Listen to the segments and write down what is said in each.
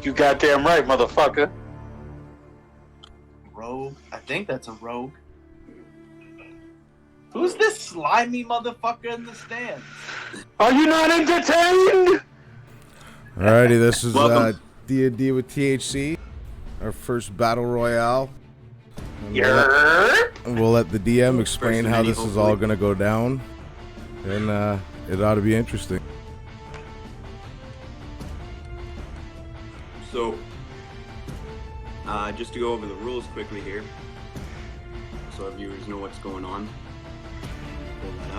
You goddamn right, motherfucker. Rogue? I think that's a rogue. Who's this slimy motherfucker in the stands? Are you not entertained? Alrighty, this is Welcome. DnD with THC, our first battle royale. And Yeah. we'll let the DM explain First how mini, this is all hopefully. going to go down, and it ought to be interesting. So, just to go over the rules quickly here, so our viewers know what's going on. Pull that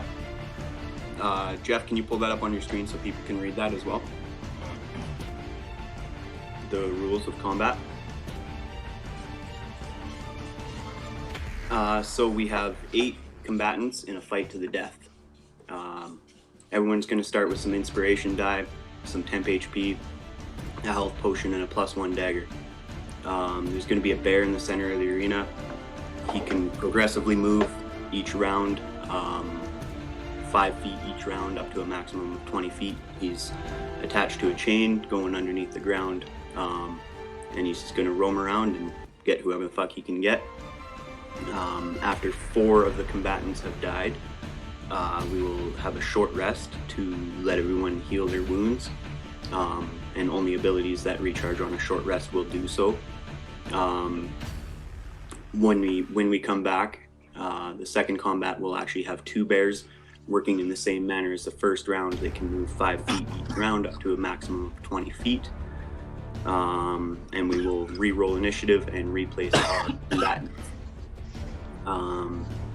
up. Jeff, can you pull that up on your screen so people can read that as well? The rules of combat. So we have 8 combatants in a fight to the death. Everyone's going to start with some inspiration die, some temp HP, a health potion, and a +1 dagger. There's going to be a bear in the center of the arena. He can progressively move each round, 5 feet each round, up to a maximum of 20 feet. He's attached to a chain going underneath the ground, and he's just going to roam around and get whoever the fuck he can get. After 4 of the combatants have died, we will have a short rest to let everyone heal their wounds, and only abilities that recharge on a short rest will do so. When we come back, the second combat will actually have 2 bears working in the same manner as the first round. They can move 5 feet each round up to a maximum of 20 feet. And we will re-roll initiative and replace our combatants.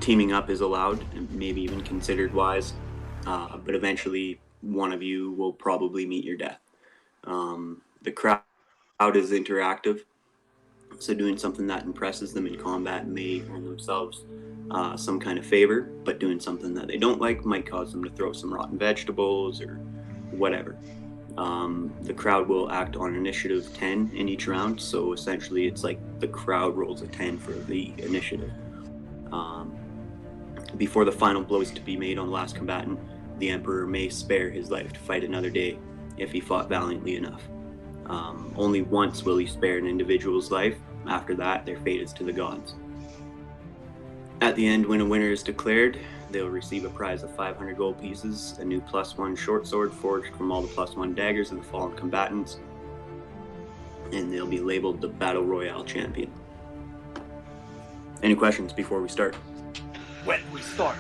Teaming up is allowed, and maybe even considered wise, but eventually one of you will probably meet your death. The crowd is interactive, so doing something that impresses them in combat may earn themselves some kind of favor, but doing something that they don't like might cause them to throw some rotten vegetables or whatever. The crowd will act on initiative 10 in each round, so essentially it's like the crowd rolls a 10 for the initiative. Before the final blow is to be made on the last combatant, the Emperor may spare his life to fight another day if he fought valiantly enough. Only once will he spare an individual's life. After that, their fate is to the gods. At the end, when a winner is declared, they'll receive a prize of 500 gold pieces, a new +1 short sword forged from all the +1 daggers of the fallen combatants, and they'll be labeled the Battle Royale champion. Any questions before we start? When we start.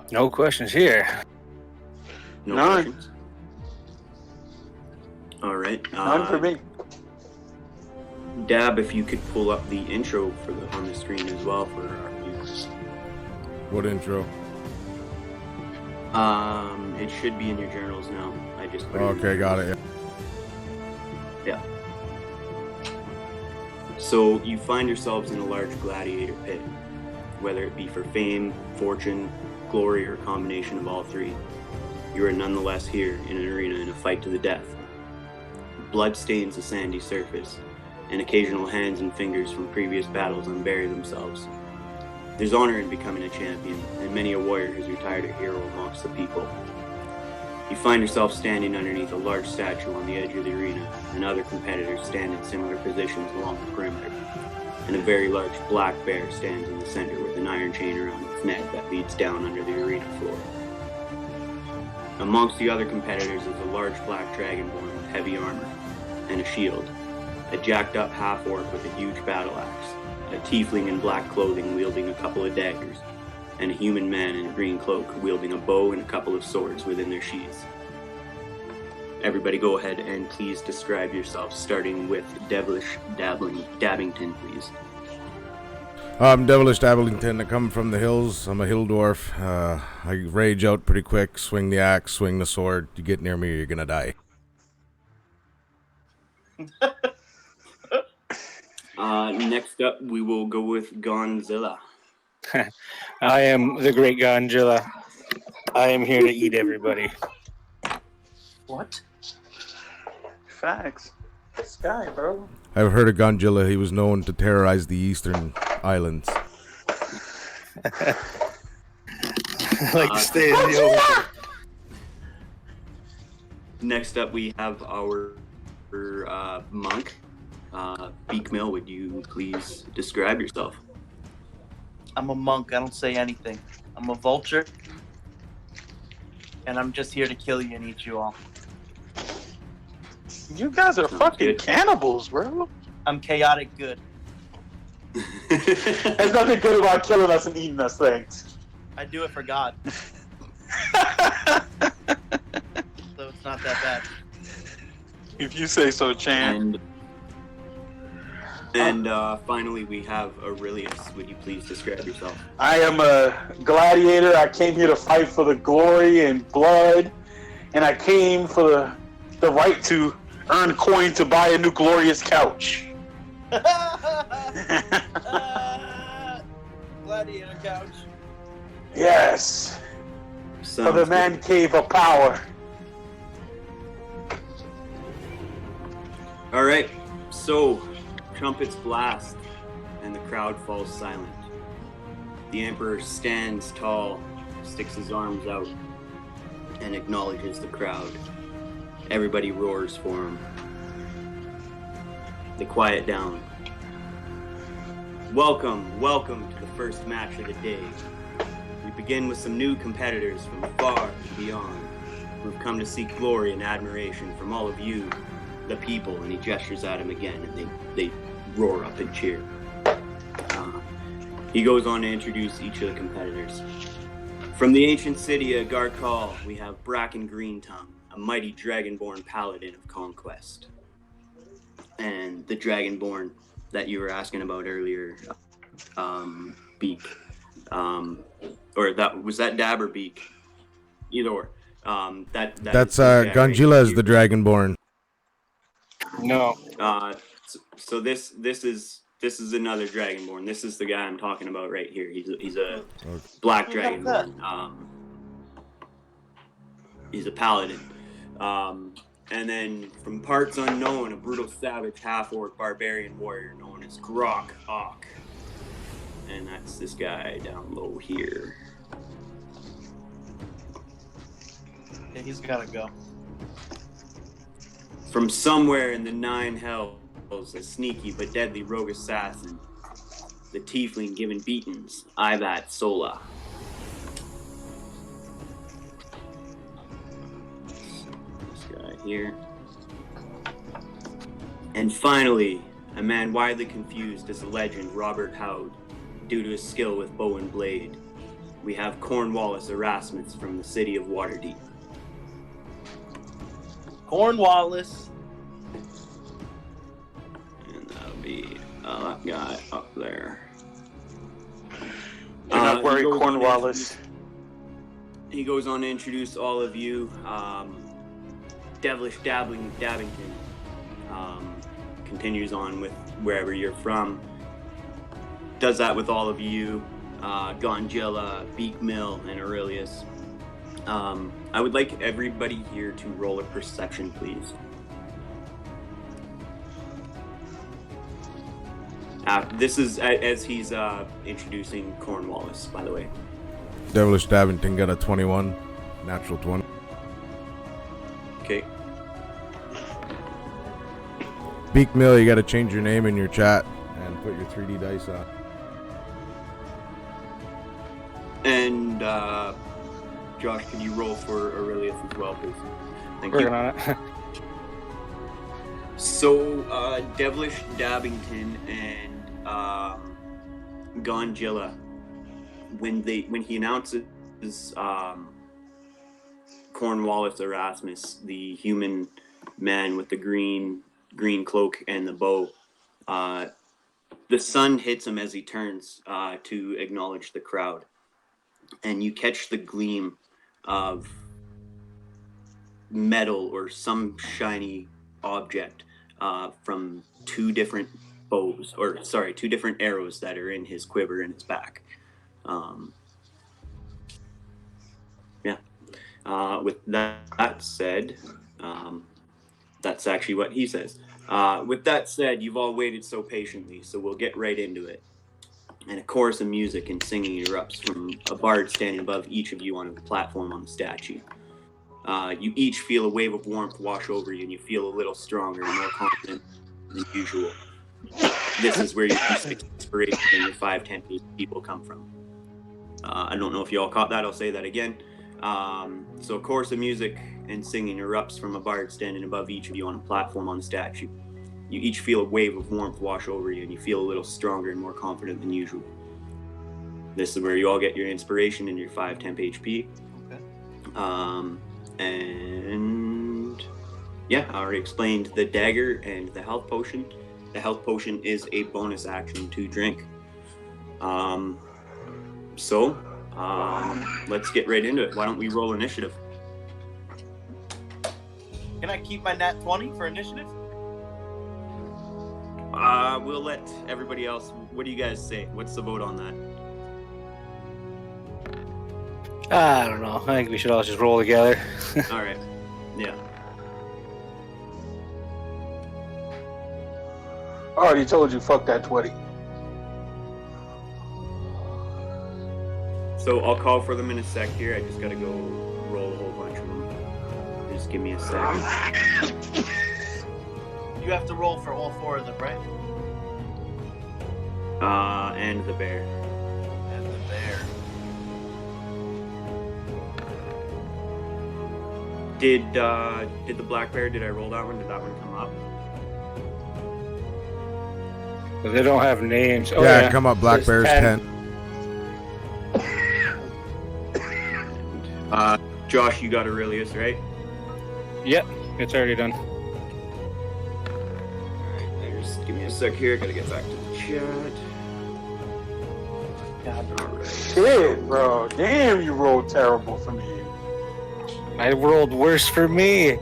No questions here. No None. questions? All right. None for me. Dab, if you could pull up the intro on the screen as well for our viewers. What intro? It should be in your journals now. I just put it in Okay, there. got it. Yeah. So you find yourselves in a large gladiator pit, whether it be for fame, fortune, glory, or a combination of all 3. You are nonetheless here in an arena in a fight to the death. Blood stains the sandy surface, and occasional hands and fingers from previous battles unbury themselves. There's honor in becoming a champion, and many a warrior has retired a hero amongst the people. You find yourself standing underneath a large statue on the edge of the arena, and other competitors stand in similar positions along the perimeter. And a very large black bear stands in the center with an iron chain around its neck that leads down under the arena floor. Amongst the other competitors is a large black dragonborn with heavy armor and a shield, a jacked up half-orc with a huge battle axe, a tiefling in black clothing wielding a couple of daggers, and a human man in a green cloak wielding a bow and a couple of swords within their sheaths. Everybody go ahead and please describe yourself, starting with Devilish Dabbington, please. I'm Devilish Dablington. I come from the hills. I'm a hill dwarf. I rage out pretty quick, swing the axe, swing the sword. You get near me, you're gonna die. Next up, we will go with Gonzilla. I am the Great Gonzilla. I am here to eat everybody. What? Facts. Sky, bro. I've heard of Gonzilla. He was known to terrorize the eastern islands. Like to stay in the ocean. Next up, we have our monk. Beak Mill, would you please describe yourself? I'm a monk. I don't say anything. I'm a vulture. And I'm just here to kill you and eat you all. You guys are fucking good. cannibals, bro. I'm chaotic good. There's nothing good about killing us and eating us, thanks. I do it for God. So it's not that bad. If you say so, Chan. And finally, we have Aurelius. Would you please describe yourself? I am a gladiator. I came here to fight for the glory and blood, and I came for the right to earn coin to buy a new glorious couch. Gladiator couch. Yes, for the man cave of power. All right, so trumpets blast, and the crowd falls silent. The Emperor stands tall, sticks his arms out, and acknowledges the crowd. Everybody roars for him. They quiet down. Welcome to the first match of the day. We begin with some new competitors from far and beyond, who've come to seek glory and admiration from all of you, the people, and he gestures at him again, and they roar up and cheer. He goes on to introduce each of the competitors. From the ancient city of Garkal, we have Bracken Greentongue, a mighty Dragonborn Paladin of Conquest. And the Dragonborn that you were asking about earlier, Beak. Or was that Dab or Beak? Either or. That's Gonjila is the Dragonborn. No. So this is another Dragonborn. This is the guy I'm talking about right here. He's a black Dragonborn. He's a paladin. And then from parts unknown, a brutal savage half-orc barbarian warrior known as Grok Ock. And that's this guy down low here. Yeah, he's gotta go. From somewhere in the Nine Hells, a sneaky but deadly rogue assassin, the Tiefling given beatings, Ivat Sola. This guy here. And finally, a man widely confused as the legend Robert Howd, due to his skill with bow and blade. We have Cornwallis Erasmus from the city of Waterdeep. Cornwallis. And that'll be that guy up there. Do not worry, Cornwallis. He goes on to introduce all of you. Devilish Dabbington continues on with wherever you're from. Does that with all of you. Gonjila, Beak Mill, and Aurelius. I would like everybody here to roll a perception, please. This is as he's introducing Cornwallis, by the way. Devilish Davington got a 21, natural 20. Okay. Beak Mill, you got to change your name in your chat and put your 3D dice on. And Josh, can you roll for Aurelius as well, please? Thank Working you. on it. So, Devilish Dabbington and Gonjila, when he announces Cornwallis Erasmus, the human man with the green cloak and the bow, the sun hits him as he turns to acknowledge the crowd, and you catch the gleam of metal or some shiny object from two different arrows that are in his quiver in his back. With that said, that's actually what he says. With that said, you've all waited so patiently, so we'll get right into it. And a chorus of music and singing erupts from a bard standing above each of you on a platform on the statue. You each feel a wave of warmth wash over you, and you feel a little stronger and more confident than usual. This is where your inspiration and your 5-10 people come from. I don't know if you all caught that. I'll say that again. So a chorus of music and singing erupts from a bard standing above each of you on a platform on the statue. You each feel a wave of warmth wash over you, and you feel a little stronger and more confident than usual. This is where you all get your inspiration and your 5-10 HP. Okay. And yeah, I already explained the dagger and the health potion. The health potion is a bonus action to drink. Let's get right into it. Why don't we roll initiative? Can I keep my nat 20 for initiative? We'll let everybody else. What do you guys say? What's the vote on that? I don't know. I think we should all just roll together. All right. Yeah. I already told you, fuck that 20. So I'll call for them in a sec here. I just gotta go roll a whole bunch of them. Just give me a second. You have to roll for all 4 of them, right? And the bear. And the bear. Did the black bear? Did I roll that one? Did that one come up? They don't have names. Oh, yeah, come up, Black There's Bear's 10. Josh, you got Aurelius, right? Yep, it's already done. Alright, just give me a sec here. Gotta get back to the chat. Alright. Shit, bro. Damn, you rolled terrible for me. I rolled worse for me.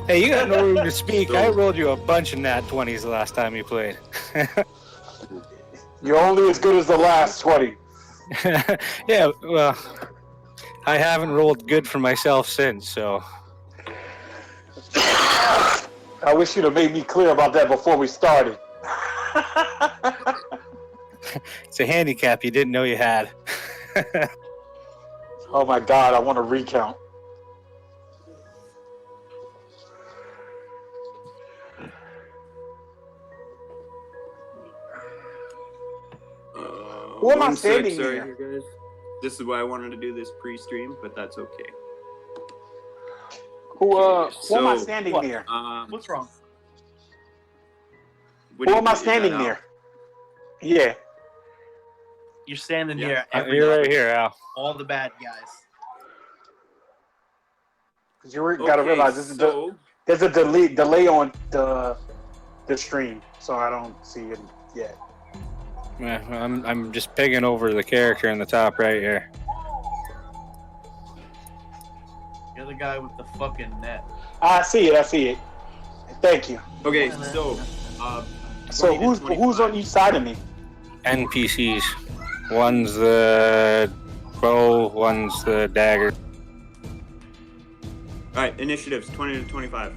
Hey, you got no room to speak. I rolled you a bunch of nat 20s the last time you played. You're only as good as the last 20. Yeah, well, I haven't rolled good for myself since, so. I wish you'd have made me clear about that before we started. It's a handicap you didn't know you had. Oh my God, I want to recount. Who am I standing sorry, near? guys. This is why I wanted to do this pre-stream, but that's okay. Who am I So, standing what? near? What's wrong? Who am I standing near? Yeah. You're standing Yeah. near You're right here, Al. all the bad guys. Because you got to realize there's a delay on the stream, so I don't see it yet. Yeah, I'm just picking over the character in the top right here. You're the guy with the fucking net. I see it. Thank you. Okay, so So 20 to who's 25. on each side of me? NPCs. One's the bow, one's the dagger. All right, initiatives 20 to 25.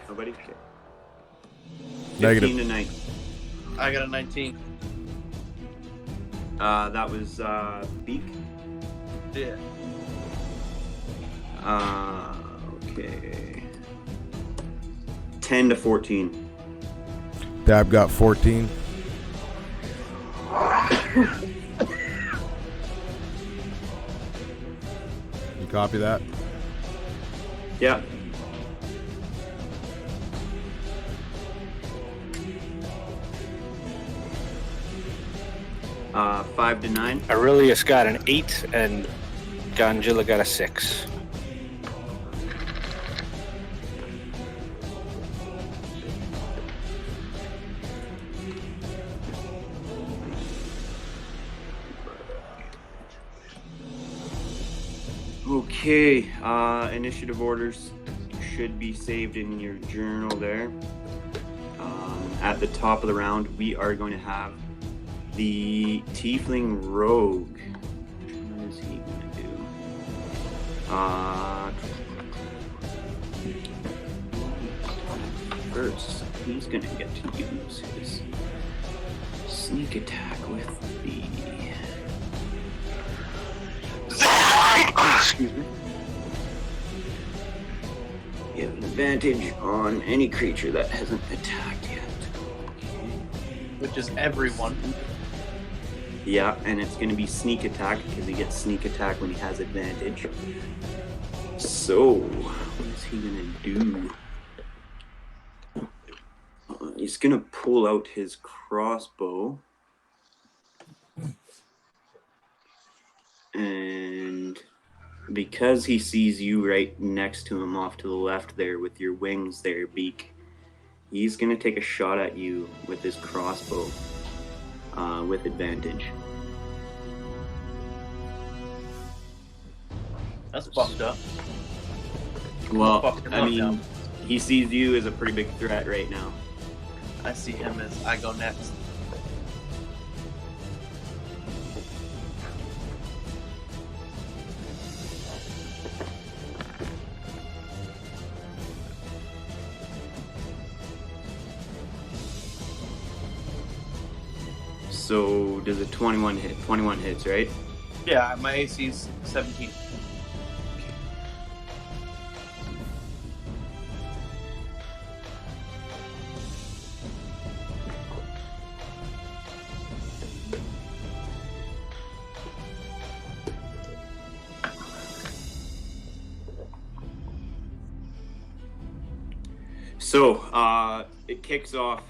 Nobody. Okay. Negative. 15 to 9. I got a 19. That was Beak. Yeah. Okay. 10 to 14. Dab got 14. You copy that? Yeah. Uh, 5 to 9. Aurelius got an 8 and Ganjila got a 6. Okay, initiative orders should be saved in your journal there. At the top of the round, we are going to have the Tiefling Rogue. What is he going to do? First, he's going to get to use his sneak attack with the Excuse me. You have an advantage on any creature that hasn't attacked yet. Which is everyone. Yeah, and it's going to be sneak attack because he gets sneak attack when he has advantage. So, what is he going to do? He's going to pull out his crossbow. And because he sees you right next to him off to the left there with your wings there, Beak, he's going to take a shot at you with his crossbow with advantage. That's fucked up. Well, Fucked him I up mean, now. he sees you as a pretty big threat right now. I see him as I go next. So does a 21 hit? 21 hits, right? Yeah, my AC is 17. So it kicks off.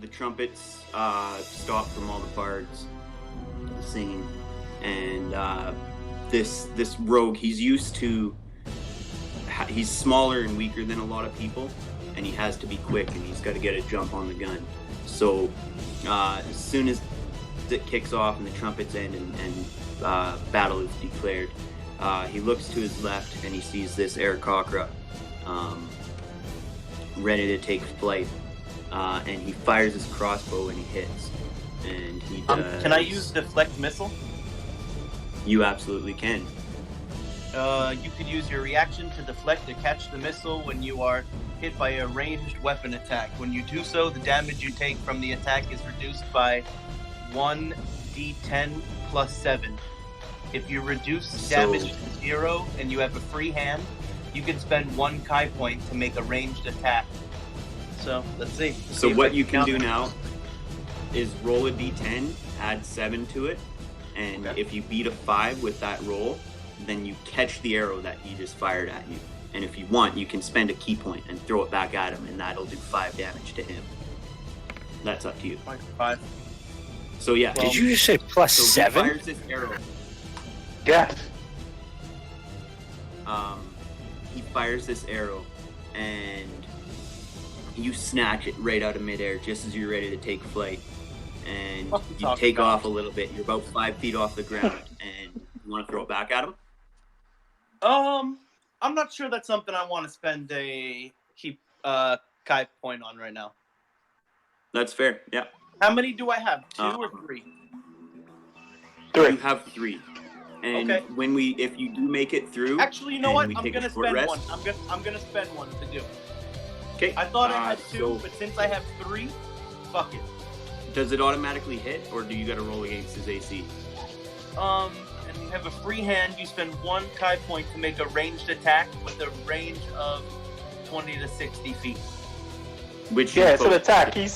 The trumpets stop from all the bards singing, and this rogue, he's used to. He's smaller and weaker than a lot of people, and he has to be quick, and he's got to get a jump on the gun. So as soon as it kicks off and the trumpets end and battle is declared, he looks to his left and he sees this Aarakocra ready to take flight. And he fires his crossbow and he hits. And he does... Can I use deflect missile? You absolutely can. You could use your reaction to deflect to catch the missile when you are hit by a ranged weapon attack. When you do so, the damage you take from the attack is reduced by 1d10 plus 7. If you reduce damage to 0 and you have a free hand, you can spend 1 Kai point to make a ranged attack. So, let's see. So what you can do now is roll a d10, add 7 to it, and if you beat a 5 with that roll, then you catch the arrow that he just fired at you. And if you want, you can spend a key point and throw it back at him, and that'll do 5 damage to him. That's up to you. 5. So yeah. Did you just say plus so 7? He fires this arrow. Yeah. He fires this arrow, and you snatch it right out of midair just as you're ready to take flight. And you take off a little bit. You're about 5 feet off the ground, and you want to throw it back at him? I'm not sure that's something I want to spend a Kai point on right now. That's fair, yeah. How many do I have? 2 or 3? 3. You have 3. And Okay. if you do make it through... Actually, you know what? I'm take a gonna short spend rest. 1. I'm gonna spend 1 to do. Okay. I thought I had 2, so but since I have 3, fuck it. does it automatically hit, or do you got to roll against his AC? And you have a free hand. You spend 1 Kai point to make a ranged attack with a range of 20 to 60 feet. Which Yeah, it's an attack. He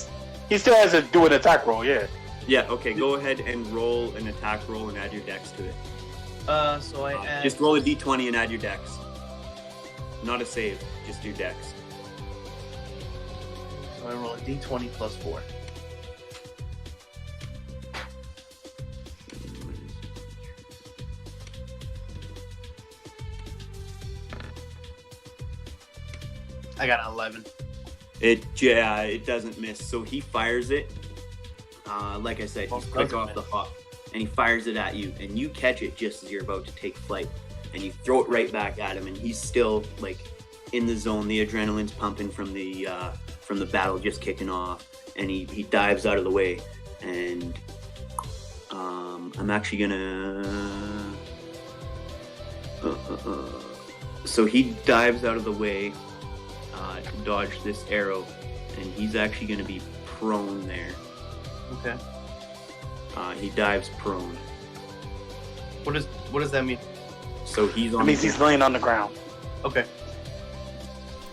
still has to do an attack roll, yeah. Yeah, okay, go ahead and roll an attack roll and add your dex to it. So I add... Just roll a d20 and add your dex. Not a save, just your dex. So I roll a d20 plus 4. I got an 11. It doesn't miss. So he fires it. Like I said, he's quick off the hop, and he fires it at you, and you catch it just as you're about to take flight, and you throw it right back at him, and he's still like in the zone. The adrenaline's pumping from the battle just kicking off, and he dives out of the way, and I'm actually gonna. So he dives out of the way to dodge this arrow, and he's actually going to be prone there. Okay. He dives prone. What does that mean? So he's on. That means he's laying on the ground. Okay.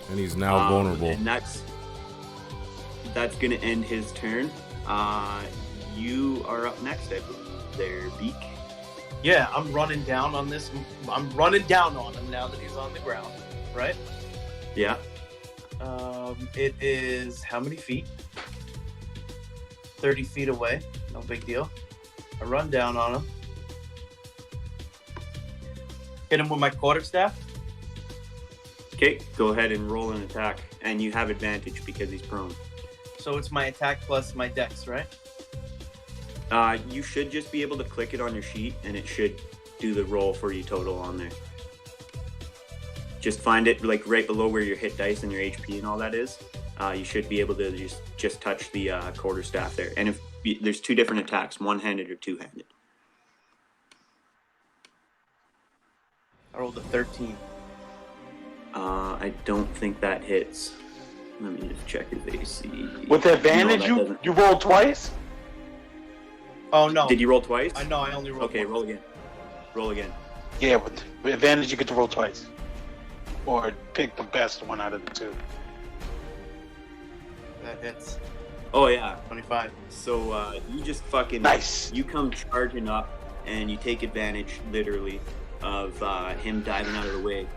And he's now vulnerable. And that's going to end his turn. You are up next, I believe, there, Beak. Yeah, I'm running down on this. I'm running down on him now that he's on the ground, right? Yeah. It is how many feet? 30 feet away. No big deal. I run down on him. Hit him with my quarterstaff. Okay, go ahead and roll an attack. And you have advantage because he's prone. So it's my attack plus my dex, right? You should just be able to click it on your sheet, and it should do the roll for you total on there. Just find it like right below where your hit dice and your HP and all that is. You should be able to just touch the quarterstaff there. And if there's two different attacks, one-handed or two-handed. I rolled a 13. I don't think that hits. Let me just check his AC. With advantage, No, you rolled twice? Oh no. Did you roll twice? I know. I only rolled. Okay, once. roll again. Roll again. Yeah, with advantage, you get to roll twice. Or pick the best one out of the two. That hits. Oh yeah. 25. So you just fucking Nice. You come charging up, and you take advantage, literally, of him diving out of the way.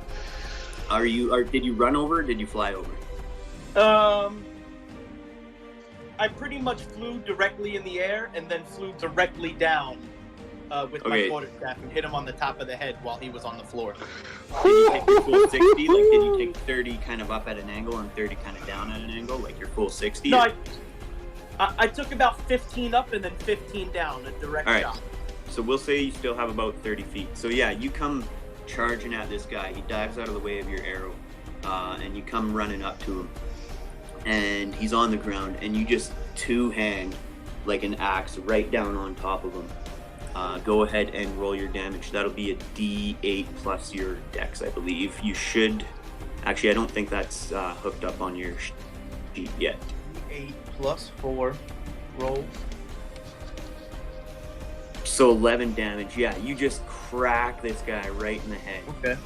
Did you run over? Or did you fly over? I pretty much flew directly in the air and then flew directly down with my quarterstaff and hit him on the top of the head while he was on the floor. Did you take your full 60? Like, did you take 30 kind of up at an angle and 30 kind of down at an angle? Like your full 60? No, I took about 15 up and then 15 down, a direct shot. So we'll say you still have about 30 feet. So yeah, you come charging at this guy. He dives out of the way of your arrow, and you come running up to him. And he's on the ground, and you just two-hand like an axe right down on top of him. Go ahead and roll your damage. That'll be a D8 plus your dex, I believe. You should... Actually, I don't think that's hooked up on your sheet yet. D8 plus 4 roll. So 11 damage. Yeah, you just crack this guy right in the head. Okay.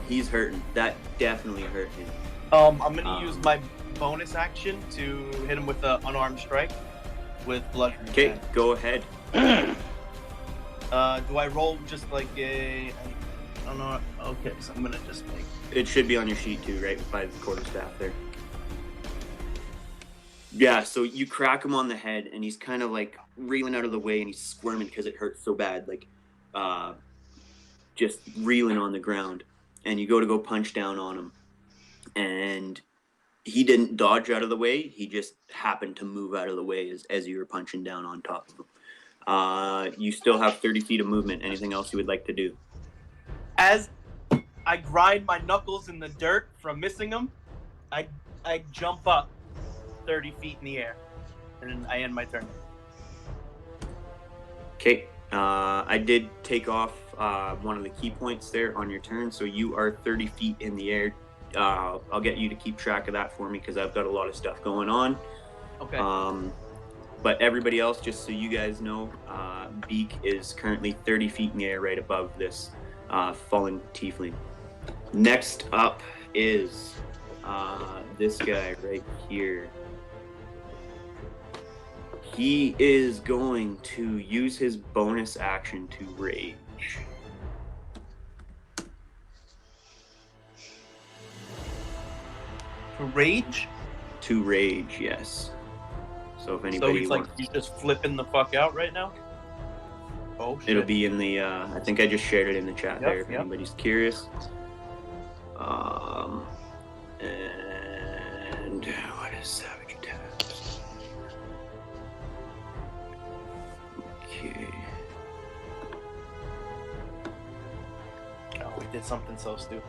He's hurting. That definitely hurt him. I'm gonna use my bonus action to hit him with an unarmed strike with bludgeoning. Okay, go ahead. Do I roll just like a? I don't know. Okay, so I'm gonna just make. It should be on your sheet too, right by the quarterstaff there. Yeah, so you crack him on the head, and he's kind of like reeling out of the way, and he's squirming because it hurts so bad, like just reeling on the ground. And you go punch down on him. And he didn't dodge out of the way. He just happened to move out of the way as you were punching down on top of him. You still have 30 feet of movement. Anything else you would like to do? As I grind my knuckles in the dirt from missing him, I jump up 30 feet in the air, and then I end my turn. Okay. I did take off one of the key points there on your turn, so you are 30 feet in the air. I'll get you to keep track of that for me because I've got a lot of stuff going on. Okay. But everybody else, just so you guys know, Beak is currently 30 feet in the air right above this fallen tiefling. Next up is this guy right here. He is going to use his bonus action to rage. To rage? To rage, yes. So if anybody So he's like, he's just flipping the fuck out right now? Oh, shit. It'll be in the, I think I just shared it in the chat there if yep. anybody's curious. And what is Savage Attack? Okay. Oh, we did something so stupid.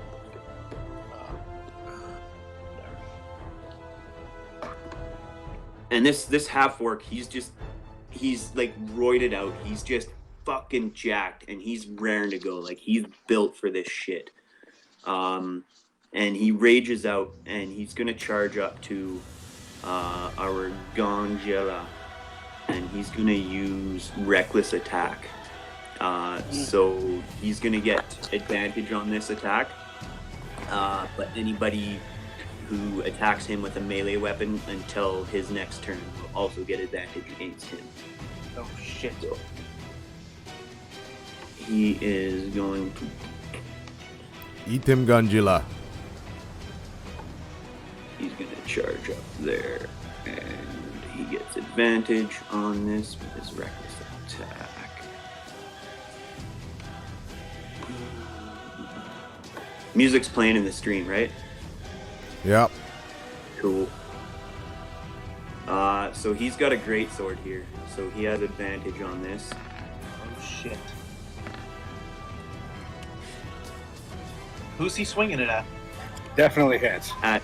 And this half orc, he's like roided out. He's just fucking jacked, and he's raring to go. Like he's built for this shit. And he rages out, and he's gonna charge up to our Gongela, and he's gonna use reckless attack. So he's going to get advantage on this attack. But anybody who attacks him with a melee weapon until his next turn will also get advantage against him. Oh shit. So he is going to Eat him, Gunjila. He's going to charge up there, and he gets advantage on this with his reckless attack. Music's playing in the stream, right? Yep. Cool. So he's got a great sword here, so he has advantage on this. Oh shit. Who's he swinging it at? Definitely hits. At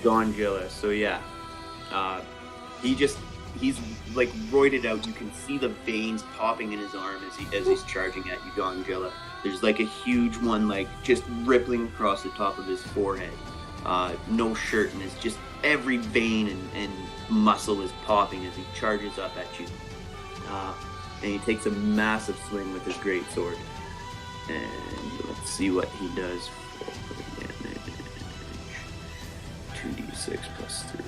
Gonjilla. So yeah, he's like roided out. You can see the veins popping in his arm as he's charging at you, Gonjilla. There's like a huge one, like just rippling across the top of his forehead. No shirt, and it's just every vein and muscle is popping as he charges up at you. And he takes a massive swing with his great sword. And let's see what he does for damage. 2d6 plus 3.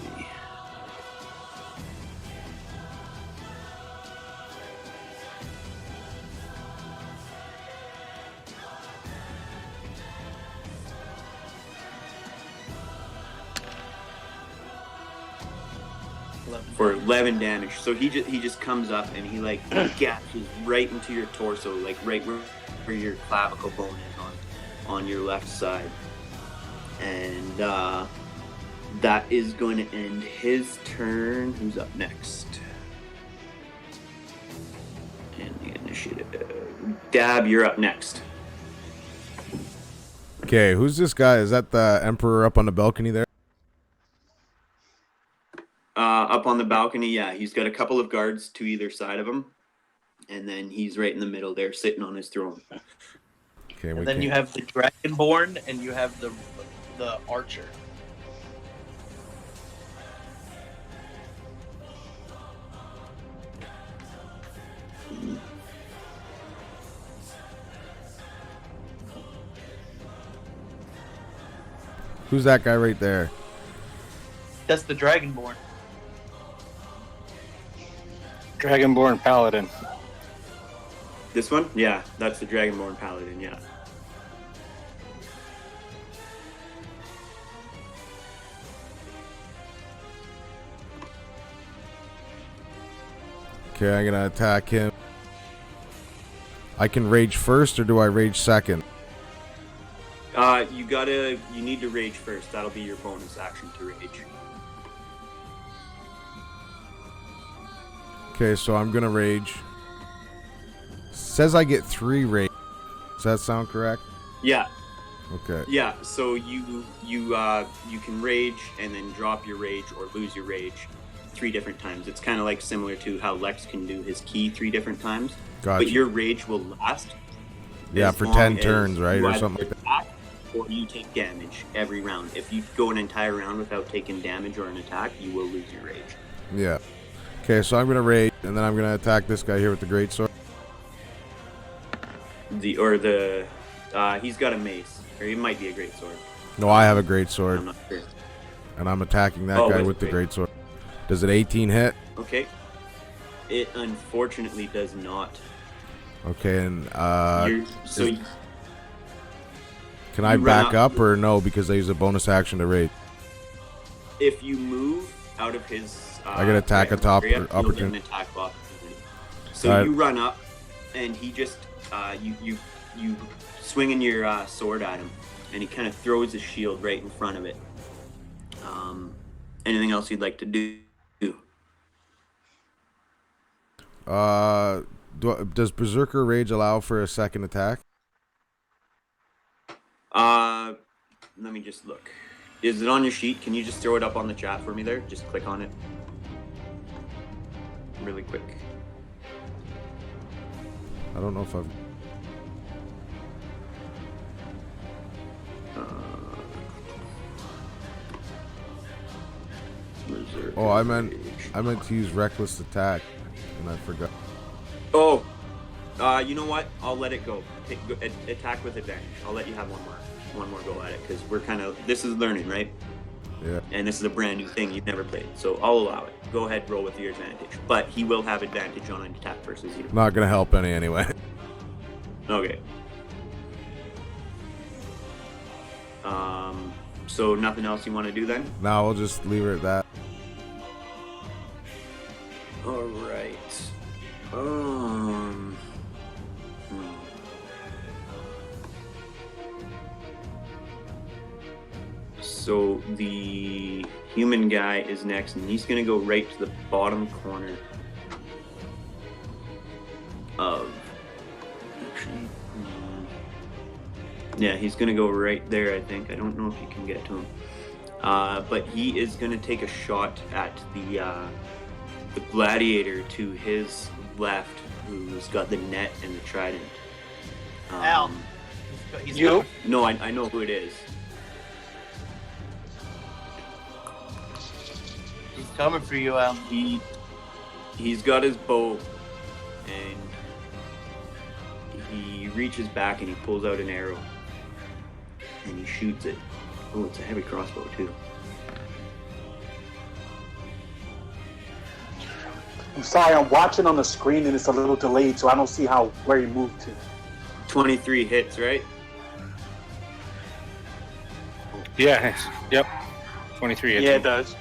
For 11 damage. So he just comes up and he like gashes right into your torso, like right where your clavicle bone is on your left side. And that is going to end his turn. Who's up next? And the initiative. Dab, you're up next. Okay, who's this guy? Is that the Emperor up on the balcony there? Up on the balcony, yeah. He's got a couple of guards to either side of him. And then he's right in the middle there, sitting on his throne. Okay, And then you have the Dragonborn, and you have the Archer. Who's that guy right there? That's the Dragonborn. Dragonborn Paladin. This one? Yeah, that's the Dragonborn Paladin, yeah. Okay, I'm gonna attack him. I can rage first, or do I rage second? You need to rage first. That'll be your bonus action to rage. Okay, so I'm gonna rage. Says I get 3 rage. Does that sound correct? Yeah. Okay. Yeah, so you can rage and then drop your rage or lose your rage 3 different times. It's kind of like similar to how Lex can do his key 3 different times. Gotcha. But your rage will last. Yeah, for 10 turns, right? Or something like that. Or you take damage every round. If you go an entire round without taking damage or an attack, you will lose your rage. Yeah. Okay, so I'm gonna rage, and then I'm gonna attack this guy here with the greatsword. He's got a mace, or he might be a greatsword. No, I have a greatsword. I'm not sure. And I'm attacking that guy with the greatsword. Does it 18 hit? Okay. It unfortunately does not. Okay, and can I you back up or no? Because I use a bonus action to rage. If you move out of his, I get attack area, you'll get an opportunity. attack opportunity. So you run up, and he just you swinging your sword at him, and he kind of throws his shield right in front of it. Anything else you'd like to do? Does Berserker Rage allow for a second attack? Let me just look. Is it on your sheet? Can you just throw it up on the chat for me there? Just click on it. Really quick. I don't know if I've... Oh, I meant to use reckless attack, and I forgot. Oh, You know what? I'll let it go. Attack with advantage. I'll let you have one more go at it because we're kind of this is learning, right? Yeah. And this is a brand new thing you've never played, so I'll allow it. Go ahead, roll with your advantage, but he will have advantage on an attack versus you. Not gonna help any anyway. Okay. So nothing else you want to do then? No, we'll just leave it at that. All right. So the human guy is next, and he's gonna go right to the bottom corner of. Actually, yeah, he's gonna go right there. I think. I don't know if you can get to him, but he is gonna take a shot at the gladiator to his left, who's got the net and the trident. Al. He's You? No, I know who it is. He's coming for you, Al. He's got his bow, and he reaches back and he pulls out an arrow, and he shoots it. Oh, it's a heavy crossbow too. I'm sorry, I'm watching on the screen and it's a little delayed, so I don't see where he moved to. 23 hits, right? Yeah. Yep. 23. Yeah, it does.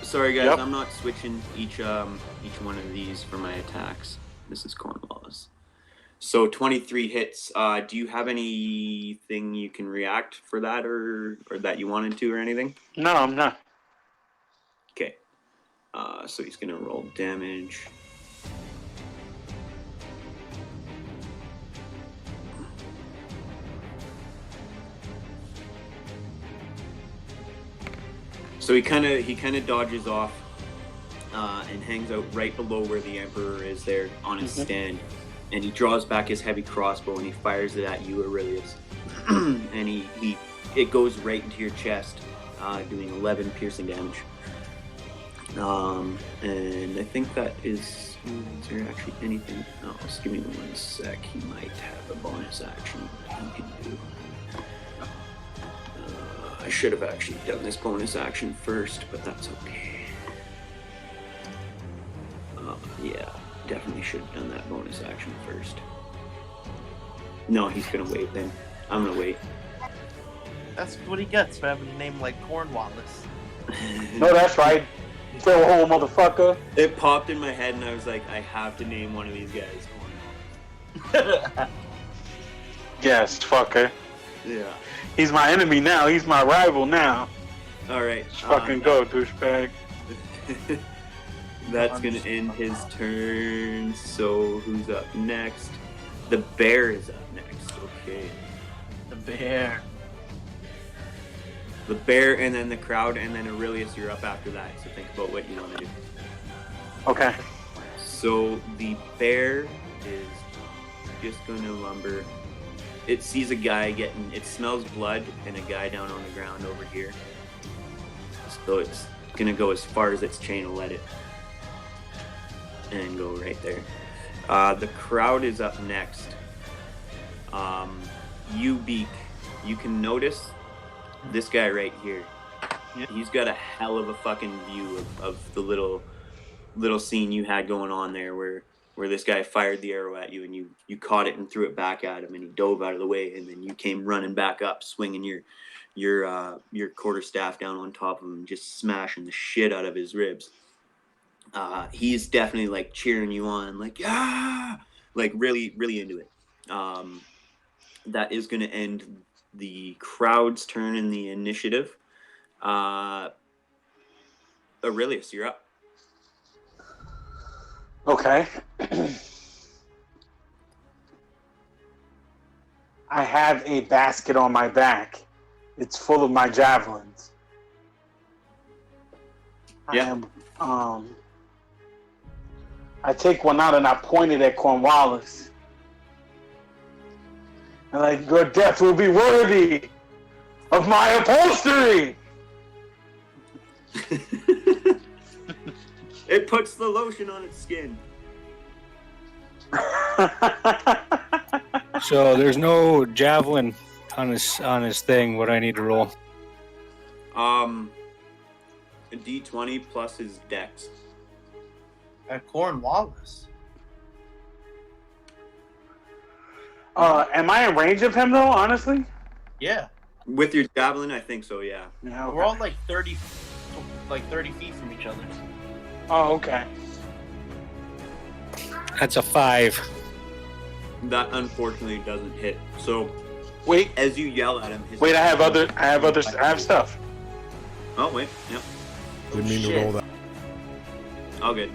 Sorry guys, Yep. I'm not switching each one of these for my attacks. This is Cornwallis. So 23 hits. Do you have anything you can react for that, or that you wanted to, or anything? No, I'm not. Okay. So he's gonna roll damage. So he kind of dodges off and hangs out right below where the Emperor is there on his stand, and he draws back his heavy crossbow and he fires it at you, Aurelius, and it goes right into your chest, doing 11 piercing damage. And I think that is. Is there actually anything else? Give me 1 sec. He might have a bonus action that he can do. I should have actually done this bonus action first, but that's okay. Yeah, definitely should have done that bonus action first. No, he's gonna wait then. I'm gonna wait. That's what he gets for having a name like Cornwallis. No, that's right. Throw a hole, motherfucker. It popped in my head and I was like, I have to name one of these guys Cornwallis. Yes, fucker. Yeah. He's my enemy now. He's my rival now. Alright. Let's fucking go, douchebag. That's gonna end his turn. So who's up next? The bear is up next. Okay. The bear. The bear, and then the crowd, and then Aurelius, you're up after that. So think about what you want to do. Okay. So the bear is just going to lumber. It sees a guy it smells blood and a guy down on the ground over here. So it's going to go as far as its chain will let it. And go right there. The crowd is up next. Beak, you can notice this guy right here. Yep. He's got a hell of a fucking view of the little scene you had going on there where this guy fired the arrow at you and you caught it and threw it back at him and he dove out of the way and then you came running back up swinging your quarterstaff down on top of him, just smashing the shit out of his ribs. He's definitely like cheering you on, like yeah, like really really into it. That is going to end the crowd's turn in the initiative. Aurelius, you're up. Okay. I have a basket on my back. It's full of my javelins. Yeah. I take one out and I point it at Cornwallis. And like, your death will be worthy of my upholstery. It puts the lotion on its skin. So there's no javelin on his thing. What I need to roll? A D20 plus his dex. At Cornwallis. Am I in range of him though? Honestly. Yeah. With your javelin, I think so. Yeah. Yeah. We're all like 30 feet from each other. Oh, okay. That's a 5. That unfortunately doesn't hit. So Wait. as you yell at him, Wait. I have stuff. Oh wait. Yep. Didn't mean to shit. roll that. All good.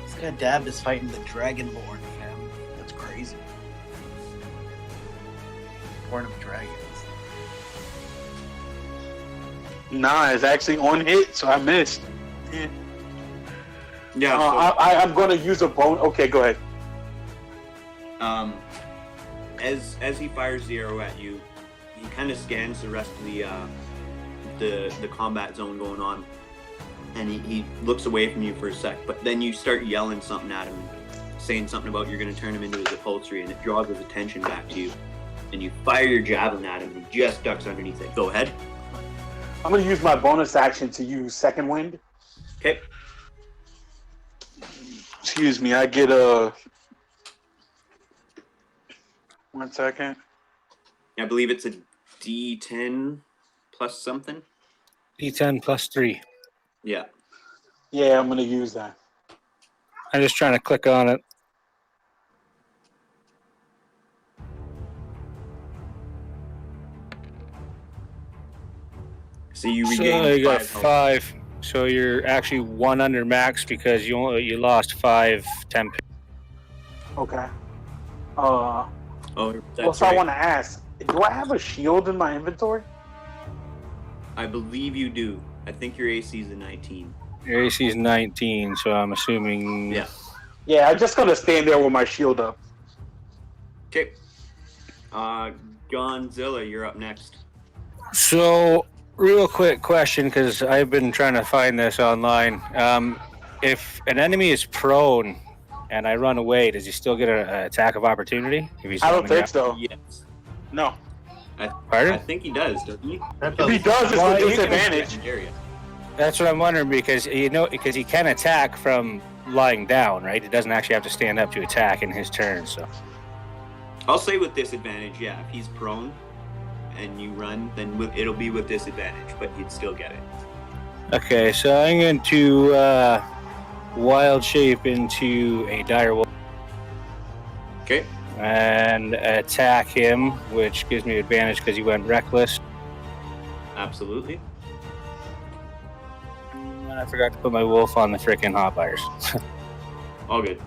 This guy Dab is fighting the Dragonborn, fam. That's crazy. Born of dragons. Nah, it's actually on hit, so I missed. Yeah. I'm gonna use a bone. Okay, go ahead. As he fires the arrow at you, he kind of scans the rest of the combat zone going on, and he looks away from you for a sec. But then you start yelling something at him, saying something about you're going to turn him into his upholstery, and it draws his attention back to you. And you fire your javelin at him, and he just ducks underneath it. Go ahead. I'm gonna use my bonus action to use Second Wind. Okay. Excuse me, I get a. 1 second. I believe it's a D10 plus something. D10 plus 3. Yeah. Yeah, I'm gonna use that. I'm just trying to click on it. So you So regain you got 5 health. 5. So you're actually 1 under max because you lost 5 temp. Okay. Oh, that's Also, I right. want to ask: do I have a shield in my inventory? I believe you do. I think your AC is a 19. Your AC is 19, so I'm assuming. Yeah. Yeah, I'm just gonna stand there with my shield up. Okay. Gonzilla, you're up next. So, real quick question, because I've been trying to find this online. If an enemy is prone and I run away, does he still get an attack of opportunity? If he's I on don't the think ground? so. Yes. No. I Pardon? think he does, doesn't he? If he does, it's Well, with you can- disadvantage. Area. That's what I'm wondering because because he can attack from lying down, right? He doesn't actually have to stand up to attack in his turn. So I'll say with disadvantage, yeah. If he's prone and you run, then it'll be with disadvantage, but you'd still get it. okay, so I'm going to wild shape into a dire wolf Okay. and attack him, which gives me advantage because he went reckless. Absolutely. And I forgot to put my wolf on the frickin' hotfires. All good.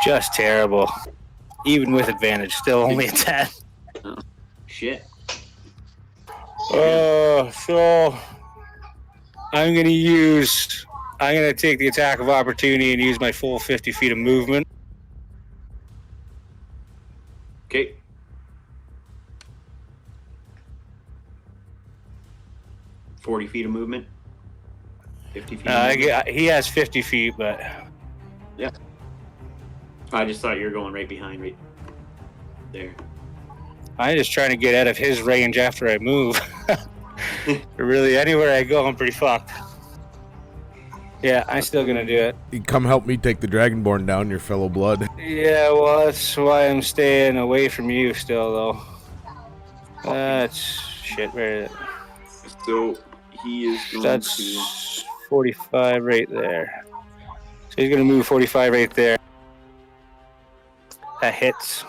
Just terrible. Even with advantage, still only a 10. Shit. So I'm gonna take the attack of opportunity and use my full 50 feet of movement. Okay. $40 feet of movement. 50 feet. Of movement. He has 50 feet, but Yeah. I just thought you were going right behind, right there. I'm just trying to get out of his range after I move. Really, anywhere I go, I'm pretty fucked. Yeah, I'm still gonna do it. You come help me take the Dragonborn down, your fellow blood. Yeah, well, that's why I'm staying away from you still, though. That's shit. Where is it? So he is going to. That's 45 right there. So he's gonna move 45 right there. That hits.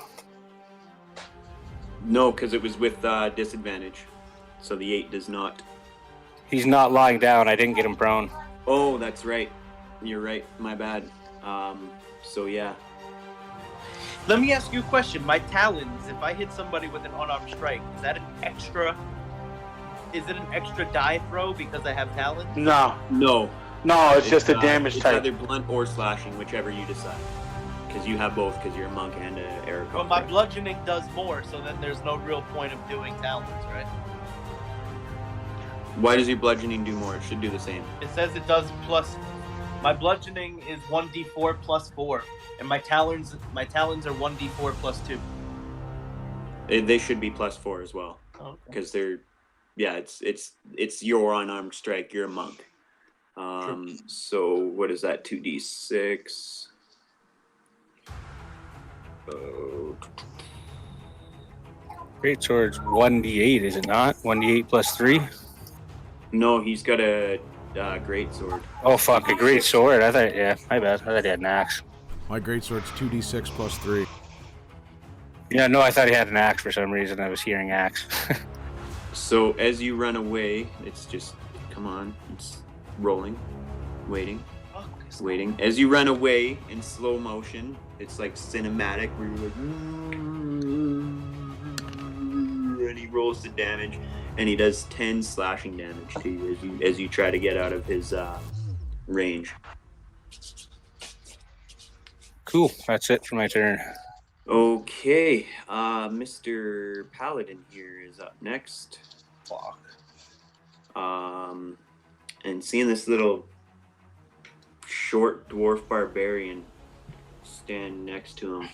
No, because it was with disadvantage. So the 8 does not. He's not lying down. I didn't get him prone. Oh, that's right. You're right. My bad. So yeah. Let me ask you a question. My talons, if I hit somebody with an unarmed strike, is that an extra? Is it an extra die throw because I have talons? No. No. No, it's just a damage it's type. either blunt or slashing, whichever you decide. Because you have both, because you're a monk and a Aarakocra. But my bludgeoning does more, so then there's no real point of doing talents, right? Why does your bludgeoning do more? It should do the same. It says it does plus. My bludgeoning is 1d4 plus 4, and my talons are 1d4 plus 2. They should be plus 4 as well. Okay. Because they're, yeah, it's your unarmed strike. You're a monk. So what is that? 2d6. Greatsword's 1d8, is it not? 1d8 plus 3? No, he's got a great sword. Oh, fuck, a great sword. I thought, yeah, my bad. I thought he had an axe. My greatsword's 2d6 plus 3. Yeah, no, I thought he had an axe for some reason. I was hearing axe. So as you run away, it's just, come on, it's rolling, waiting. Waiting. As you run away in slow motion, it's like cinematic where you're like, and he rolls the damage, and he does 10 slashing damage to you as you try to get out of his range. Cool. That's it for my turn. Okay, Mr. Paladin here is up next. Fuck. And seeing this little short dwarf barbarian stand next to him.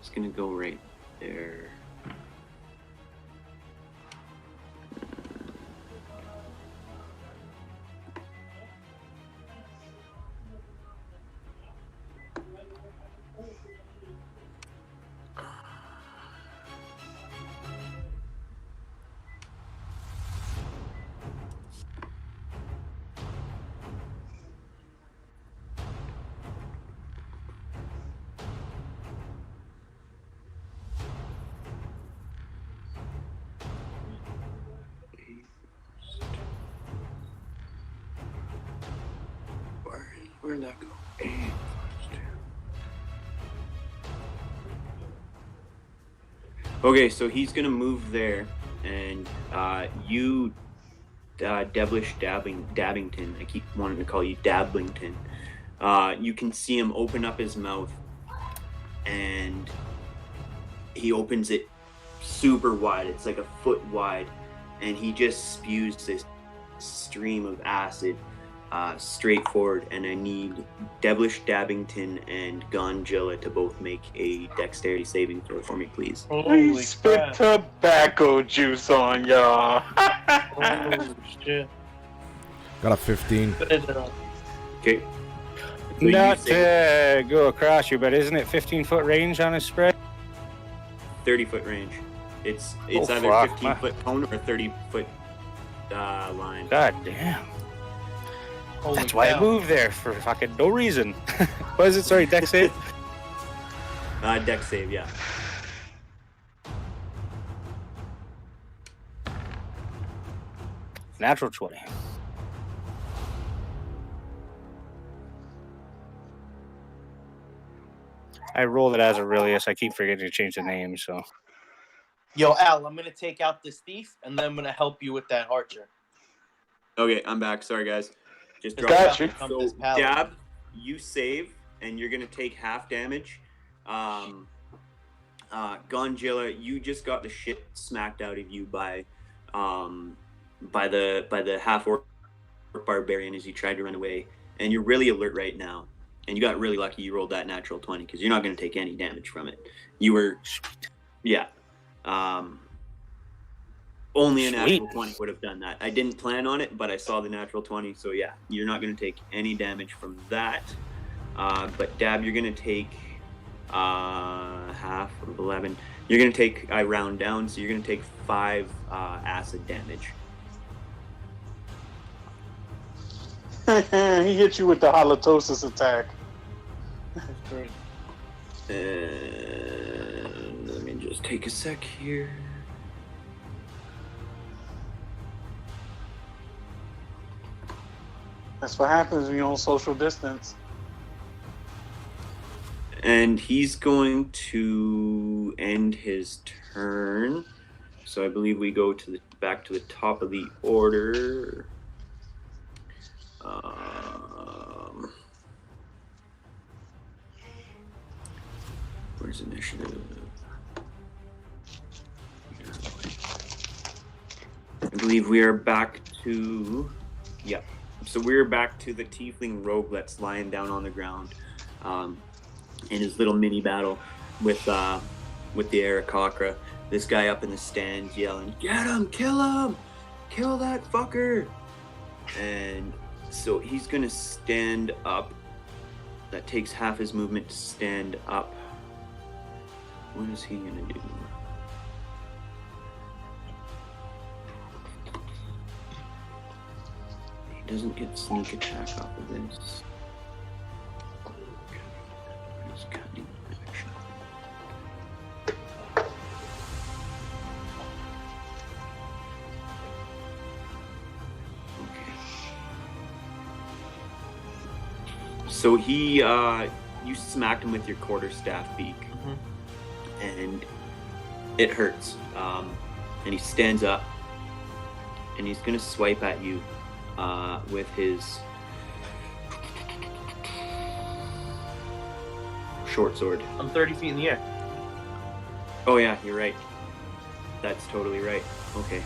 It's gonna go right there. Where'd that go? Okay, so he's gonna move there, and you, devilish Dabbington. I keep wanting to call you Dablington. You can see him open up his mouth, and he opens it super wide. It's like a foot wide, and he just spews this stream of acid straight forward. And I need Devilish Dabbington and Gonjilla to both make a dexterity saving throw for me, please. We spit tobacco juice on y'all. Holy shit. Got a 15. Okay. So Not to go across you, but isn't it 15-foot range on his spread? 30-foot range. It's either 15-foot cone or 30-foot line. God damn. Holy That's why cow. I moved there for fucking no reason. What is it? Sorry, dex save? Dex save, yeah. Natural 20. I rolled it as Aurelius. I keep forgetting to change the name, so. Yo, Al, I'm gonna take out this thief, and then I'm gonna help you with that archer. Okay, I'm back. Sorry, guys. Just drop Got it. you. Become So, this paladin. Dab, you save, and you're gonna take half damage. Gonjilla, you just got the shit smacked out of you by the half orc barbarian as you tried to run away, and you're really alert right now. And you got really lucky you rolled that natural 20 because you're not gonna take any damage from it. You were, yeah. Only a natural 20 would have done that. I didn't plan on it, but I saw the natural 20, so yeah, you're not going to take any damage from that. But Dab, you're going to take half of 11. You're going to take, I round down, so you're going to take 5 acid damage. He hit you with the halitosis attack. That's great. And let me just take a sec here. That's what happens when you're on social distance. And he's going to end his turn So I believe we go to back to the top of the order. Where's initiative? I believe we are back to, yeah. So we're back to the Tiefling Rogue that's lying down on the ground, in his little mini battle with the Aarakocra. This guy up in the stands yelling, "Get him! Kill him! Kill that fucker!" And so he's gonna stand up. That takes half his movement to stand up. What is he gonna do? He doesn't get sneak attack off of this. He's cutting action. Okay. So he, you smacked him with your quarterstaff beak. And it hurts. And he stands up, and he's gonna swipe at you with his short sword. I'm 30 feet in the air. Oh yeah, you're right. That's totally right. Okay,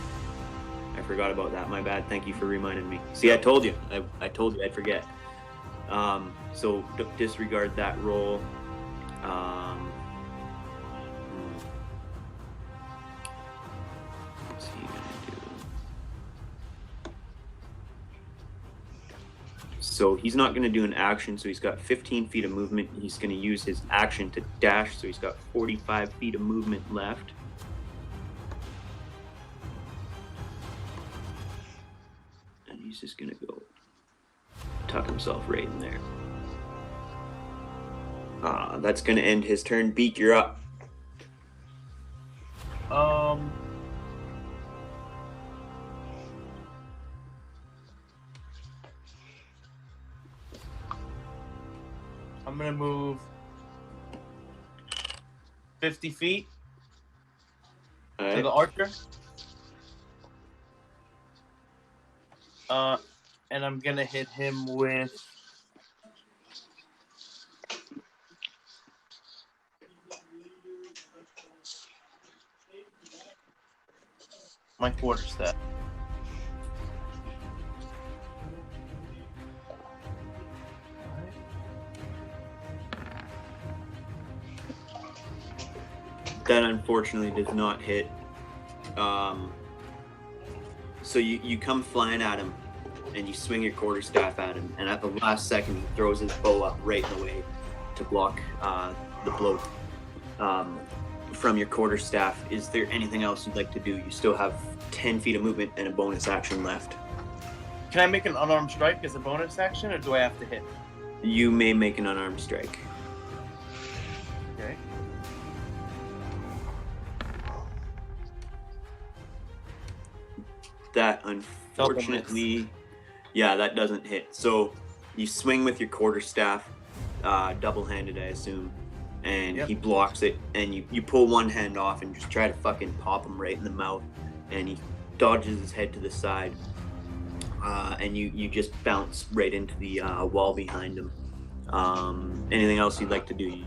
I forgot about that. My bad. Thank you for reminding me. See, I told you. I told you I'd forget. So disregard that roll. What's he gonna do? So he's not gonna do an action, so he's got 15 feet of movement. He's gonna use his action to dash, so he's got 45 feet of movement left. And he's just gonna go tuck himself right in there. That's gonna end his turn. Beak, you're up. I'm gonna move 50 feet to the archer. And I'm gonna hit him with my quarterstaff. That unfortunately does not hit. So you come flying at him, and you swing your quarterstaff at him, and at the last second he throws his bow up right in the way to block the blow from your quarterstaff. Is there anything else you'd like to do? You still have 10 feet of movement and a bonus action left. Can I make an unarmed strike as a bonus action, or do I have to hit? You may make an unarmed strike. Okay. That unfortunately, yeah, that doesn't hit. So you swing with your quarterstaff, double-handed, I assume, and Yep. he blocks it, and you pull one hand off and just try to fucking pop him right in the mouth, and he dodges his head to the side, and you just bounce right into the wall behind him. Anything else you'd like to do? You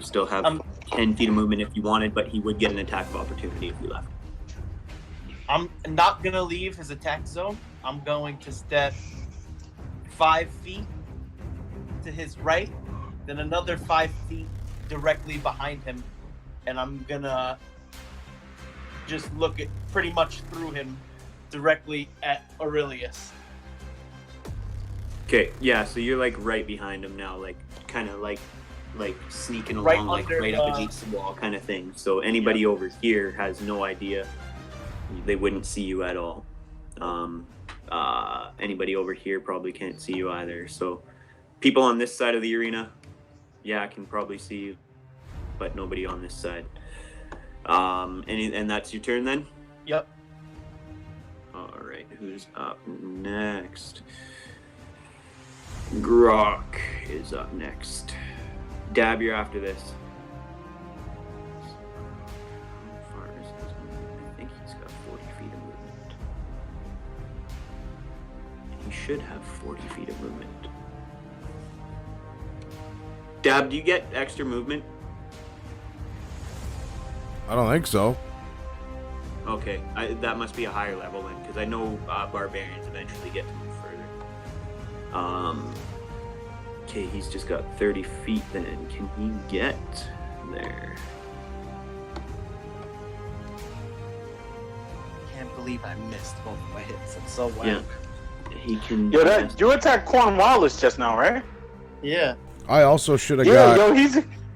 still have 10 feet of movement if you wanted, but he would get an attack of opportunity if you left. I'm not gonna leave his attack zone. I'm going to step 5 feet to his right, then another 5 feet directly behind him, and I'm gonna just look at pretty much through him directly at Aurelius. Okay, yeah, so you're like right behind him now, like kind of like sneaking Right along, like under, right up against the wall kind of thing. So anybody over here has no idea. They wouldn't see you at all. Anybody over here probably can't see you either. So people on this side of the arena, yeah, can probably see you, but nobody on this side. And that's your turn then? Yep. All right, who's up next? Grok is up next. Dab, you're after this. How far is this one? I think he's should have 40 feet of movement. Dab, do you get extra movement? I don't think so. Okay, that must be a higher level then, because I know barbarians eventually get to move further. Okay, he's just got 30 feet then. Can he get there? Can't believe I missed both of my hits. It's so whack. Yeah. He can. Yo, you attacked Cornwallis just now, right? Yeah. I also should have Yeah, got. yo,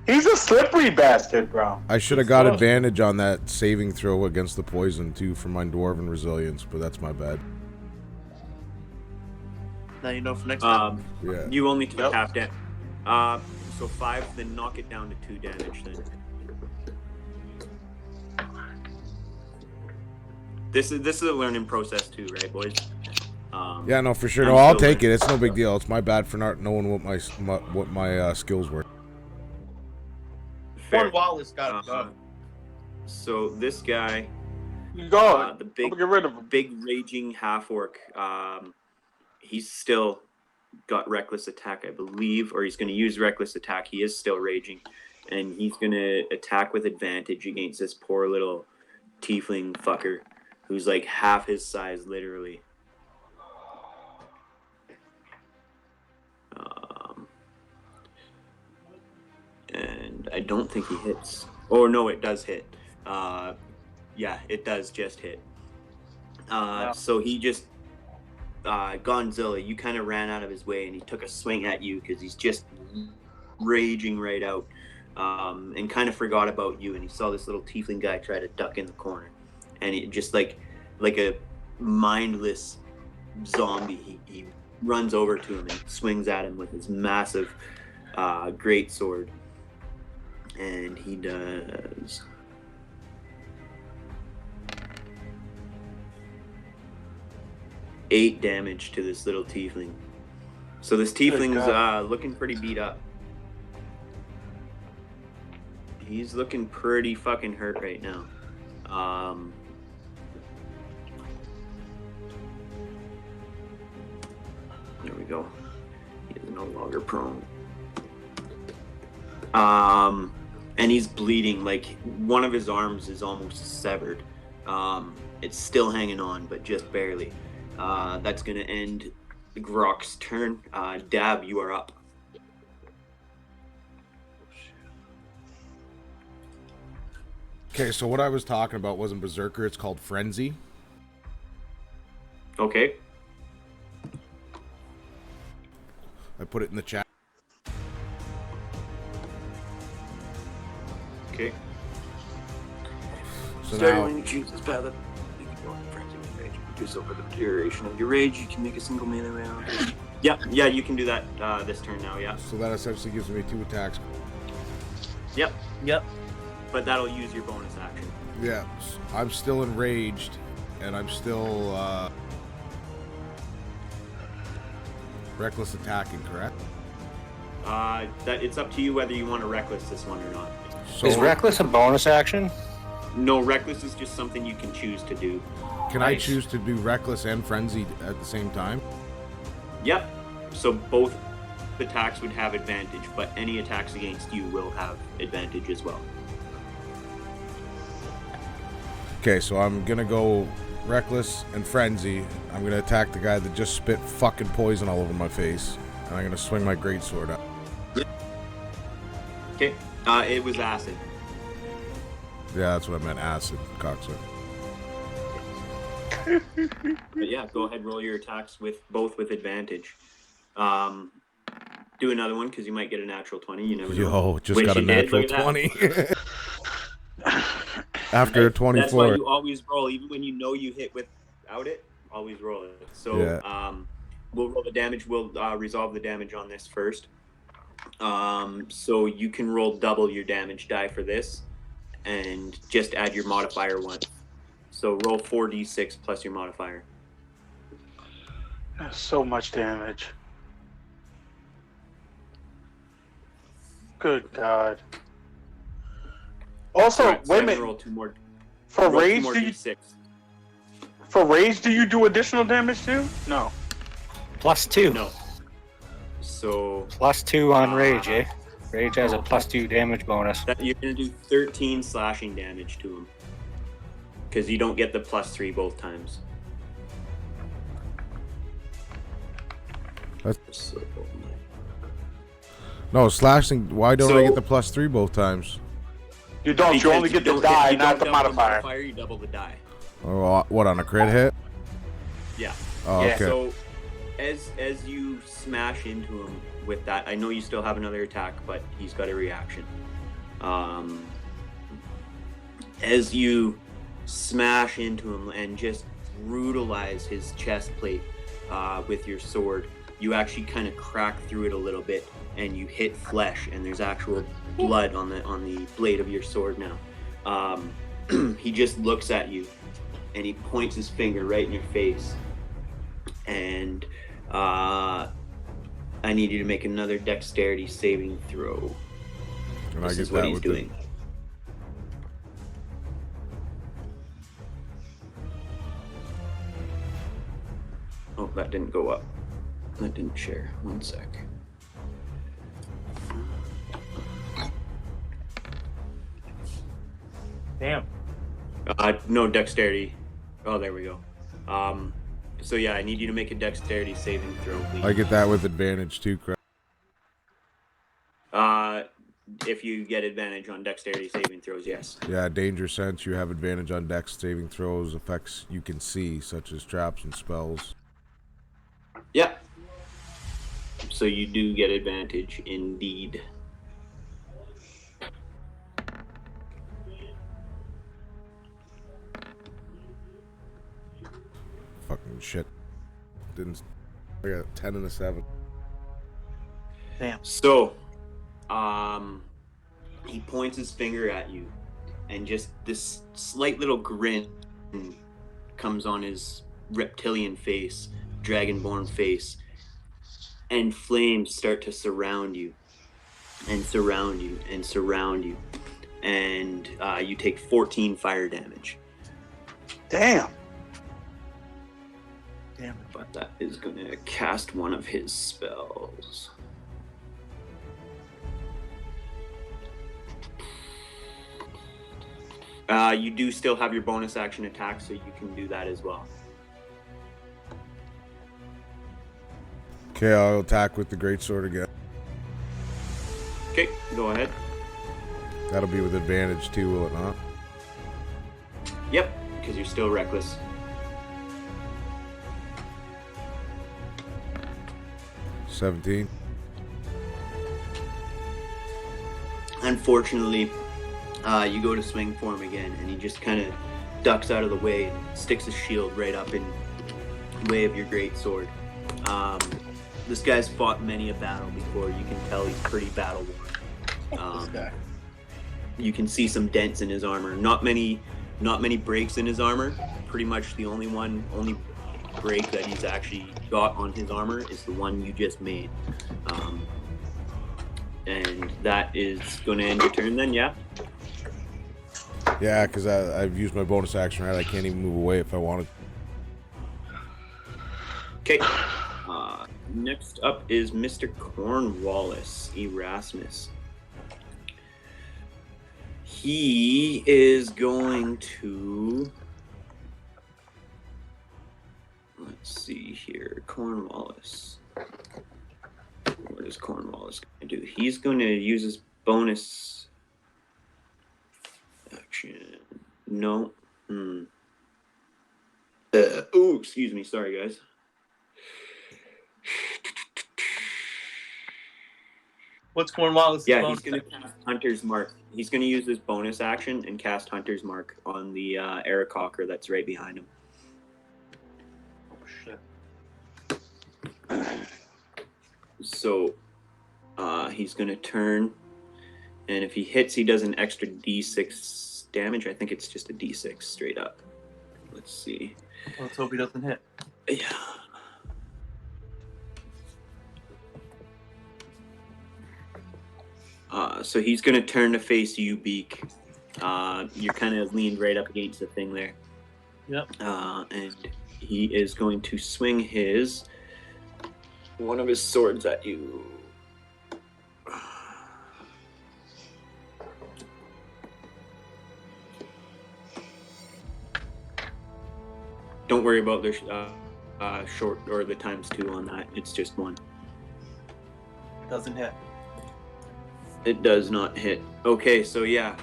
he's a slippery bastard, bro. I should have got advantage on that saving throw against the poison too for my dwarven resilience, but that's my bad. Now you know for next time. Yeah. You only took half damage. So 5, then knock it down to 2 damage then. This is a learning process too, right, boys? Yeah, no, for sure. I'm No, I'll still take it. learning. It's no big deal. It's my bad for not knowing what my skills were. Fair. Cornwallis got it done. So this guy, You go. the I'm big, gonna get rid of him. big raging half orc, he's still got reckless attack, I believe, or he's going to use reckless attack. He is still raging, and he's going to attack with advantage against this poor little tiefling fucker who's like half his size, literally. And I don't think he hits. Oh no, it does hit. Yeah, it does just hit. So he just Gonzilla, you kind of ran out of his way and he took a swing at you because he's just raging right out, and kind of forgot about you, and he saw this little tiefling guy try to duck in the corner, and he just like a mindless zombie, he runs over to him and swings at him with his massive great sword, and he does 8 damage to this little tiefling. So this tiefling's looking pretty beat up. He's looking pretty fucking hurt right now. There we go. He is no longer prone. And he's bleeding. Like, one of his arms is almost severed. It's still hanging on, but just barely. That's going to end Grok's turn. Dab, you are up. Okay, so what I was talking about wasn't Berserker. It's called Frenzy. Okay. I put it in the chat. Okay. So Starting now, when you choose this path, you can go in frenzy with rage. Reduce over the duration of your rage. You can make a single melee round. Yeah, you can do that this turn now. Yeah. so that essentially gives me 2 attacks. Yep. Yep. But that'll use your bonus action. Yeah, I'm still enraged, and I'm still reckless attacking, correct? That it's up to you whether you want to reckless this one or not. So Is reckless a bonus action? No, reckless is just something you can choose to do. can I Nice. choose to do reckless and frenzied at the same time? Yep. So both attacks would have advantage, but any attacks against you will have advantage as well. Okay, so I'm gonna go reckless and frenzy. I'm gonna attack the guy that just spit fucking poison all over my face, and I'm gonna swing my greatsword up. Okay. It was acid. Yeah, that's what I meant. Acid, cocksucker. But yeah, go ahead, roll your attacks with both with advantage. Do another one because you might get a natural 20. You never know. Yo, just Which got a you did, natural look at that. 20. After a That's why 24. you always roll, even when you know you hit without it. Always roll it. So Yeah. we'll roll the damage. We'll resolve the damage on this first. So you can roll double your damage die for this, and just add your modifier 1. So roll 4d6 plus your modifier. That's so much damage. Good God. Also, Alright, so wait a I'm gonna minute. roll 2 more. For roll 2 rage, more do you d6. for rage do you do additional damage too? No. +2. No. So +2 on rage, eh? Rage has a +2 damage bonus. that you're gonna do 13 slashing damage to him. Because you don't get the +3 both times. So, No, slashing. Why don't I So- get the +3 both times? You don't. You because only get the don't- die, if you not don't the double modifier. You double the die. Oh, what, on a crit hit? Yeah. Oh, Yeah. okay. So as you smash into him with that, I know you still have another attack, but he's got a reaction. As you smash into him and just brutalize his chest plate with your sword, you actually kind of crack through it a little bit, and you hit flesh, and there's actual blood on the blade of your sword now. He just looks at you, and he points his finger right in your face. And I need you to make another dexterity saving throw. Can I This get is what that he's with doing. Oh, that didn't go up. That didn't share. One sec. Damn. No dexterity. Oh, there we go. So yeah, I need you to make a dexterity saving throw, please. I get that with advantage too, correct? If you get advantage on dexterity saving throws, yes. Yeah, danger sense. You have advantage on dex saving throws. Effects you can see, such as traps and spells. Yep. So you do get advantage indeed. Fucking shit. Didn't. I got a 10 and a 7. Damn. So, he points his finger at you, and just this slight little grin comes on his reptilian face, dragonborn face, and flames start to surround you, and surround you, and surround you, and you take 14 fire damage. Damn. Damn. But that is going to cast one of his spells. You do still have your bonus action attack, so you can do that as well. Okay, I'll attack with the greatsword again. Okay, go ahead. That'll be with advantage too, will it not? Yep, because you're still reckless. $17. Unfortunately, you go to swing for him again, and he just kind of ducks out of the way and sticks his shield right up in the way of your great sword. This guy's fought many a battle before. You can tell he's pretty battle worn. This guy. You can see some dents in his armor. Not many breaks in his armor. Pretty much the only break that he's actually got on his armor is the one you just made. And that is going to end your turn then, yeah? Yeah, because I've used my bonus action, right? I can't even move away if I wanted. Okay. Next up is Mr. Cornwallis Erasmus. He is going to... Let's see here. Cornwallis. What is Cornwallis going to do? He's going to use his bonus action. No. Oh, excuse me. Sorry, guys. What's Cornwallis? Yeah, he's going to cast Hunter's Mark. He's going to use his bonus action and cast Hunter's Mark on the Aarakocra that's right behind him. Oh shit. So he's going to turn, and if he hits, he does an extra d6 damage. I think it's just a d6 straight up. Let's see. Let's hope he doesn't hit. Yeah. So he's going to turn to face you, Beak. You're kind of leaned right up against the thing there. Yep. And he is going to swing his one of his swords at you. Don't worry about the short or the *2 on that. It's just one. Doesn't hit. It does not hit. Okay, so yeah.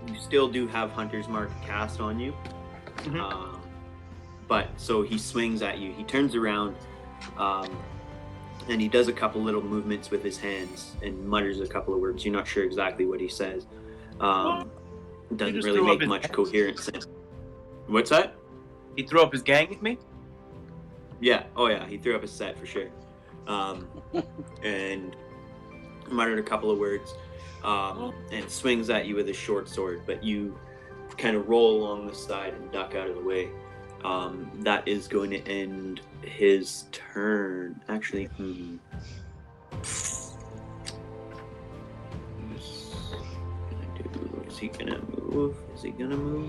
You still do have Hunter's Mark cast on you. Mm-hmm. But so he swings at you. He turns around and he does a couple little movements with his hands and mutters a couple of words. You're not sure exactly what he says. Doesn't really make much coherent sense. What's that? He threw up his gang at me? Yeah. Oh, yeah. He threw up his set for sure. And muttered a couple of words and swings at you with his short sword. But you kind of roll along the side and duck out of the way. That is going to end his turn. Actually, Is he gonna move? Is he gonna move?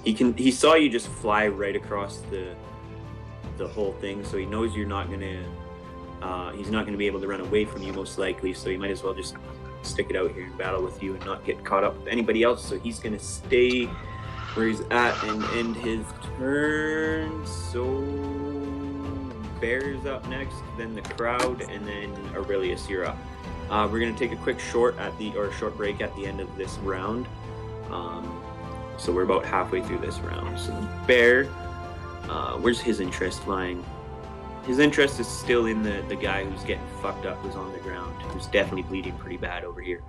He saw you just fly right across the whole thing, so he knows you're not gonna. He's not gonna be able to run away from you, most likely. So he might as well just stick it out here and battle with you and not get caught up with anybody else. So he's gonna stay where he's at and end his turn. So Bear's up next, then the crowd, and then Aurelius, you're up. We're gonna take a quick short break at the end of this round. So we're about halfway through this round. So Bear, where's his interest lying? His interest is still in the guy who's getting fucked up, who's on the ground, who's definitely bleeding pretty bad over here.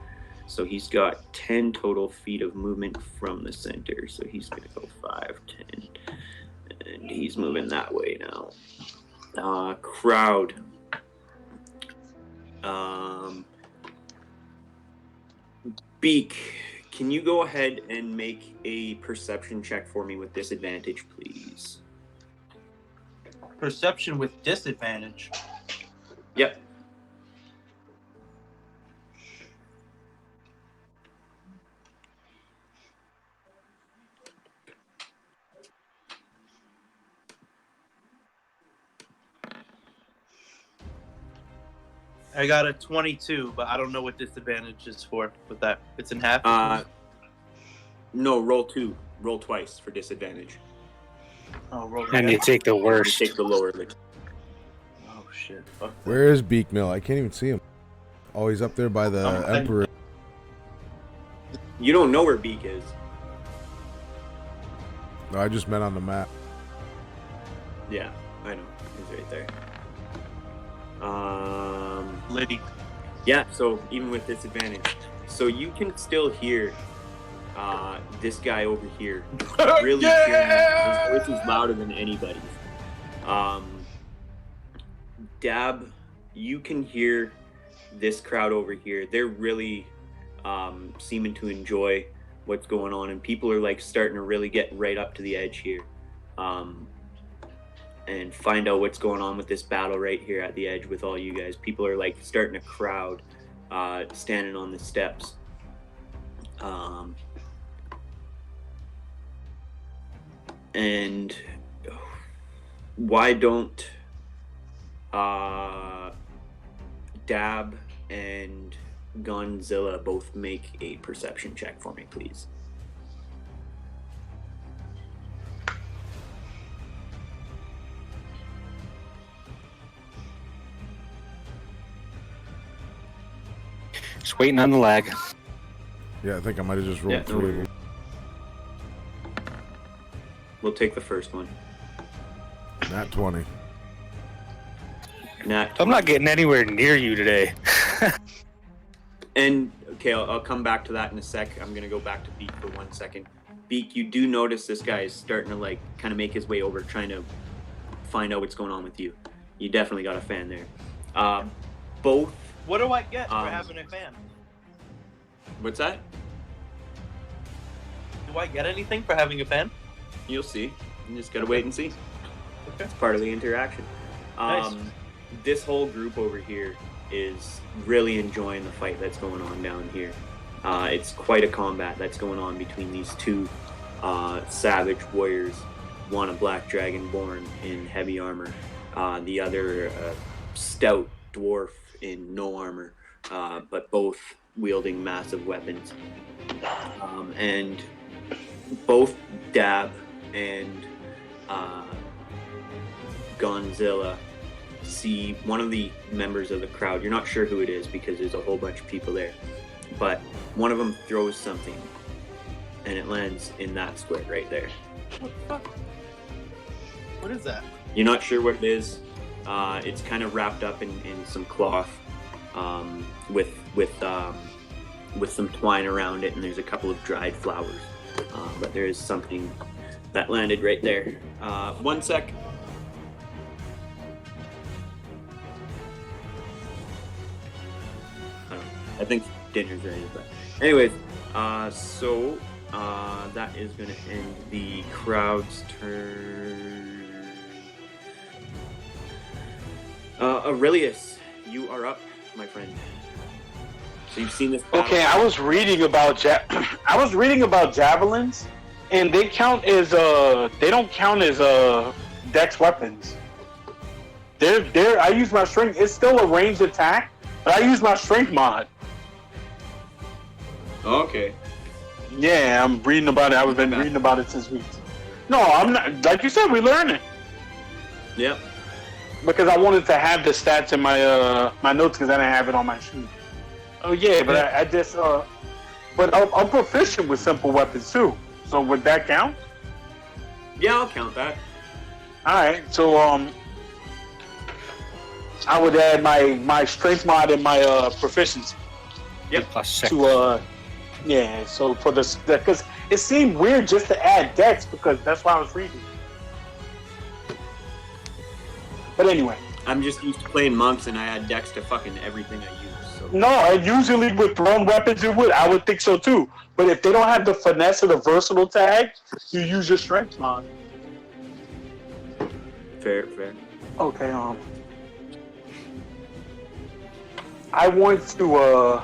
So he's got 10 total feet of movement from the center. So he's gonna go 5, 10, and he's moving that way now. Crowd. Beak, can you go ahead and make a perception check for me with disadvantage, please? Perception with disadvantage. Yep. I got a 22, but I don't know what disadvantage is for with that. It's in half? No, roll 2. Roll twice for disadvantage. Oh, roll And you take the worst. You take the lower. Oh, shit. Fuck that. Where is Beak Mill? I can't even see him. Oh, he's up there by the Emperor. You don't know where Beak is. No, I just meant on the map. Yeah, I know. He's right there. Liddy. Yeah, so even with disadvantage. So you can still hear this guy over here. Really hearing his voice is louder than anybody's. Dab, you can hear this crowd over here. They're really seeming to enjoy what's going on, and people are like starting to really get right up to the edge here. And find out what's going on with this battle right here at the edge with all you guys. People are like starting to crowd, standing on the steps. And why don't Dab and Gonzilla both make a perception check for me, please? Just waiting on the lag. Yeah, I think I might have just rolled 3. We'll take the first one. Nat 20. I'm not getting anywhere near you today. And okay, I'll come back to that in a sec. I'm gonna go back to Beak for 1 second. Beak, you do notice this guy is starting to like kind of make his way over, trying to find out what's going on with you. You definitely got a fan there. Both. What do I get for having a fan? What's that? Do I get anything for having a fan? You'll see. You just gotta wait and see. Okay. It's part of the interaction. Nice. This whole group over here is really enjoying the fight that's going on down here. It's quite a combat that's going on between these two savage warriors. One a black dragonborn in heavy armor, the other stout dwarf in no armor, but both wielding massive weapons. And both Dab and Gonzilla see one of the members of the crowd. You're not sure who it is because there's a whole bunch of people there, but one of them throws something and it lands in that square right there. What the fuck? What is that? You're not sure what it is. It's kind of wrapped up in some cloth with some twine around it, and there's a couple of dried flowers. But there is something that landed right there. 1 sec. I think dinner's ready, but anyways, so that is going to end the crowd's turn. Aurelius, you are up, my friend. So you've seen this battle. Okay, I was reading about javelins, and they count as they don't count as dex weapons. I use my strength. It's still a ranged attack, but I use my strength mod. Okay. Yeah, I'm reading about it. I've been reading about it since weeks. No, I'm not. Like you said, we learning. Yep. Because I wanted to have the stats in my my notes because I didn't have it on my sheet. Oh yeah, but I just but I'm proficient with simple weapons too. So would that count? Yeah, I'll count that. All right. So I would add my strength mod and my proficiency. Yep. +6. To yeah. So for this, because it seemed weird just to add dex because that's why I was reading. But anyway. I'm just used to playing monks, and I add dex to fucking everything I use. So. No, usually with thrown weapons it would. I would think so too. But if they don't have the finesse or the versatile tag, you use your strength mod. Fair. Okay. I want to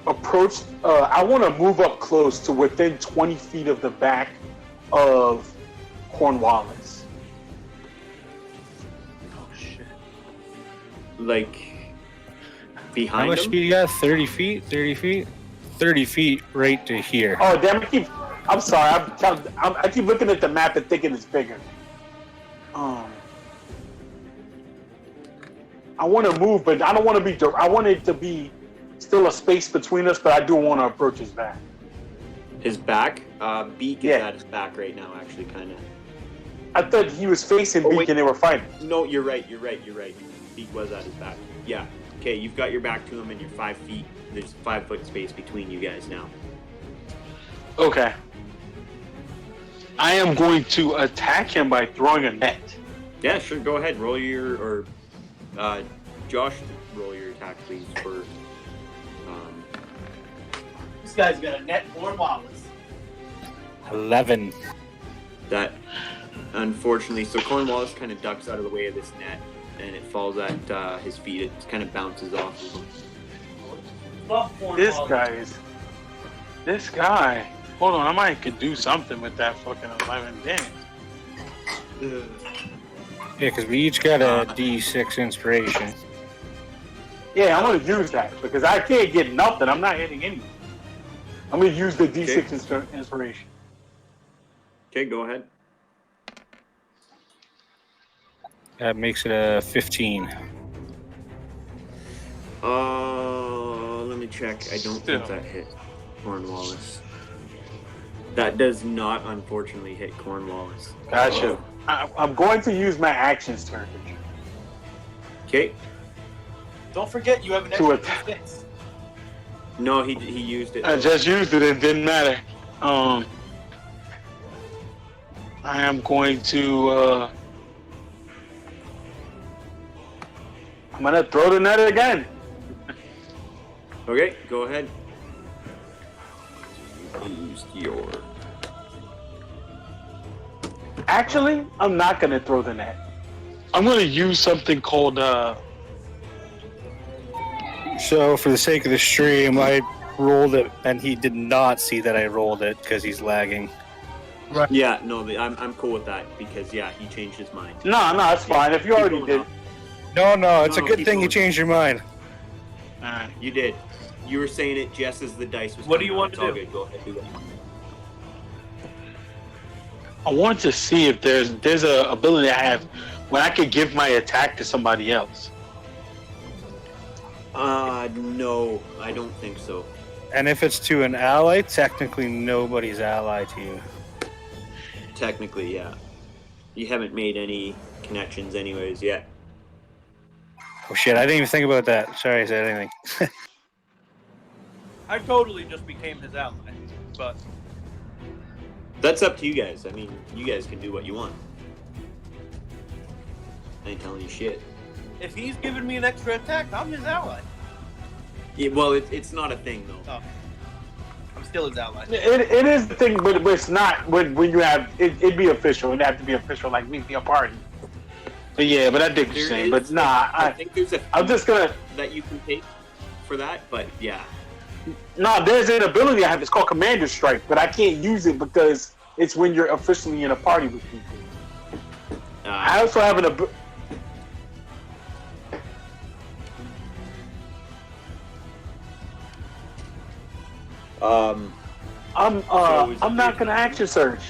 approach. I want to move up close to within 20 feet of the back of Cornwallis. Oh shit. Like behind How much him? speed you got? 30 feet? 30 feet? 30 feet right to here. Oh damn! I'm sorry. I keep looking at the map and thinking it's bigger. I want to move, but I don't want to be. I want it to be still a space between us, but I do want to approach his back. His back? Beak is Yeah. at his back right now, actually, kind of. I thought he was facing Beak wait. and they were fighting. No, you're right. Beak was at his back. Yeah. Okay, you've got your back to him, and you're 5 feet. There's 5 foot space between you guys now. Okay. I am going to attack him by throwing a net. Yeah, sure. Go ahead. Roll your Josh, roll your attack, please. For This guy's got a net Cornwallis. 11. that. Unfortunately, so Cornwallis kind of ducks out of the way of this net, and it falls at his feet. It kind of bounces off of him. Love Cornwallis. This guy. Hold on, I might could do something with that fucking 11 damage. Yeah, because we each got a D6 inspiration. Yeah, I'm gonna use that because I can't get nothing. I'm not hitting anything. I'm gonna use the D6 inspiration. Okay, go ahead. That makes it a 15. Let me check. I don't think that hit Cornwallis. That does not, unfortunately, hit Cornwallis. Gotcha. I'm going to use my actions turn. Okay. Don't forget you have an To extra attack. D6. No, he used it. I just used it. It didn't matter. I am going to. I'm gonna throw the net again. Okay, go ahead. Use your. Actually, I'm not gonna throw the net. I'm gonna use something called. So, for the sake of the stream, I rolled it, and he did not see that I rolled it because he's lagging. Right. Yeah, no, I'm cool with that because yeah, he changed his mind. No, it's fine. If you already Keep did. going No, it's No, a good keep thing you going. changed your mind. on. You did. You were saying it just as the dice was. What do coming you out. want It's to all do? good. Go ahead, do that. I want to see if there's a ability I have when I could give my attack to somebody else. No, I don't think so. And if it's to an ally, technically nobody's ally to you. Technically, yeah. You haven't made any connections, anyways, yet. Oh shit, I didn't even think about that. Sorry I said anything. I totally just became his ally, but That's up to you guys. I mean, you guys can do what you want. I ain't telling you shit. if he's giving me an extra attack, I'm his ally. Yeah, well, it's not a thing though. Oh, I'm still his ally. It is the thing, but it's not when you have it'd be official. It'd have to be official, like me be a party. But yeah, but I dig what you're saying. But nah, I think there's a I'm just gonna. that you can take for that, but yeah. No, there's an ability I have. It's called Commander Strike, but I can't use it because it's when you're officially in a party with people. I also have an ability. I'm not gonna action search.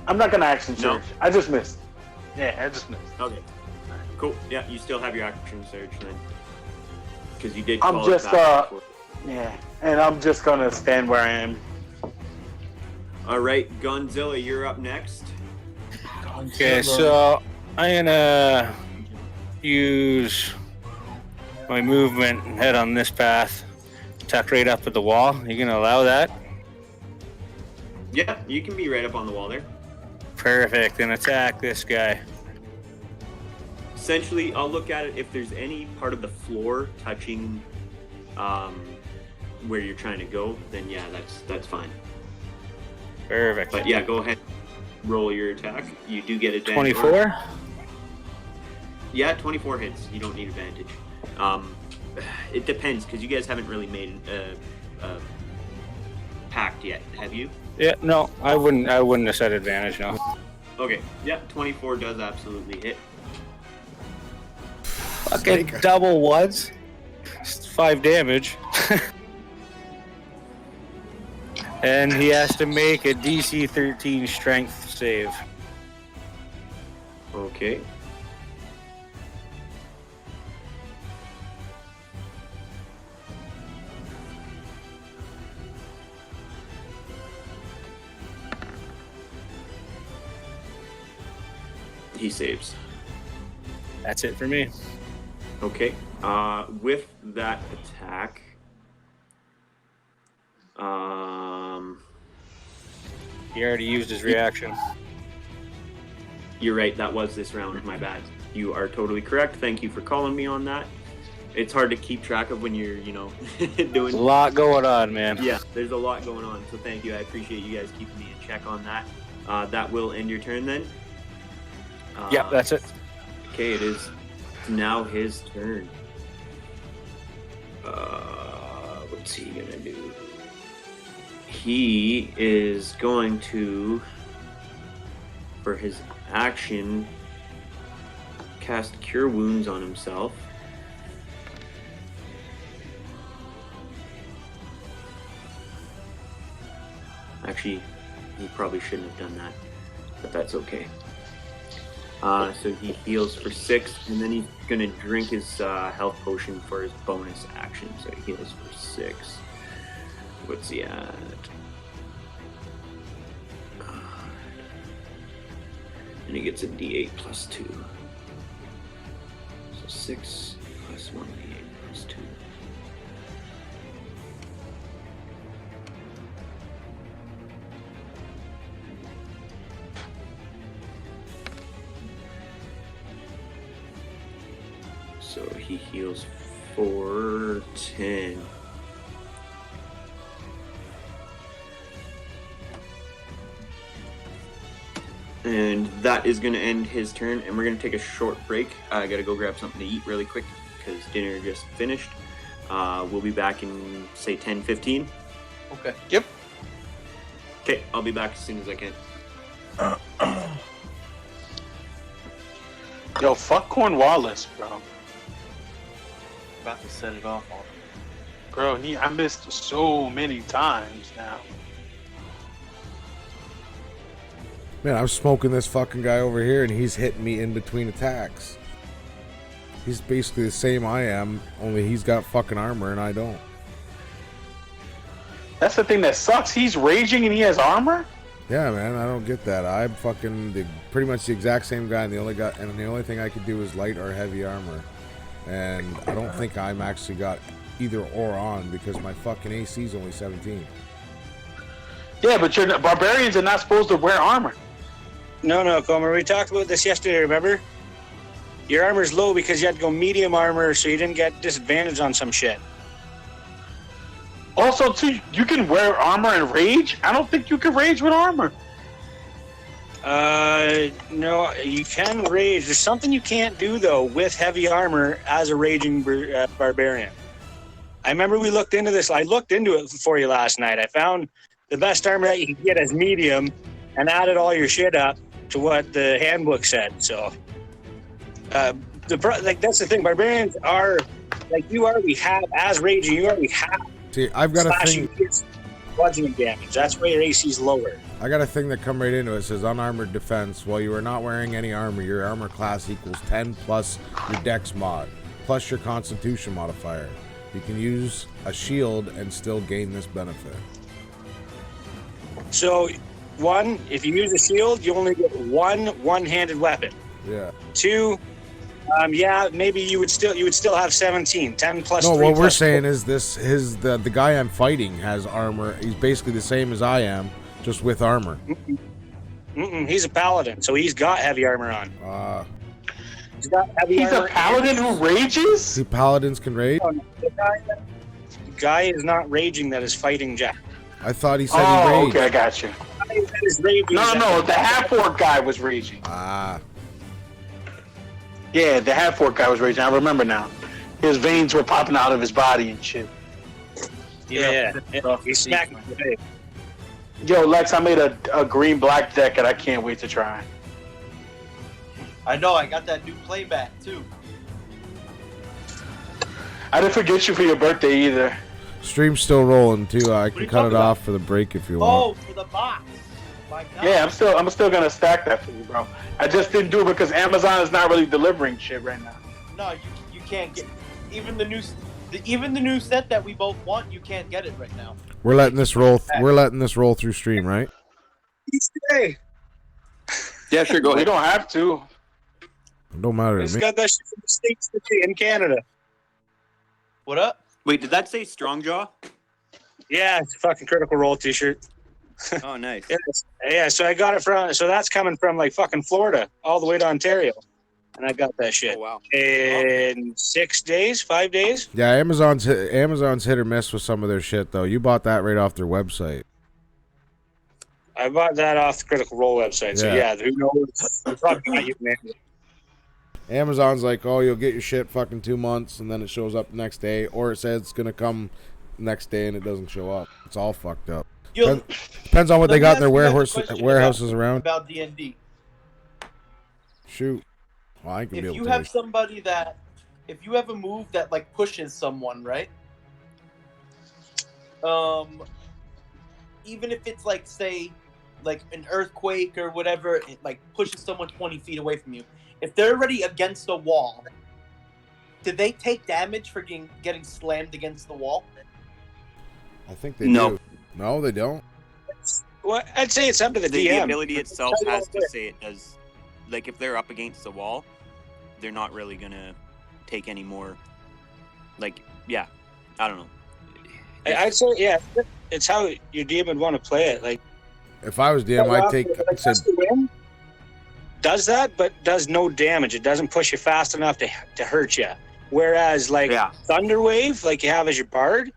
I'm not gonna action search. I just missed. Yeah, I just missed. Okay. Cool. Yeah, you still have your action search then. Because you did I'm call just it back before. yeah, and I'm just gonna stand where I am. All right, Godzilla, you're up next. Okay, so I'm gonna use my movement and head on this path, tuck right up at the wall. You gonna allow that? Yeah, you can be right up on the wall there. Perfect, and attack this guy. Essentially, I'll look at it if there's any part of the floor touching where you're trying to go, then yeah, that's fine. Perfect. But yeah, go ahead, roll your attack. You do get advantage. 24? Yeah, 24 hits. You don't need advantage. It depends because you guys haven't really made a pact yet, have you? Yeah, no, I wouldn't have said advantage, no. Okay, yeah, 24 does absolutely hit. Fucking double ones. 5 damage. And he has to make a DC 13 strength save. Okay. He saves. That's it for me. Okay. With that attack, He already used his reaction. you're right. That was this round. My bad. You are totally correct. Thank you for calling me on that. It's hard to keep track of when you're, doing. There's a lot going on, man. Yeah, there's a lot going on. So thank you. I appreciate you guys keeping me in check on that. That will end your turn then. Yep, that's it. Okay, it is now his turn. What's he gonna do? He is going to, for his action, cast Cure Wounds on himself. Actually, he probably shouldn't have done that, but that's okay. So he heals for 6, and then he's gonna drink his health potion for his bonus action. So he heals for 6. What's he at? And he gets a D8 plus 2. So 6 plus 1 D8 plus 2. So he heals for 10. And that is going to end his turn, and we're going to take a short break. I got to go grab something to eat really quick because dinner just finished. We'll be back in, say, 10-15. Okay. Yep. Okay, I'll be back as soon as I can. Yo, fuck Cornwallis, bro. About to set it off on him. Bro, I missed so many times now. Man, I'm smoking this fucking guy over here, and he's hitting me in between attacks. He's basically the same I am, only he's got fucking armor and I don't. That's the thing that sucks. He's raging and he has armor? Yeah, man, I don't get that. I'm fucking pretty much the exact same guy, and the only thing I could do is light or heavy armor. And I don't think I'm actually got either or on because my fucking AC is only 17. Yeah, but barbarians are not supposed to wear armor. No, Comer. We talked about this yesterday, remember? Your armor's low because you had to go medium armor so you didn't get disadvantage on some shit. Also, too, you can wear armor and rage? I don't think you can rage with armor. No, you can rage. There's something you can't do, though, with heavy armor as a raging barbarian. I remember we looked into this. I looked into it for you last night. I found the best armor that you can get as medium and added all your shit up to what the handbook said. So, that's the thing. Barbarians are, like, you already have, as raging, you already have. See, I've got a thing. Bludgeoning damage. That's why your AC is lower. I got a thing that come right into it. It says unarmored defense. While you are not wearing any armor, your armor class equals 10 plus your dex mod, plus your constitution modifier. You can use a shield and still gain this benefit. So, one, if you use a shield, you only get one-handed weapon. Yeah. Two, maybe you would still have 17, 10 plus. No, 3 what plus we're saying 4. is the guy I'm fighting has armor. He's basically the same as I am, just with armor. He's a paladin, so he's got heavy armor on. He's got heavy He's armor. a paladin who rages? See, paladins can rage? The guy is not raging that is fighting Jack. I thought he said he raged. Okay, I got you. No, the half-orc guy was raging. Yeah, the half-orc guy was raging. I remember now. His veins were popping out of his body and shit. Yeah. He's smacking the face. Yo, Lex, I made a green-black deck, and I can't wait to try. I know, I got that new playback, too. I didn't forget you for your birthday, either. Stream's still rolling, too. I are can you cut it talking off for the break if you want. Oh, for the box. My God. Yeah, I'm still gonna stack that for you, bro. I just didn't do it because Amazon is not really delivering shit right now. No, you can't get even the new set that we both want. You can't get it right now. We're letting this roll. We're letting this roll through stream, right? Hey, Yeah, sure, go We ahead. don't have to. It don't matter he's to me. got that shit from the States in Canada. What up? Wait, did that say Strongjaw? Yeah, it's a fucking Critical Role t-shirt. Oh, nice. Yeah, so I got it from, so that's coming from like fucking Florida all the way to Ontario. And I got that shit Oh, wow. in 6 days, 5 days. Yeah, Amazon's hit or miss with some of their shit, though. You bought that right off their website. I bought that off the Critical Role website. So yeah, who knows? They're probably not using it. Amazon's like, oh, you'll get your shit fucking 2 months, and then it shows up the next day, or it says it's gonna come next day and it doesn't show up. It's all fucked up. Depends on what they got in their warehouses around. About DnD. Shoot. Well, I can be If able you to. have somebody if you have a move that like pushes someone, right? Even if it's like, say, like an earthquake or whatever, it like pushes someone 20 feet away from you. If they're already against a wall, do they take damage for getting slammed against the wall? I think they No. do. No, they don't. Well, I'd say it's up to the The DM. ability itself has to say it does. Like, if they're up against the wall, they're not really gonna take any more. Like, yeah, I don't know. I'd say, yeah, it's how your DM would want to play it. Like, If I was DM, I'd take. I'd say, does that, but does no damage. It doesn't push you fast enough to hurt you. Whereas, like, Thunder Wave, like you have as your bard,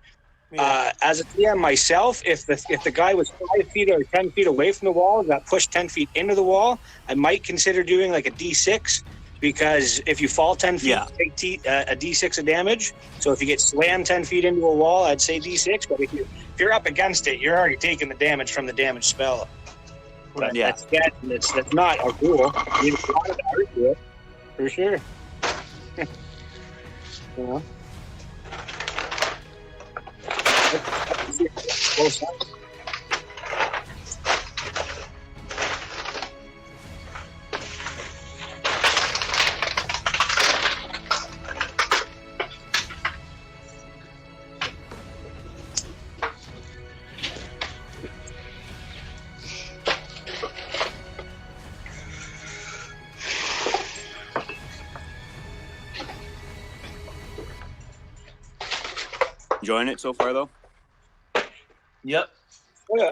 as a DM myself, if the guy was 5 feet or 10 feet away from the wall and got pushed 10 feet into the wall, I might consider doing like a D6, because if you fall 10 feet, you take a D6 of damage. So if you get slammed 10 feet into a wall, I'd say D6. But if you're up against it, you're already taking the damage from the damage spell. But Yeah. that's not a rule. You want to argue it, for sure. You know? Enjoying it so far, though? Yep. Yeah.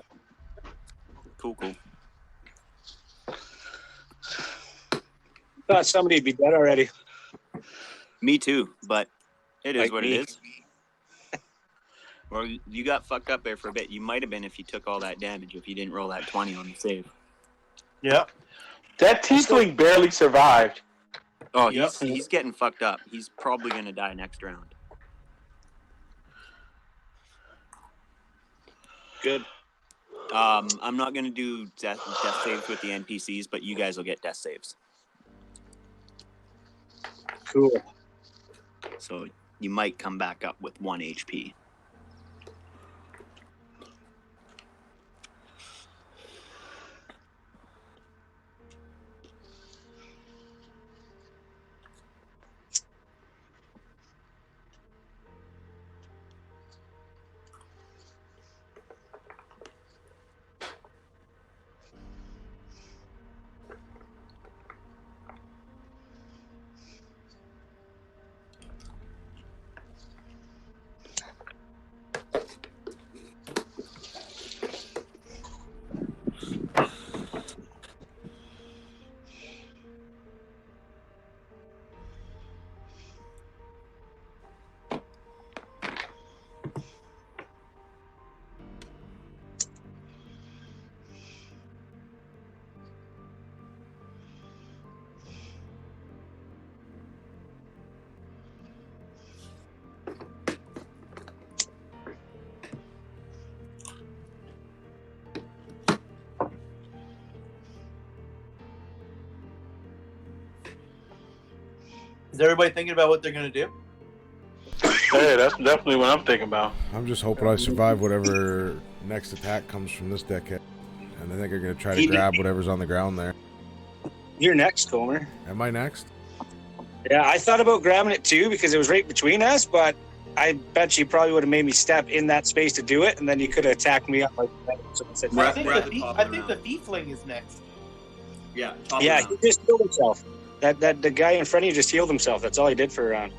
Cool. Thought somebody'd be dead already. Me too, but it is Like what me. it is. Well, you got fucked up there for a bit. You might have been if you took all that damage, if you didn't roll that 20 on the save. Yep. That tiefling barely survived. Oh, Yep. he's getting fucked up. He's probably going to die next round. Good. I'm not going to do death saves with the NPCs, but you guys will get death saves. Cool. So you might come back up with 1 HP. Is everybody thinking about what they're gonna do? Hey, that's definitely what I'm thinking about. I'm just hoping I survive whatever next attack comes from this deckhead. And I think I'm going to try to grab whatever's on the ground there. You're next, Comer. Am I next? Yeah, I thought about grabbing it too because it was right between us, but I bet you probably would have made me step in that space to do it, and then you could have attacked me up like that. So I said, I think, We're at the, the top I of the think the Tiefling is next. Yeah. yeah, he just healed himself. That the guy in front of you just healed himself. That's all he did for a round.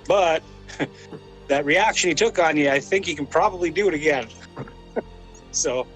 But that reaction he took on you, I think he can probably do it again. So.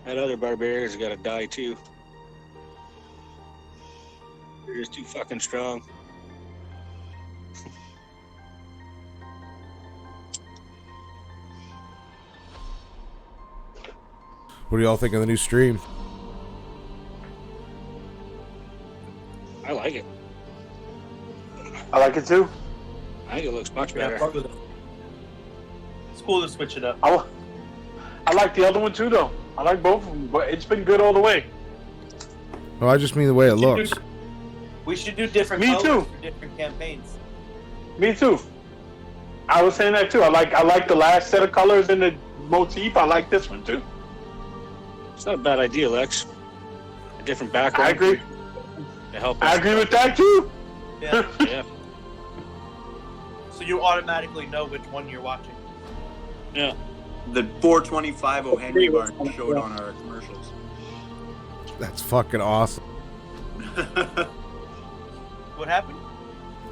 That other barbarian's got to die too. They're just too fucking strong. What do y'all think of the new stream? I like it. I like it too. I think it looks much Yeah, better. fuck with it. It's cool to switch it up. I like the other one too, though. I like both of them, but it's been good all the way. No, I just mean the way it We should looks. We should do different Me colors too. for different campaigns. Me too. I was saying that too. I like the last set of colors in the motif. I like this one too. It's not a bad idea, Lex. A different background. I agree. To help I us. agree with that too. Yeah. Yeah. So you automatically know which one you're watching. Yeah. The 425 Henry bar showed on our commercials. That's fucking awesome. What happened?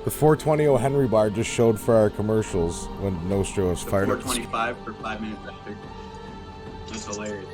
The 420 O Henry bar just showed for our commercials when Nostro was The fired up. 425 for 5 minutes after. That's hilarious.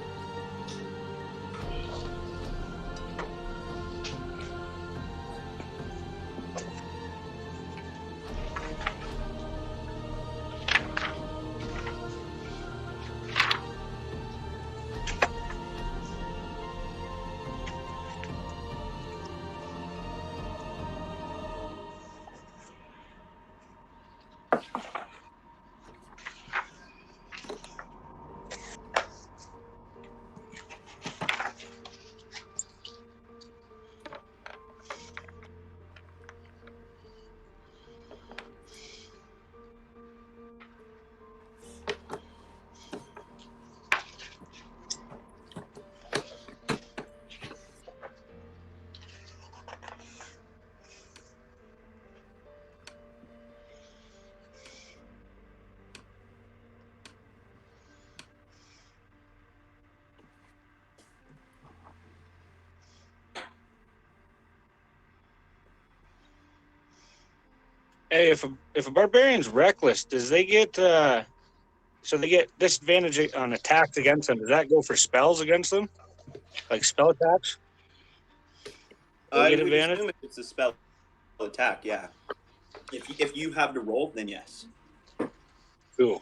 Hey, if a barbarian's reckless, does they get so they get disadvantage on attacks against them? Does that go for spells against them, like spell attacks? They I get would advantage. assume if it's a spell attack, yeah. If you have to roll, then yes. Cool.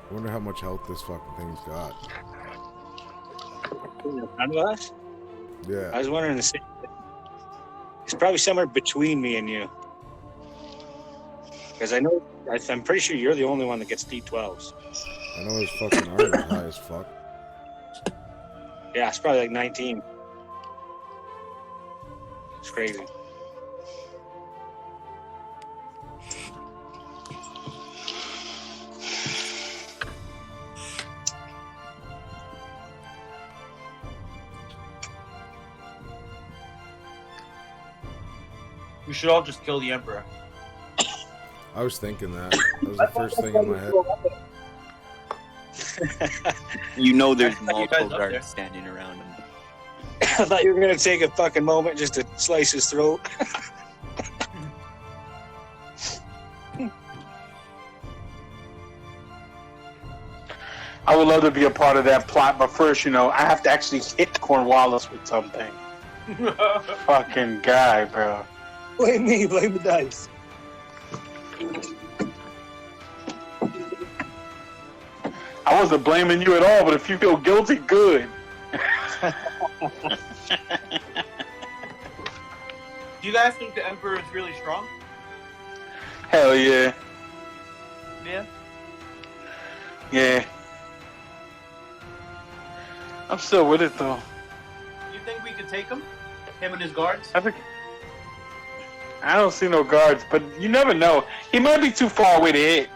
I wonder how much health this fucking thing's got. None of us? Yeah. I was wondering the same thing. It's probably somewhere between me and you. Because I'm pretty sure you're the only one that gets D12s. I know his fucking armor's high as fuck. Yeah, it's probably like 19. It's crazy. We should all just kill the Emperor. I was thinking that. That was the first thing in my head. You know there's I thought you multiple guys up guards there. standing around him. I thought you were going to take a fucking moment just to slice his throat. I would love to be a part of that plot, but first, I have to actually hit Cornwallis with something. Fucking guy, bro. Blame me, blame the dice. I wasn't blaming you at all, but if you feel guilty, good. Do you guys think the Emperor is really strong? Hell yeah. Yeah. Yeah. I'm still with it, though. You think we could take him? Him and his guards? I don't see no guards, but you never know. He might be too far away to hit.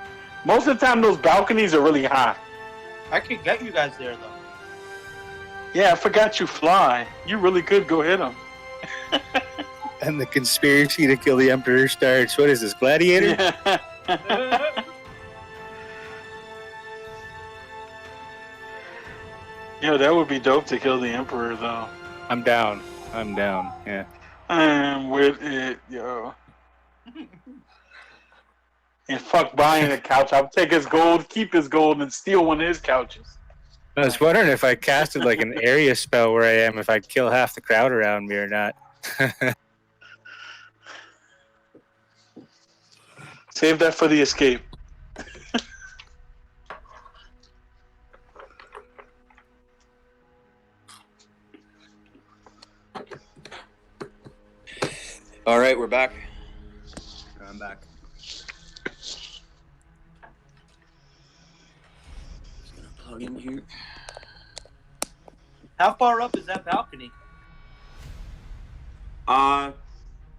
Most of the time, those balconies are really high. I could get you guys there, though. Yeah, I forgot you fly. You really could go hit him. And the conspiracy to kill the Emperor starts. What is this, Gladiator? Yeah. Yo, that would be dope to kill the Emperor, though. I'm down. Yeah. I'm with it, yo. And fuck buying a couch. I'll take his gold, keep his gold, and steal one of his couches. I was wondering if I casted like an area spell where I am, if I'd kill half the crowd around me or not. Save that for the escape. All right, we're back. I'm back. Just gonna plug in here. How far up is that balcony?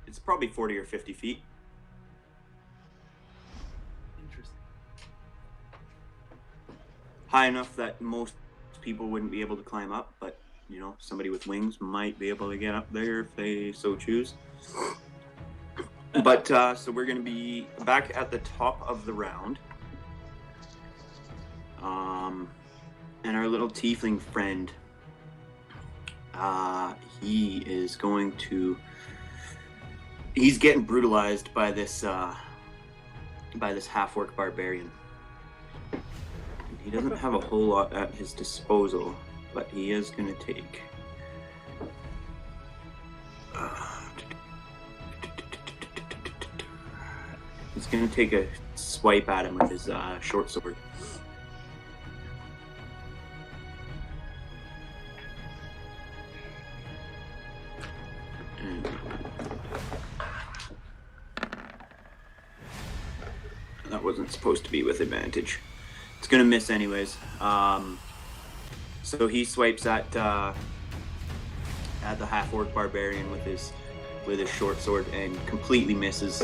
It's probably 40 or 50 feet. Interesting. High enough that most people wouldn't be able to climb up, but somebody with wings might be able to get up there if they so choose. But so we're going to be back at the top of the round. And our little tiefling friend, he is going to... He's getting brutalized by this by this half-orc barbarian. He doesn't have a whole lot at his disposal, but he is going to take... he's going to take a swipe at him with his short sword. That wasn't supposed to be with advantage. It's gonna miss anyways. So he swipes at the half-orc barbarian with his short sword and completely misses.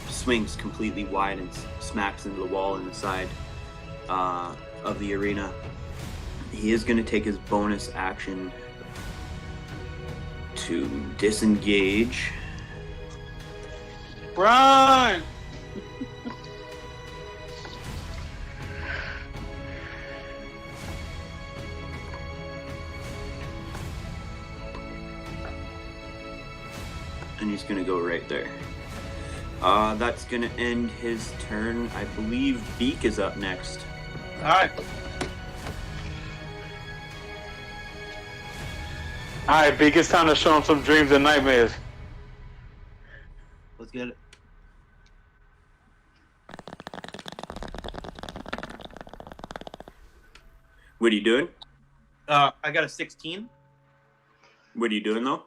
Swings completely wide and smacks into the wall in the side of the arena. He is gonna take his bonus action to disengage. Run! And he's gonna go right there. That's gonna end his turn. I believe Beak is up next. Alright. Alright, Beak, it's time to show him some dreams and nightmares. Let's get it. What are you doing? I got a 16. What are you doing though?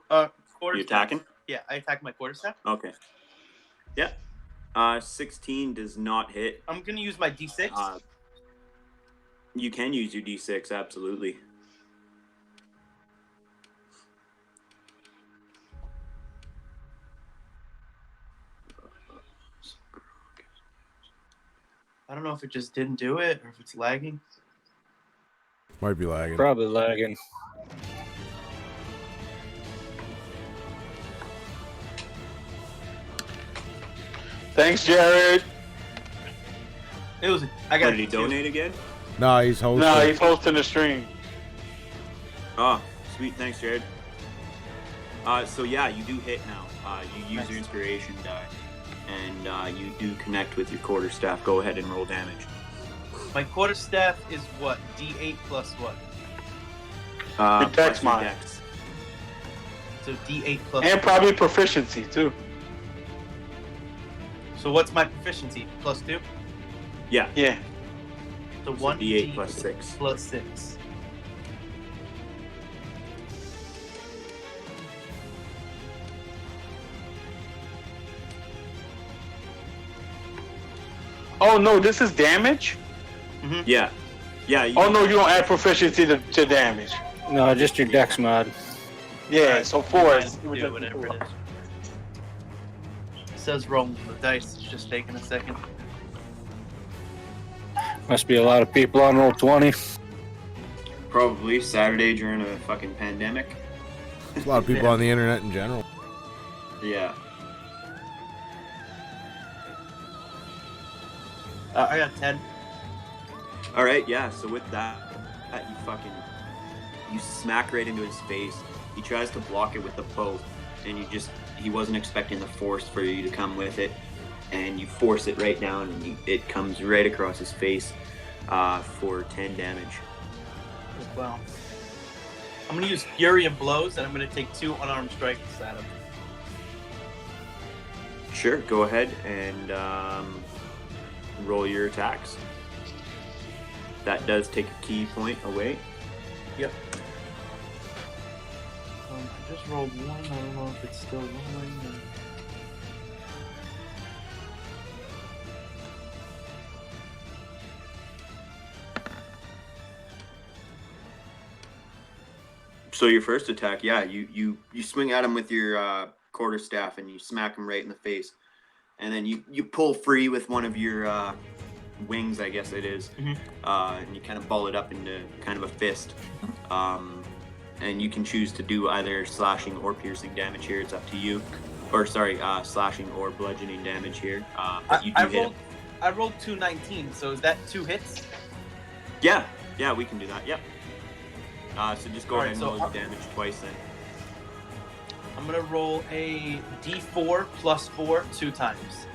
Quarter You staff. attacking? Yeah, I attack my quarterstaff. Okay. Yeah. 16 does not hit. I'm gonna use my D6. You can use your D6, absolutely. I don't know if it just didn't do it or if it's lagging. Might be lagging. Probably lagging. Thanks, Jared. It was. I got. Did he donate again? No, he's hosting. No, he's hosting the stream. Oh, sweet. Thanks, Jared. So yeah, you do hit now. You use your inspiration die, and you do connect with your quarterstaff. Go ahead and roll damage. My quarterstaff is what? D8 plus what? Your Plus dex your mod. dex. So D8 plus. And probably proficiency, too. So what's my proficiency? Plus 2. Yeah. Yeah. So So 1 D8 plus 6. plus 6. Oh, no, this is damage? Yeah. Yeah. You, Oh, no, you don't add proficiency to damage. No, just your dex mod. Yeah, so 4 is... Do whatever it is. It says rolling the dice. It's just taking a second. Must be a lot of people on Roll20. Probably Saturday during a fucking pandemic. There's a lot of people on the internet in general. Yeah. I got 10. All right. Yeah. So with that, you smack right into his face. He tries to block it with the bow, and he wasn't expecting the force for you to come with it, and you force it right down, and it comes right across his face for 10 damage. Well, I'm gonna use Fury of Blows, and I'm gonna take 2 unarmed strikes at him. Sure. Go ahead and roll your attacks. That does take a key point away. Yep. I just rolled 1. I don't know if it's still rolling. Or... So your first attack, yeah, you swing at him with your quarterstaff and you smack him right in the face, and then you pull free with one of your wings, I guess it is, and you kind of ball it up into kind of a fist, and you can choose to do either slashing or piercing damage here. It's up to you, or sorry, slashing or bludgeoning damage here. But you do hit him. I rolled 2 19, so is that 2 hits? Yeah, we can do that. Yep. So just go All ahead right, and so roll your damage twice then. I'm gonna roll a D4 plus 4 2 times.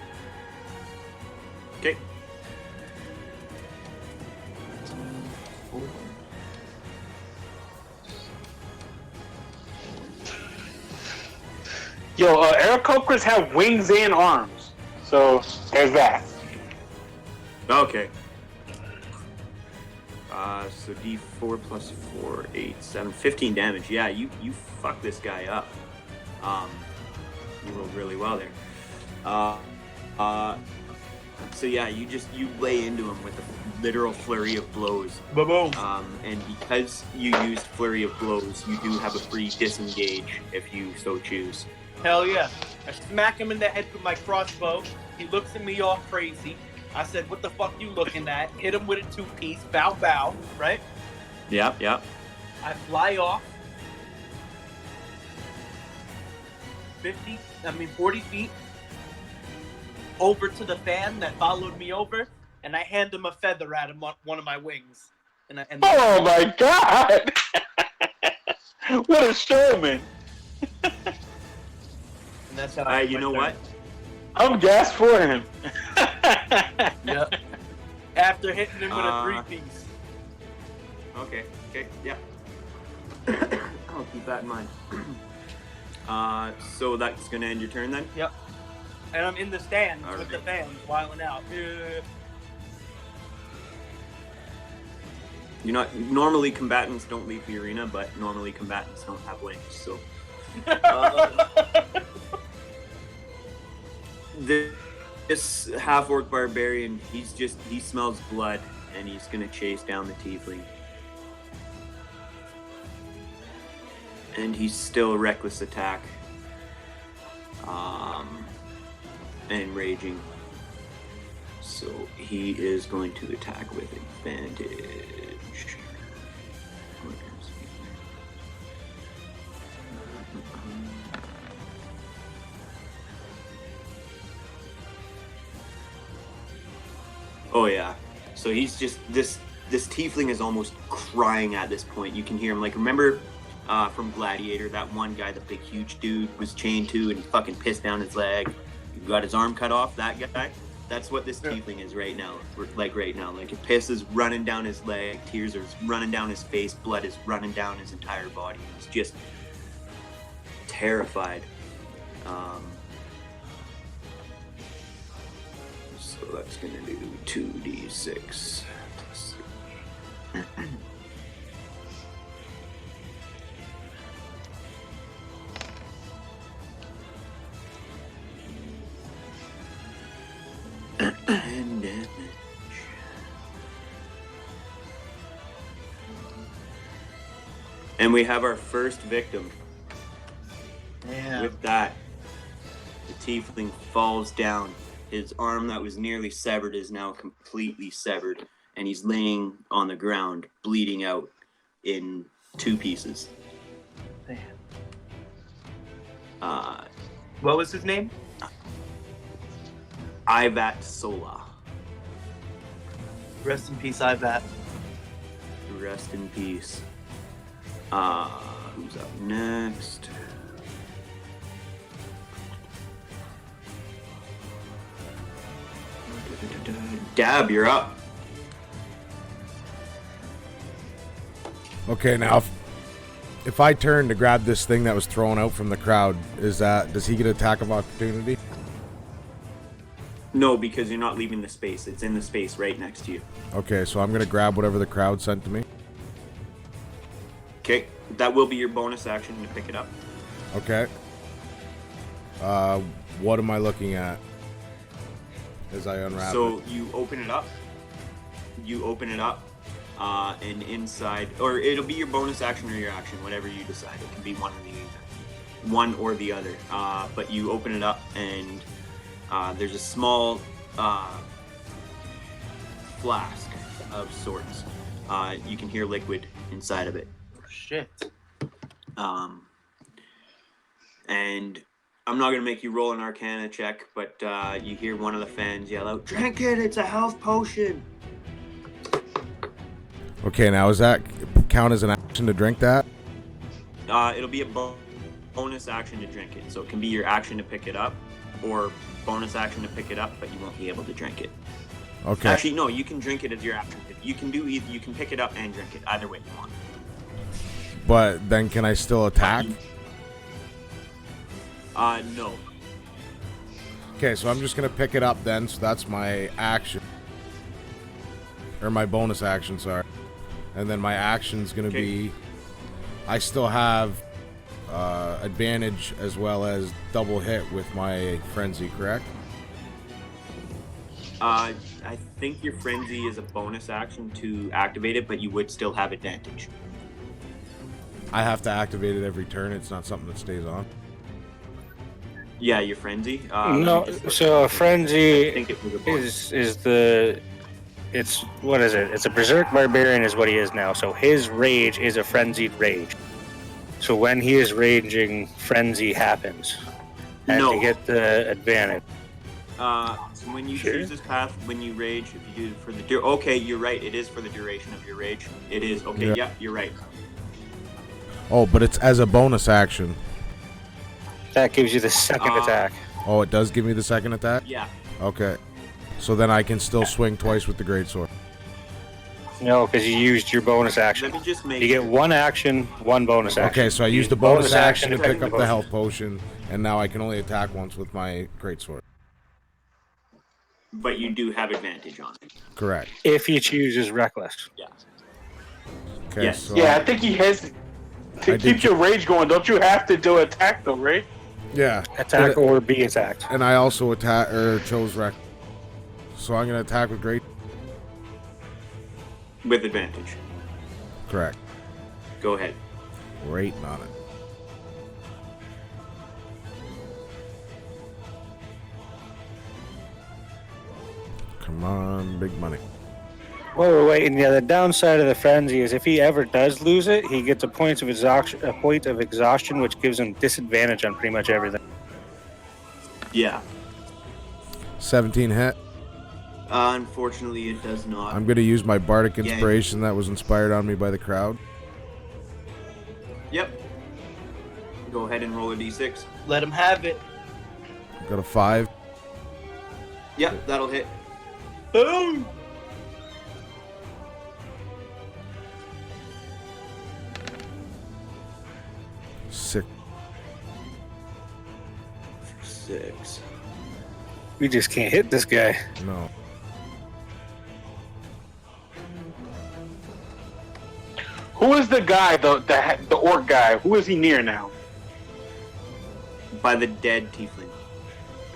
Yo, Aarakocras have wings and arms. So, there's that. Okay. So D4 plus 4, 8, 7, 15 damage. Yeah, you fuck this guy up. You rolled really well there. So yeah, you lay into him with a literal flurry of blows. Boom. And because you used flurry of blows, you do have a free disengage if you so choose. Hell yeah. I smack him in the head with my crossbow. He looks at me all crazy. I said, what the fuck you looking at? Hit him with a 2-piece. Bow, bow. Right? Yep. I fly off 40 feet over to the fan that followed me over, and I hand him a feather at him on one of my wings. Oh my god! What a showman! And that's how You know what? I'm gassed for him. Yep. After hitting him with a 3-piece. Okay, yeah. I'll keep that in mind. So that's gonna end your turn then? Yep. And I'm in the stands All with right. the fans, wilding out. You're not normally combatants don't leave the arena, but normally combatants don't have wings. So this half-orc barbarian, he smells blood, and he's gonna chase down the tiefling. And he's still a reckless attack. And raging. So he is going to attack with advantage. Oh yeah. So he's just this tiefling is almost crying at this point. You can hear him. Like, remember from Gladiator, that one guy, the big huge dude, was chained to and he fucking pissed down his leg. He got his arm cut off. That guy. That's what this tiefling is right now. Like piss is running down his leg, tears are running down his face, blood is running down his entire body. He's just terrified. So that's gonna do 2d6 plus 3. And damage. And we have our first victim. Yeah. With that, the tiefling falls down. His arm that was nearly severed is now completely severed, and he's laying on the ground, bleeding out in 2 pieces. Damn. Uh, What was his name? Ivat Sola. Rest in peace, Ivat. Rest in peace. Who's up next? Dab, you're up. Okay, now if I turn to grab this thing that was thrown out from the crowd, does he get attack of opportunity? No, because you're not leaving the space. It's in the space right next to you. Okay, so I'm gonna grab whatever the crowd sent to me. Okay, that will be your bonus action to pick it up. Okay. What am I looking at as I unwrap So it? you open it up. And inside, or it'll be your bonus action or your action, whatever you decide. It can be one or the other. But you open it up, and there's a small flask of sorts. You can hear liquid inside of it. Shit. And I'm not gonna make you roll an Arcana check, but you hear one of the fans yell out, "Drink it! It's a health potion!" Okay, now does that count as an action to drink that? It'll be a bonus action to drink it, so it can be your action to pick it up, or bonus action to pick it up, but you won't be able to drink it. Okay. Actually, no, you can drink it as your action. You can do either. You can pick it up and drink it, either way you want. But then can I still attack? No. Okay, so I'm just gonna pick it up then. So that's my action, or my bonus action, sorry. And then my action's gonna be, I still have advantage as well as double hit with my frenzy, correct? I think your frenzy is a bonus action to activate it, but you would still have advantage. I have to activate it every turn. It's not something that stays on. Yeah, your frenzy. No, so a frenzy I think it was a bonus. it's what is it? It's a berserk barbarian is what he is now. So his rage is a frenzied rage. So when he is raging, frenzy happens, and No. to get the advantage. So when you choose this path, when you rage, if you do it for the okay, you're right. It is for the duration of your rage. It is okay. Yeah, you're right. Oh, but it's as a bonus action. That gives you the second attack. Oh, it does give me the second attack? Yeah. Okay. So then I can still swing twice with the greatsword. No, because you used your bonus action. Let me just make. You get one action, one bonus action. Okay, so I used the bonus action to action, pick up the health potion, and now I can only attack once with my greatsword. But you do have advantage on it. Correct. If he chooses reckless. Yeah. Okay, Yes. so Yeah, I think he has to I keep did- your rage going. Don't you have to do attack though, right? yeah. Attack or be attacked. And I also chose rec. So I'm gonna attack with great. With advantage. Correct. Go ahead. Waiting on it. Come on, big money. While we're waiting, yeah, the downside of the frenzy is if he ever does lose it, he gets a point of exhaustion, which gives him disadvantage on pretty much everything. Yeah. 17 hit. Unfortunately, it does not. I'm gonna use my bardic inspiration that was inspired on me by the crowd. Yep. Go ahead and roll a d6. Let him have it. Got a 5. Yep, that'll hit. Boom! Sick. 6. We just can't hit this guy. No. Who is the guy, the orc guy? Who is he near now? By the dead tiefling.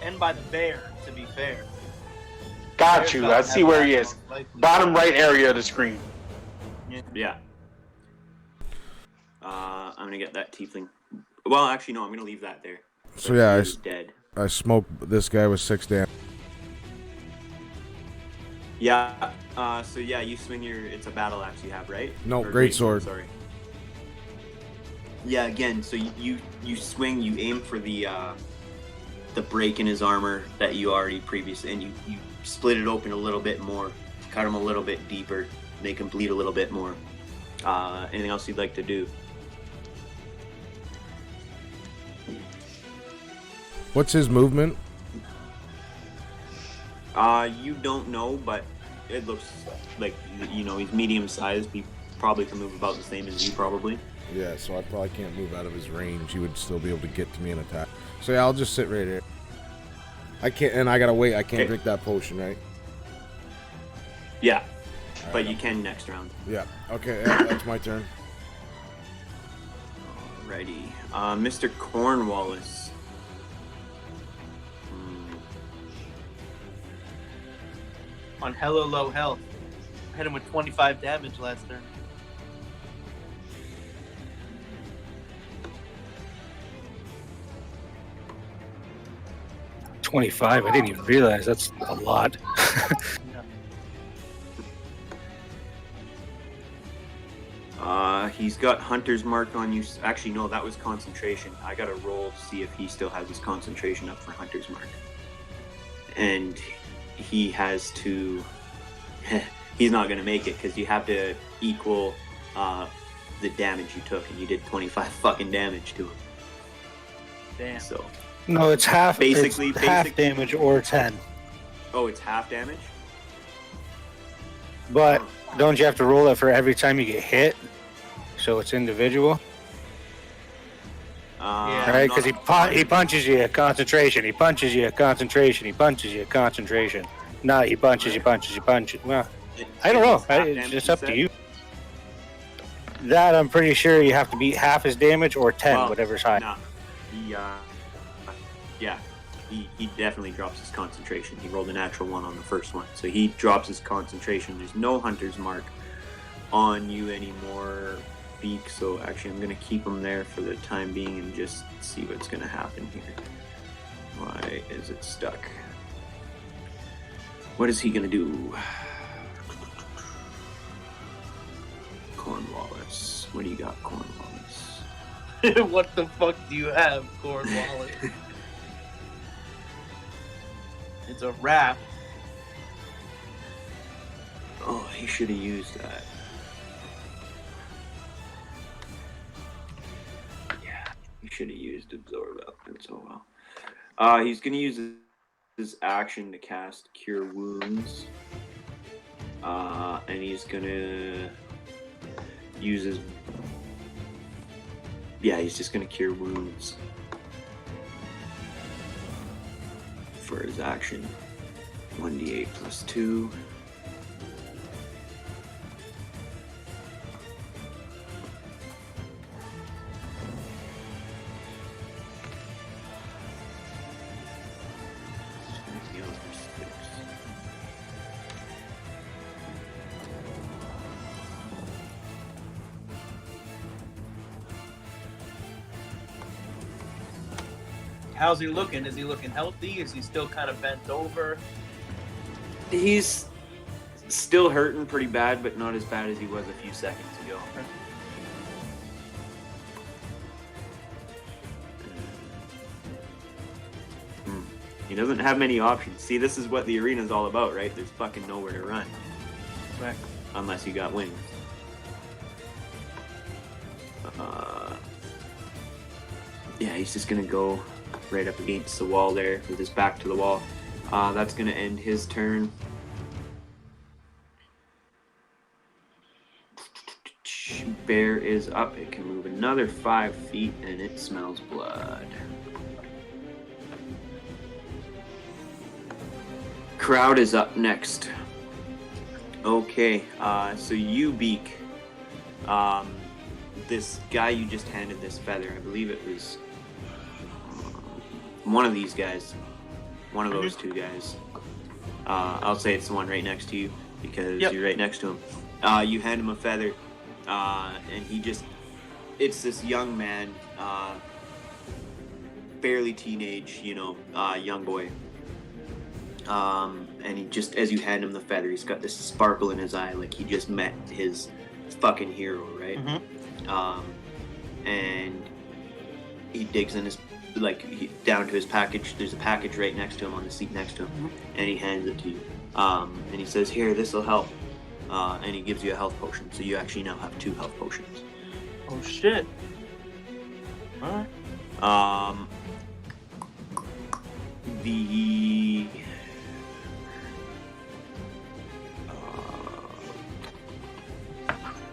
And by the bear, to be fair. Got you. I see where he is. Bottom right area of the screen. Yeah. I'm gonna get that tiefling. Well, actually, no. I'm gonna leave that there. So yeah, He's dead. I smoked this guy with 6 damage. Yeah. So yeah, you swing your. It's a battle axe you have, right? No, Or greatsword. Sorry. Yeah. Again, so you swing. You aim for the break in his armor that you already previously, and you split it open a little bit more, cut him a little bit deeper, make him bleed a little bit more. Anything else you'd like to do? What's his movement? You don't know, but it looks like, he's medium sized. He probably can move about the same as you, probably. Yeah, so I probably can't move out of his range. He would still be able to get to me and attack. So yeah, I'll just sit right here. I can't, and I gotta wait. I can't drink that potion, right? Yeah, but you can next round. Yeah. Okay, yeah, that's my turn. Alrighty. Mr. Cornwallis. On hella low health. Hit him with 25 damage last turn. $25. I didn't even realize that's a lot. He's got Hunter's Mark on you. Actually, no, that was concentration. I gotta roll to see if he still has his concentration up for Hunter's Mark. And he has to... he's not gonna make it because you have to equal the damage you took, and you did 25 fucking damage to him. Damn. So... No, it's half. Basically- it's half damage or 10. Oh, it's half damage? But don't you have to roll it for every time you get hit? So it's individual. All right, because he punches you, concentration. He punches you, concentration. He punches you, concentration. No, he punches, Well, I don't know. It's just up to you. That I'm pretty sure you have to beat half his damage or 10, whatever's high. Nah, he definitely drops his concentration. He rolled a natural 1 on the first one, so he drops his concentration. There's no hunter's mark on you anymore, Beak. So actually, I'm gonna keep him there for the time being and just see what's gonna happen here. Why is it stuck? What is he gonna do? Cornwallis. What do you got, Cornwallis? What the fuck do you have, Cornwallis? It's a wrap. Oh, he should have used that. Yeah, he should have used Absorb Elements. Oh well. He's gonna use his action to cast Cure Wounds. And he's gonna use his... Yeah, he's just gonna Cure Wounds for his action. 1d8 plus 2. How's he looking? Is he looking healthy? Is he still kind of bent over? He's still hurting pretty bad, but not as bad as he was a few seconds ago. He doesn't have many options. See, this is what the arena's all about, right? There's fucking nowhere to run. Right. Unless you got wings. Yeah, he's just gonna go right up against the wall there with his back to the wall. That's gonna end his turn. Bear is up. It can move another 5 feet and it smells blood. Crowd is up next. Okay, so you, Beak. This guy you just handed this feather, I believe it was one of these guys. One of those two guys. I'll say it's the one right next to you because you're right next to him. You hand him a feather, and he just... It's this young man, barely teenage, young boy. And he just, as you hand him the feather, he's got this sparkle in his eye, like he just met his fucking hero, right? And he digs in his, down to his package. There's a package right next to him on the seat next to him, and he hands it to you. And he says, "Here, this will help." And he gives you a health potion, so you actually now have 2 health potions. Oh shit! Alright. The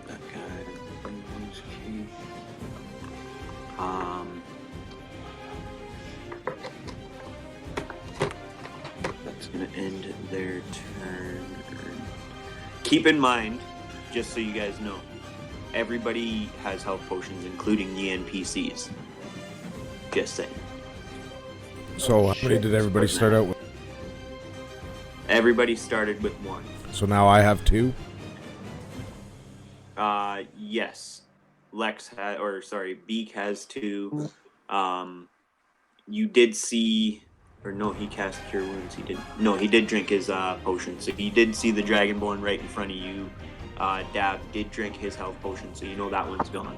that guy. That's gonna end their turn. Keep in mind, just so you guys know, everybody has health potions, including the NPCs. Just saying. So how many did everybody start out with? Everybody started with 1. So now I have 2? Yes. Beak has 2. You did see, or no, he cast Cure Wounds. He didn't. No, he did drink his potion. So he did see the Dragonborn right in front of you. Dab did drink his health potion, so you know that one's gone.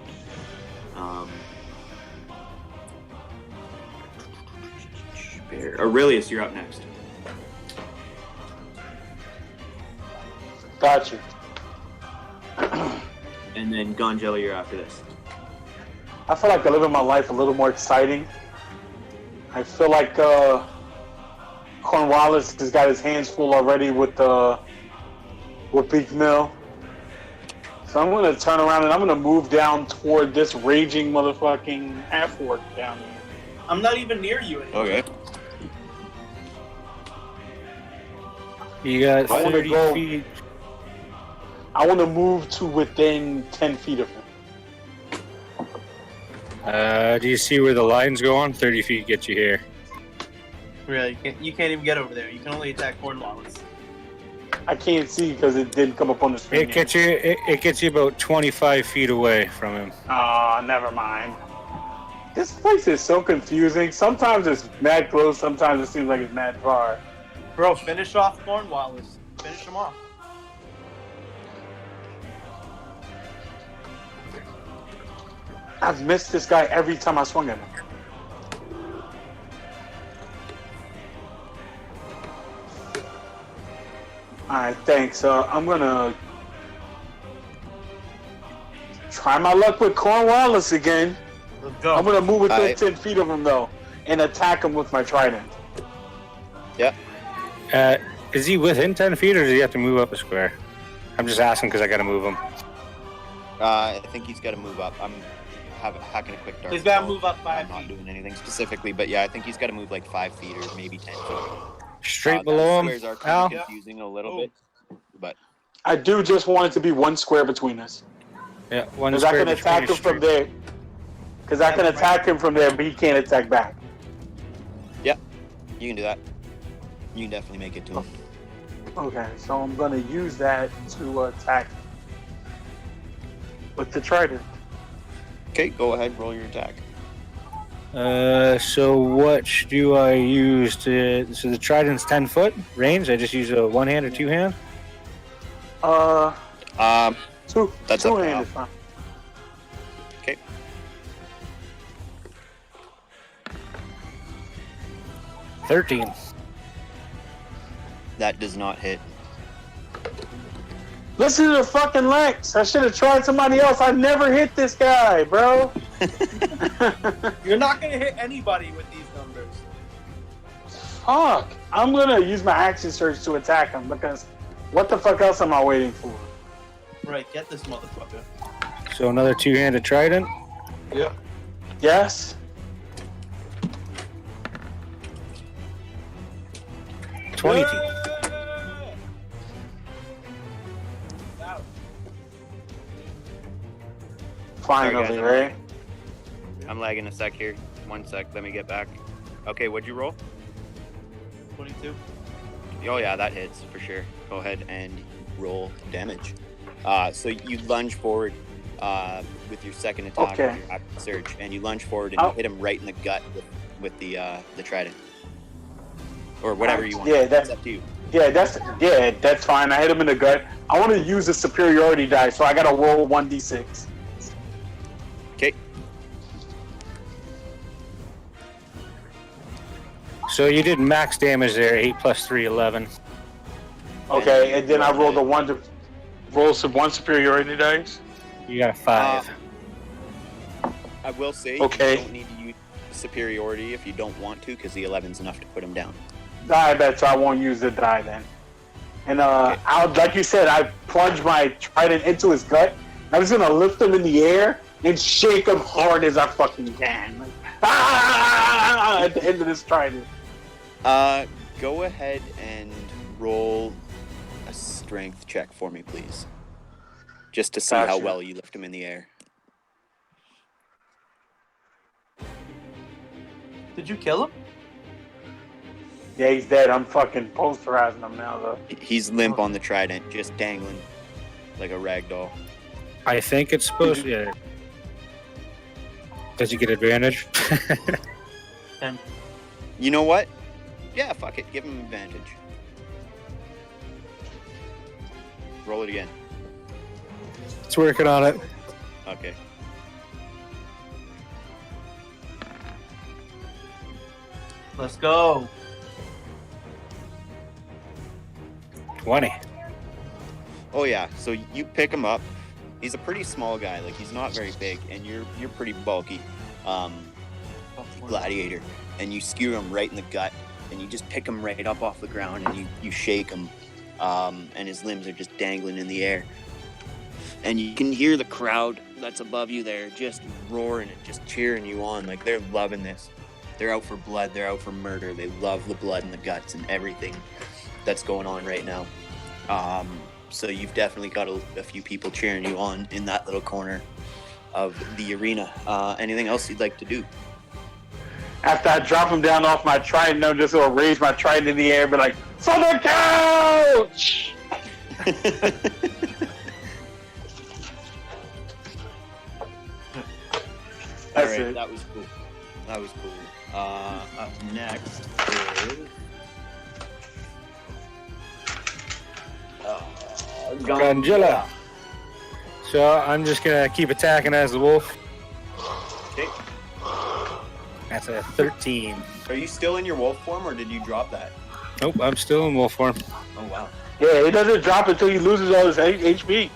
Aurelius, you're up next. Gotcha. And then Gonjela, you're after this. I feel like I'm living my life a little more exciting. I feel like Cornwallis has got his hands full already with Beak Mill. So I'm gonna turn around and I'm gonna move down toward this raging motherfucking half-orc down here. I'm not even near you anymore. Okay. You got I wanna 30 go- feet. I want to move to within 10 feet of him. Do you see where the line's going? 30 feet gets you here. Really, you can't even get over there. You can only attack Cornwallis. I can't see because it didn't come up on the screen. It gets you. It gets you about 25 feet away from him. Oh, never mind. This place is so confusing. Sometimes it's mad close. Sometimes it seems like it's mad far. Bro, finish off Cornwallis. Finish him off. I've missed this guy every time I swung at him. Alright, thanks. I'm gonna try my luck with Cornwallis again. Let's go. I'm gonna move within Alright. 10 feet of him though, and attack him with my trident. Is he within 10 feet, or does he have to move up a square? I'm just asking because I got to move him. I think he's got to move up. I'm hacking a quick dart. He's got to so move up 5 I'm not feet. doing anything specifically, but yeah, I think he's got to move like 5 feet or maybe 10 feet. Straight Those below him. squares are Al? kind of confusing a little bit, but I do just want it to be one square between us. Yeah, one Because I square can between attack is him from straight. there. Because I can attack him from there, but he can't attack back. you can do that. You can definitely make it to him. Okay, so I'm gonna use that to attack with the trident. Okay, go ahead, roll your attack. So what do I use to? So the trident's 10 foot range. I just use a one hand or two hand. Two. That's two up to hand Al. is fine. Okay. $13. That does not hit. Listen to the fucking Lex. I should have tried somebody else. I never hit this guy, bro. You're not going to hit anybody with these numbers. Fuck. I'm gonna use my action surge to attack him because what the fuck else am I waiting for? Right, get this motherfucker. So another two-handed trident. Yes. 22. Finally, Sorry, guys, right? I'm lagging a sec here. 1 sec, let me get back. Okay, what'd you roll? 22. Oh yeah, that hits for sure. Go ahead and roll damage. So you lunge forward with your second attack, Okay. with your active surge, and you lunge forward and you hit him right in the gut with the trident, or whatever you want. Yeah, That's up to you. That's fine. I hit him in the gut. I want to use a superiority die, so I gotta roll 1d6. Okay. So you did max damage there. 8 plus 3, 11. Okay, and then I rolled one superiority dice. You got a 5. I will say Okay. you don't need to use superiority if you don't want to, because the 11's enough to put him down. I bet so I won't use the die then. And like you said, I plunge my trident into his gut. I'm just gonna lift him in the air and shake him hard as I fucking can. Like, at the end of this trident. Go ahead and roll a strength check for me, please. Just to see how Gotcha. well you lift him in the air. Did you kill him? Yeah, he's dead. I'm fucking posterizing him now, though. He's limp on the trident, just dangling like a rag doll. I think it's supposed to. Yeah. Does he get advantage? You know what? Yeah, fuck it. Give him advantage. Roll it again. It's working on it. Okay. Let's go. 20. Oh yeah, so you pick him up. He's a pretty small guy, like he's not very big, and you're pretty bulky. Gladiator. And you skewer him right in the gut, and you just pick him right up off the ground, and you shake him, and his limbs are just dangling in the air. And you can hear the crowd that's above you there just roaring and just cheering you on. Like, they're loving this. They're out for blood. They're out for murder. They love the blood and the guts and everything that's going on right now. So you've definitely got a few people cheering you on in that little corner of the arena. Anything else you'd like to do? After I drop him down off my trident, I'm just gonna raise my trident in the air and be like, "For the couch!" All That's right, it. that was cool. Up next is Gangilla. So I'm just gonna keep attacking as the wolf. Okay. That's a 13. Are you still in your wolf form, or did you drop that? Nope, I'm still in wolf form. Oh wow. Yeah, he doesn't drop until he loses all his HP.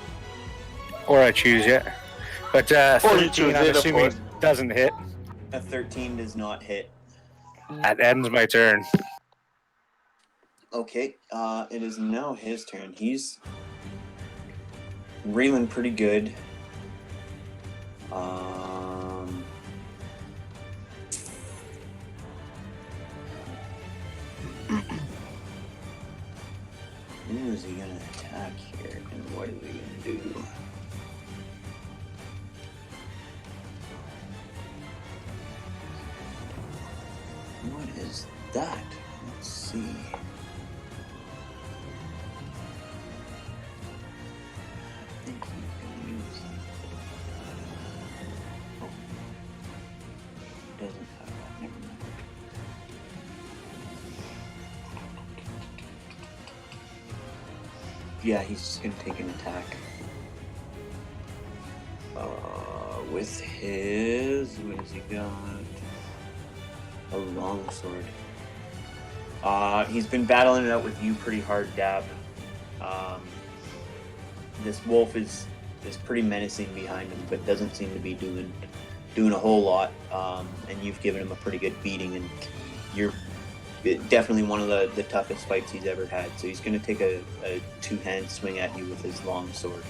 Or I choose, yeah. But Or you 13, choose I'm it, of assuming, course. doesn't hit. A 13 does not hit. That ends my turn. Okay, it is now his turn. He's reeling pretty good. Who is he gonna attack here, and what is he gonna do? What is that? Let's see. I think he's gonna use. Oh, doesn't have that. Never mind. Yeah, he's just gonna take an attack. With his, what has he got? A longsword. He's been battling it out with you pretty hard, Dab. This wolf is pretty menacing behind him, but doesn't seem to be doing a whole lot. And you've given him a pretty good beating, and you're definitely one of the toughest fights he's ever had. So he's going to take a two-hand swing at you with his longsword.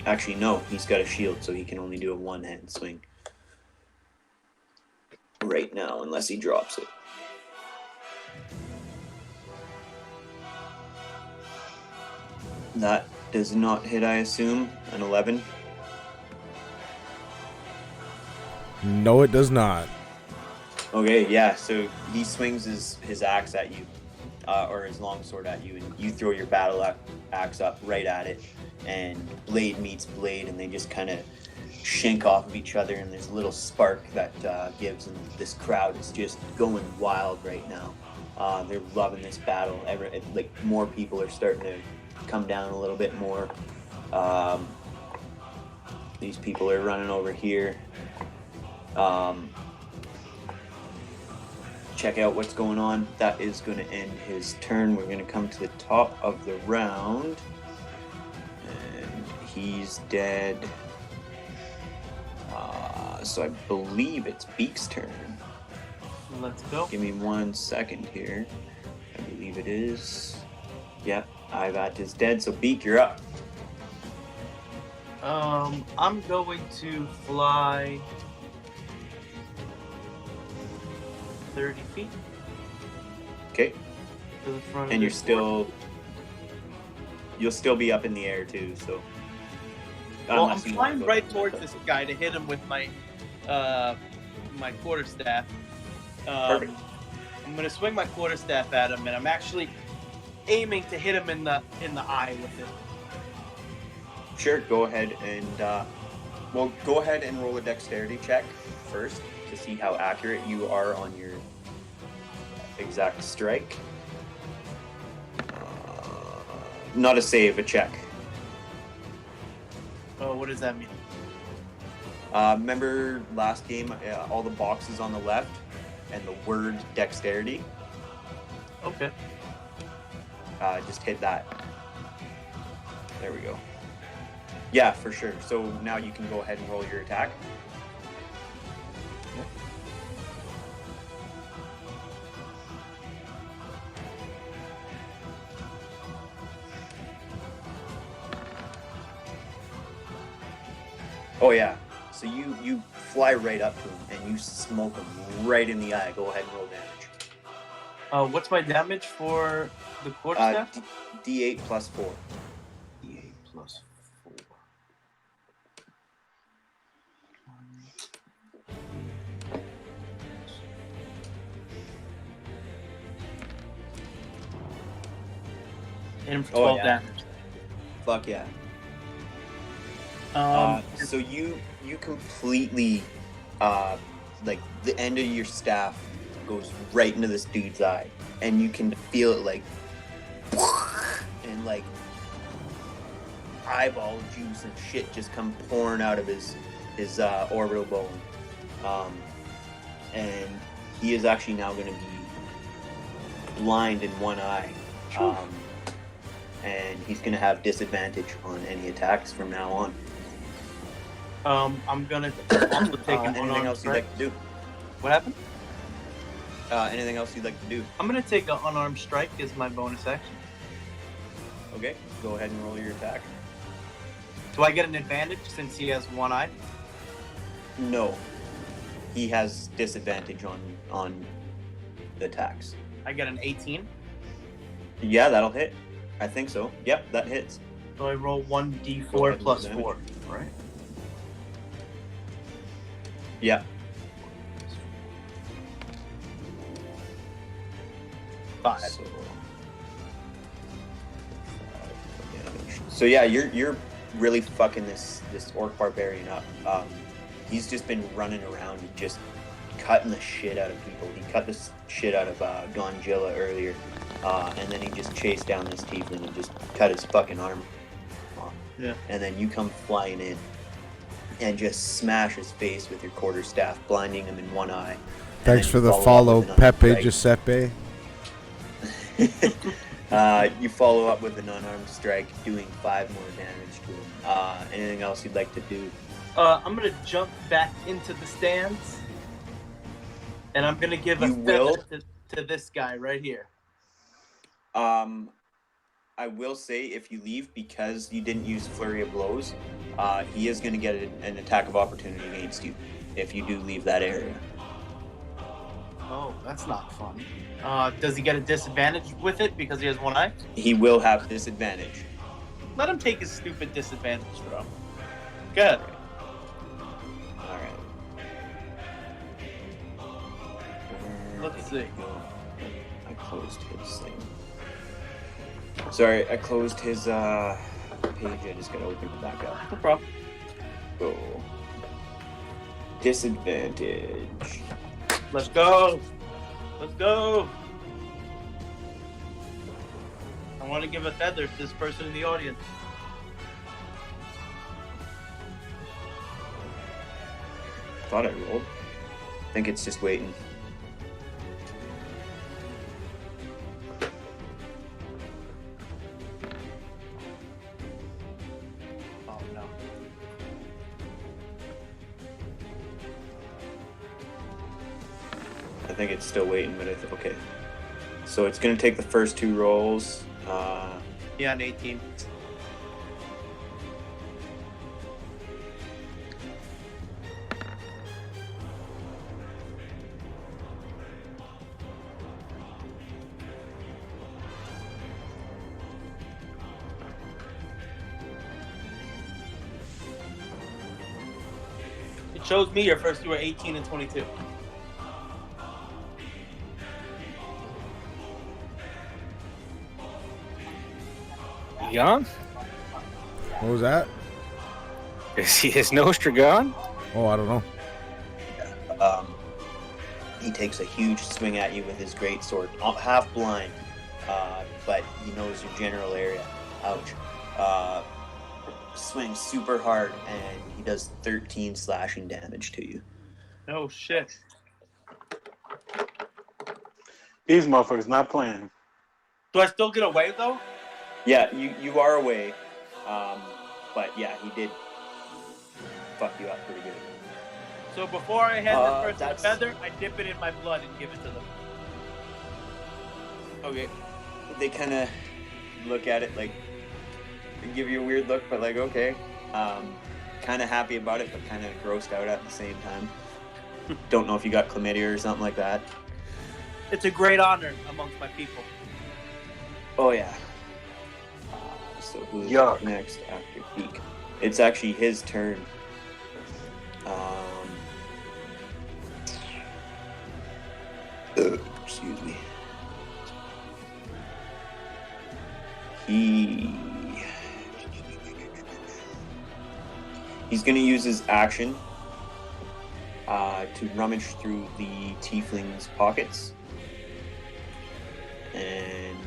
Actually, no, he's got a shield, so he can only do a one-hand swing right now, unless he drops it. That does not hit, I assume. An 11. No, it does not. Okay, yeah, so he swings his axe at you, or his longsword at you, and you throw your battle axe up right at it, and blade meets blade, and they just kind of shank off of each other, and there's a little spark that gives, and this crowd is just going wild right now. They're loving this battle. Like, more people are starting to come down a little bit more. These people are running over here. Check out what's going on. That is going to end his turn. We're going to come to the top of the round. And he's dead. So I believe it's Beak's turn. Let's go. Give me 1 second here. I believe it is. Yep, Ivat is dead. So Beak, you're up. I'm going to fly 30 feet Okay. to the front. And of you're this you'll still be up in the air too, so. Well, I'm Unless you wanna flying go right to the towards middle. this guy to hit him with my my quarterstaff. Perfect. I'm gonna swing my quarterstaff at him, and I'm actually aiming to hit him in the eye with it. Sure, go ahead and go ahead and roll a dexterity check first to see how accurate you are on your exact strike. Not a save, a check. Oh, what does that mean? Remember last game, all the boxes on the left and the word dexterity? Okay. Just hit that. There we go. Yeah, for sure. So now you can go ahead and roll your attack. Oh yeah. So you fly right up to him and you smoke him right in the eye. Go ahead and roll damage. What's my damage for the quarterstaff? D8 plus 4. D8 plus 4. And for 12 damage. Fuck yeah. So you completely, like the end of your staff goes right into this dude's eye, and you can feel it like, and like eyeball juice and shit just come pouring out of his orbital bone, and he is actually now going to be blind in one eye, and he's going to have disadvantage on any attacks from now on. I'm gonna also take an anything unarmed else strike. you'd like to do? What happened? Anything else you'd like to do? I'm gonna take an unarmed strike as my bonus action. Okay, go ahead and roll your attack. Do I get an advantage since he has one eye? No, he has disadvantage on the attacks. I get an 18. Yeah, that'll hit. I think so. Yep, that hits. So I roll Go 1d4 ahead plus and 4, right? Yeah. Five. So yeah, you're really fucking this orc barbarian up. He's just been running around, just cutting the shit out of people. He cut the shit out of Gonjilla earlier, and then he just chased down this tiefling and just cut his fucking arm off. Yeah. And then you come flying in and just smash his face with your quarterstaff, blinding him in one eye. Thanks for the follow, Pepe Giuseppe. You follow up with an unarmed strike, doing 5 more damage to him. Anything else you'd like to do? I'm gonna jump back into the stands, and I'm gonna give a You feather will? to this guy right here. I will say, if you leave because you didn't use Flurry of Blows, he is going to get an attack of opportunity against you if you do leave that area. Oh, that's not fun. Does he get a disadvantage with it because he has one eye? He will have disadvantage. Let him take his stupid disadvantage throw. Good. Alright. Let's see. I closed his thing. Sorry, I closed his page. I just gotta open it back up. No problem. Oh. Disadvantage. Let's go. Let's go. I want to give a feather to this person in the audience. Thought I rolled. I think it's just waiting. Oh no. I think it's still waiting, but okay. So it's gonna take the first 2 rolls. Yeah, an 18. It shows me your first 2 are 18 and 22. Gone? What was that? Is Nostra gone? Oh, I don't know. He takes a huge swing at you with his greatsword, half blind, but he knows your general area. Ouch. Swings super hard, and he does 13 slashing damage to you. Oh shit. These motherfuckers not playing. Do I still get away though? Yeah, you are away, but yeah, he did fuck you up pretty good. So before I hand this person a that's- feather, I dip it in my blood and give it to them. Okay. They kind of look at it like, they give you a weird look, but like, okay. kind of happy about it, but kind of grossed out at the same time. Don't know if you got chlamydia or something like that. It's a great honor amongst my people. Oh yeah. So who's Yuck. next after Peak? It's actually his turn. Excuse me. He's going to use his action to rummage through the tiefling's pockets and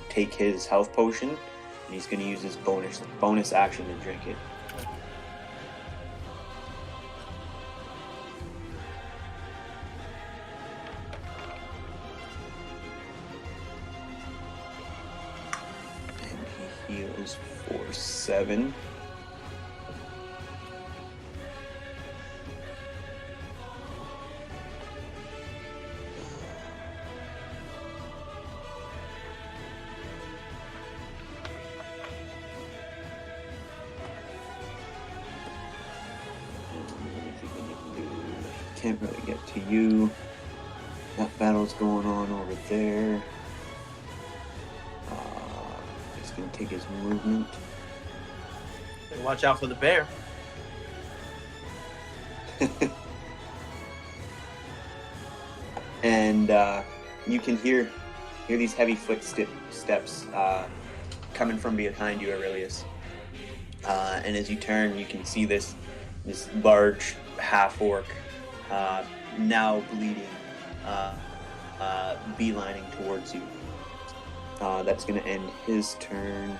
take his health potion, and he's going to use his bonus action to drink it. And he heals for 7. Can't really get to you. That battle's going on over there. He's going to take his movement. Watch out for the bear. And you can hear these heavy footsteps coming from behind you, Aurelius. And as you turn, you can see this large half-orc, now bleeding, beelining towards you. That's going to end his turn.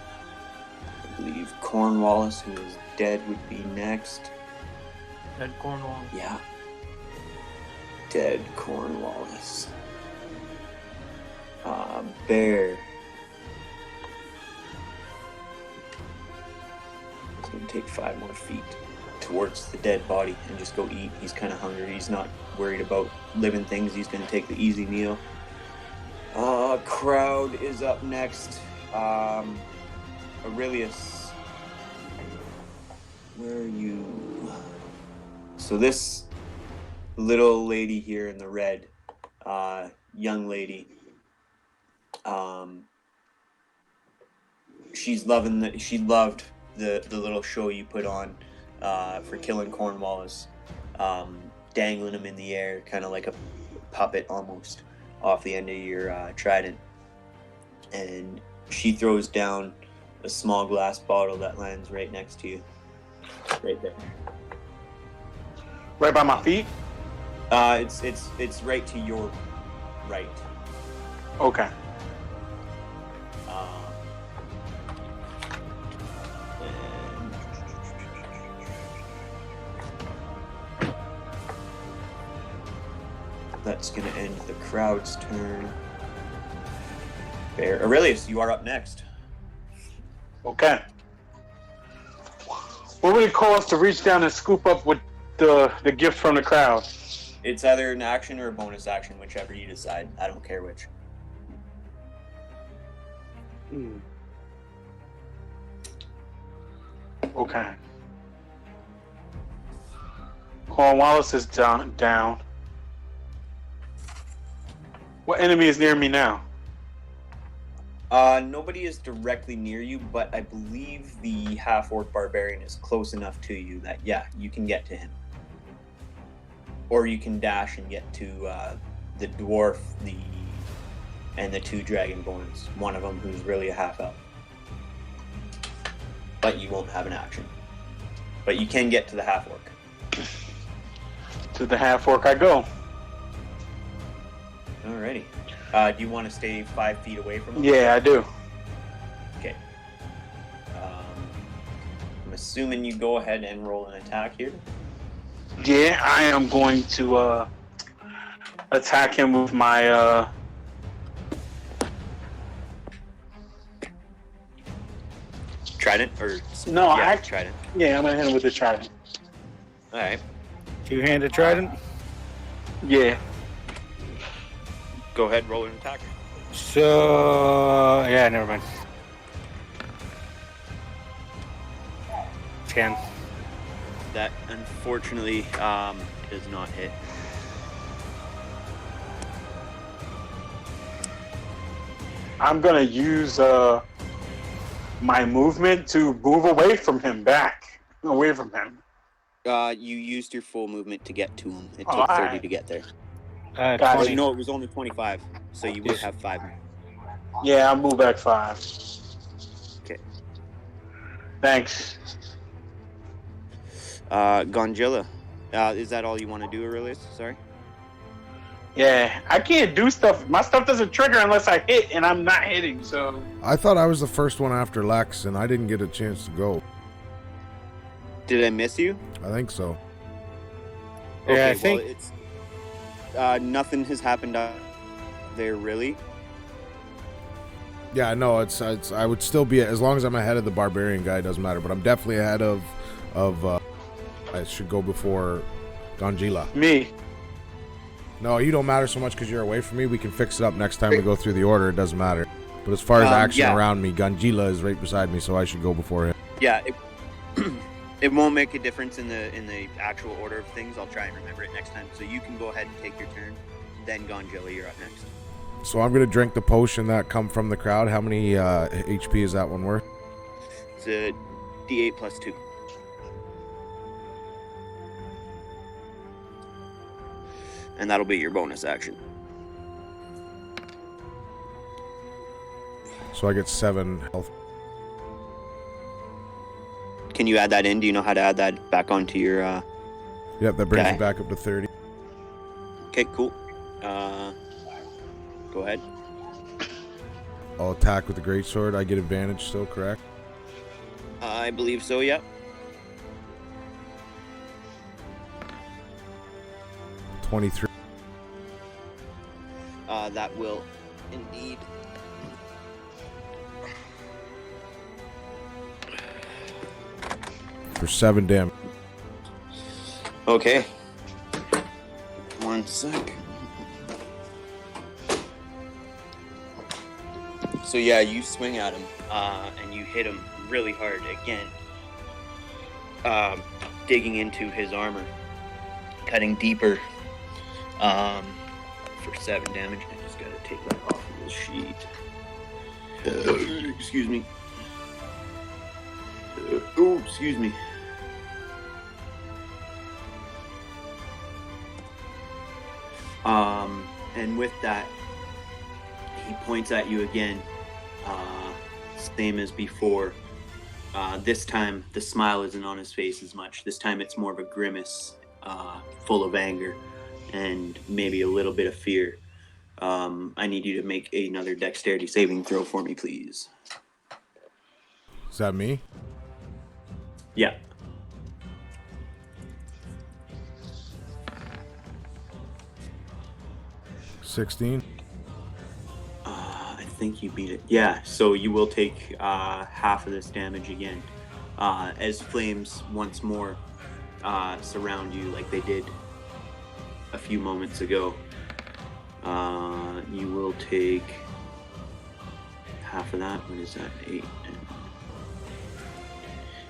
I believe Cornwallis, who is dead, would be next. Dead Cornwallis. Yeah. Dead Cornwallis. Bear. He's going to take 5 more feet towards the dead body and just go eat. He's kind of hungry. He's not worried about living things. He's going to take the easy meal. Crowd is up next. Aurelius, where are you? So this little lady here in the red, young lady, she loved the little show you put on for killing Cornwallis, dangling him in the air, kind of like a puppet almost, off the end of your trident. And she throws down a small glass bottle that lands right next to you. Right there. Right by my feet? It's right to your right. Okay. That's going to end the crowd's turn. Bear. Aurelius, you are up next. Okay. What would it cost to reach down and scoop up with the gift from the crowd? It's either an action or a bonus action, whichever you decide. I don't care which. Okay. Cornwallis is down. What enemy is near me now? Nobody is directly near you, but I believe the half-orc barbarian is close enough to you that, yeah, you can get to him. Or you can dash and get to the dwarf and the 2 dragonborns. One of them who's really a half-elf. But you won't have an action. But you can get to the half-orc. To the half-orc I go. Alrighty. Do you want to stay 5 feet away from him? Yeah, I do. Okay. I'm assuming you go ahead and roll an attack here. Yeah, I am going to attack him with my Trident? Or No, yeah, trident. Yeah, I'm gonna hit him with the trident. Alright. 2-handed trident? Yeah. Go ahead, roll an attack. So, yeah, never mind. 10. That unfortunately does not hit. I'm gonna use my movement to move away from him, away from him. You used your full movement to get to him. It Oh, took 30 alright. to get there. Gotcha. 20. No, it was only 25, so you would Yes. have 5. Yeah, I'll move back 5. Okay. Thanks. Gonjilla. Is that all you want to do, Aurelius? Sorry? Yeah, I can't do stuff. My stuff doesn't trigger unless I hit, and I'm not hitting, so... I thought I was the first one after Lex, and I didn't get a chance to go. Did I miss you? I think so. Yeah, I well, think- it's nothing has happened out there really. Yeah, no, it's I would still be, as long as I'm ahead of the barbarian guy, it doesn't matter. But I'm definitely ahead of I should go before Gonjila. Me. No, you don't matter so much because you're away from me. We can fix it up next time we go through the order. It doesn't matter. But as far as action yeah. around me, Gonjila is right beside me, so I should go before him. Yeah, it won't make a difference in the actual order of things. I'll try and remember it next time. So you can go ahead and take your turn. Then Gonjilla, you're up next. So I'm gonna drink the potion that come from the crowd. How many HP is that one worth? It's a D8 plus 2. And that'll be your bonus action. So I get 7 health. Can you add that in? Do you know how to add that back onto your... Yep, that brings Okay. me back up to 30. Okay, cool. Go ahead. I'll attack with the greatsword. I get advantage still, correct? I believe so, yep. 23. That will indeed. For 7 damage. Okay. 1 sec. So yeah, you swing at him, and you hit him really hard again. Digging into his armor, cutting deeper. For 7 damage. I just gotta take that off of the sheet. Excuse me. Oh, excuse me. And with that, he points at you again, same as before. This time, the smile isn't on his face as much. This time, it's more of a grimace, full of anger and maybe a little bit of fear. I need you to make another dexterity saving throw for me, please. Is that me? Yeah. $16. I think you beat it. Yeah, so you will take half of this damage again. As flames once more surround you like they did a few moments ago. You will take half of that. What is that? 8.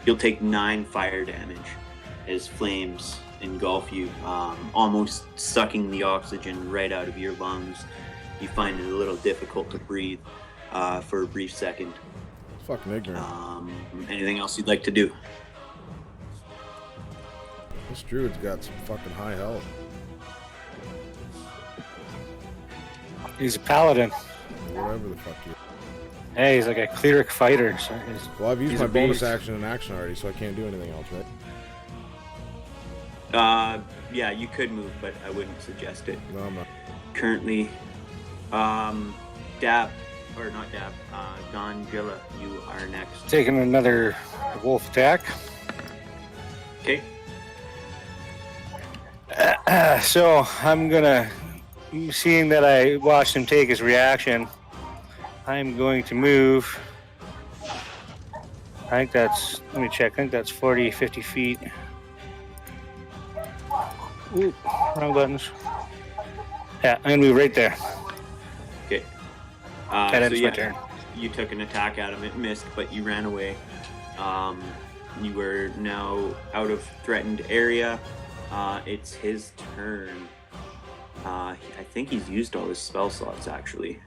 You'll take 9 fire damage as flames engulf you, almost sucking the oxygen right out of your lungs. You find it a little difficult to breathe for a brief second. Fucking ignorant. Anything else you'd like to do? This druid's got some fucking high health. He's a paladin. Whatever the fuck you. Hey, he's like a cleric fighter. So Well, I've used he's my a bonus beast. action and action already, so I can't do anything else, right? Yeah, you could move, but I wouldn't suggest it. No, I'm not. Currently, Gonjilla, you are next. Taking another wolf attack. Okay. So I'm gonna, seeing that I watched him take his reaction, I'm going to move. I think that's, let me check, I think that's 40, 50 feet. Ooh, wrong buttons. Yeah, I'm gonna move right there. Okay. That ends so my yeah, turn. you took an attack at him. It missed, but you ran away. You are now out of threatened area. It's his turn. I think he's used all his spell slots, actually.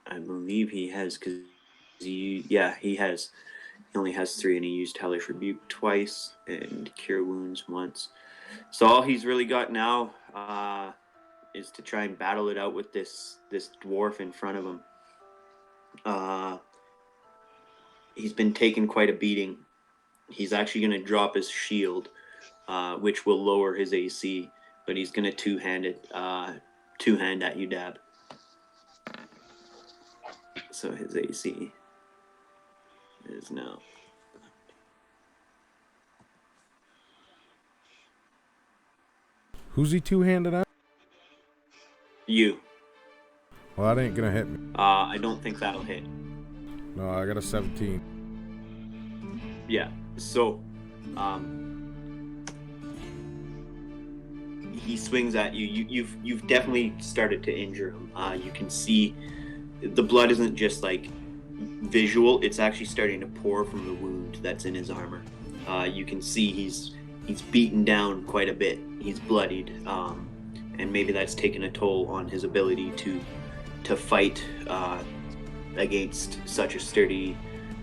I believe he has, because he has. He only has 3, and he used Hellish Rebuke twice and Cure Wounds once. So all he's really got now is to try and battle it out with this dwarf in front of him. He's been taking quite a beating. He's actually going to drop his shield, which will lower his AC, but he's going to two-hand at you, Dab. So his AC is now. Who's he two-handed at? You. Well, that ain't gonna hit me. I don't think that'll hit. No, I got a 17. Yeah. So, he swings at you. You've definitely started to injure him. You can see the blood isn't just like visual; it's actually starting to pour from the wound that's in his armor. You can see he's beaten down quite a bit. He's bloodied, and maybe that's taken a toll on his ability to fight against such a sturdy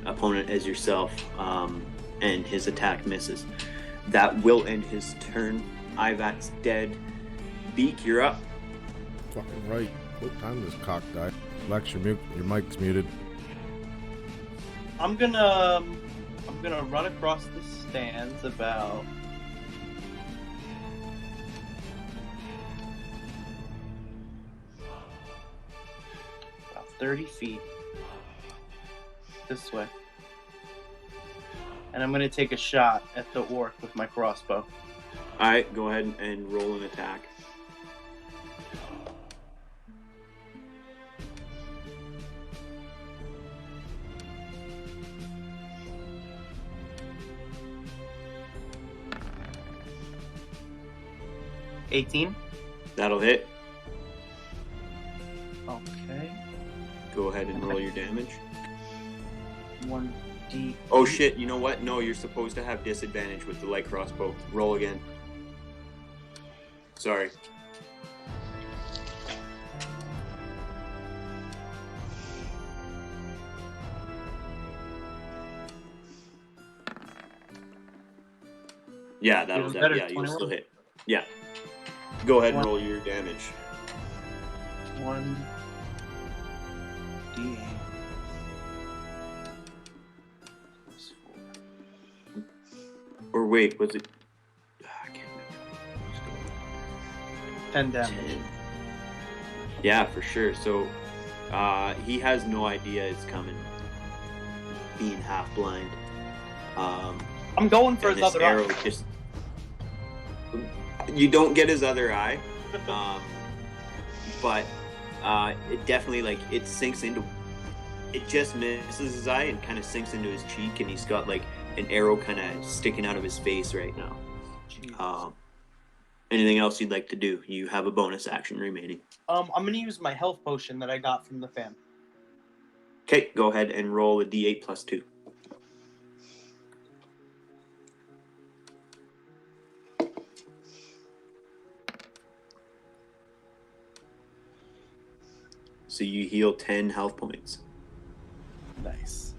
opponent as yourself. And his attack misses. That will end his turn. Ivat's dead. Beak, you're up. Fucking right. What time does cock die? Lex, your mic's muted. I'm gonna run across the stands about 30 feet this way. And I'm going to take a shot at the orc with my crossbow. Alright, go ahead and roll an attack. $18. That'll hit. Okay. Go ahead and roll your damage. 1d. Oh shit, you know what? No, you're supposed to have disadvantage with the light crossbow. Roll again. Sorry. Yeah, that'll yeah, you'll still hit. Yeah. Go ahead and roll your damage. 1d8. Or wait, was it? I can't remember. 10 damage. 10. Yeah, for sure. So, he has no idea it's coming. Being half blind. I'm going for his other arrow. eye. Just you don't get his other eye, but it definitely it sinks into. It just misses his eye and kind of sinks into his cheek, and he's got an arrow kind of sticking out of his face right now. Anything else you'd like to do? You have a bonus action remaining. I'm gonna use my health potion that I got from the fam. Okay, go ahead and roll a d8 plus 2. So you heal 10 health points. Nice.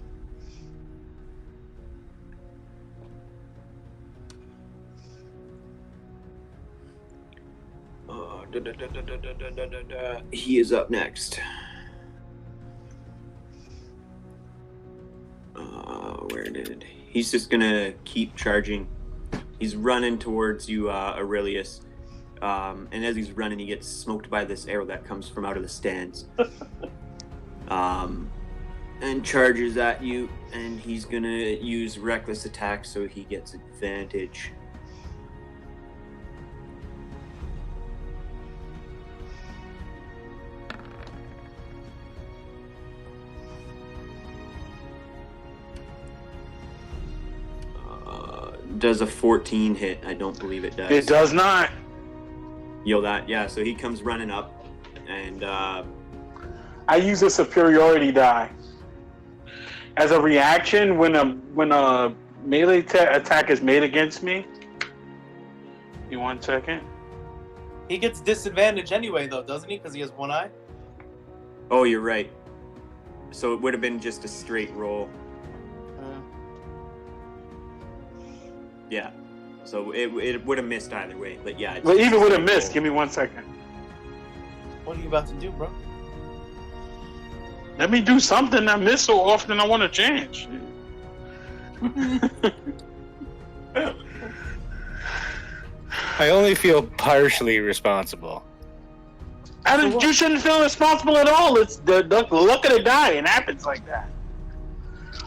He is up next. He's just gonna keep charging. He's running towards you, Aurelius. And as he's running, he gets smoked by this arrow that comes from out of the stands. And charges at you, and he's gonna use reckless attack so he gets advantage. Does a 14 hit? I don't believe it does. It does not. Yo, that, yeah, so he comes running up, and I use a superiority die. as a reaction when a melee attack is made against me. You 1 second. He gets disadvantage anyway, though, doesn't he? Because he has one eye. Oh, you're right. So it would have been just a straight roll. Yeah. So it would have missed either way, but yeah. But even would have missed. Give me 1 second. What are you about to do, bro? Let me do something. I miss so often. I want to change. I only feel partially responsible. You shouldn't feel responsible at all. It's the luck of the die. It happens like that.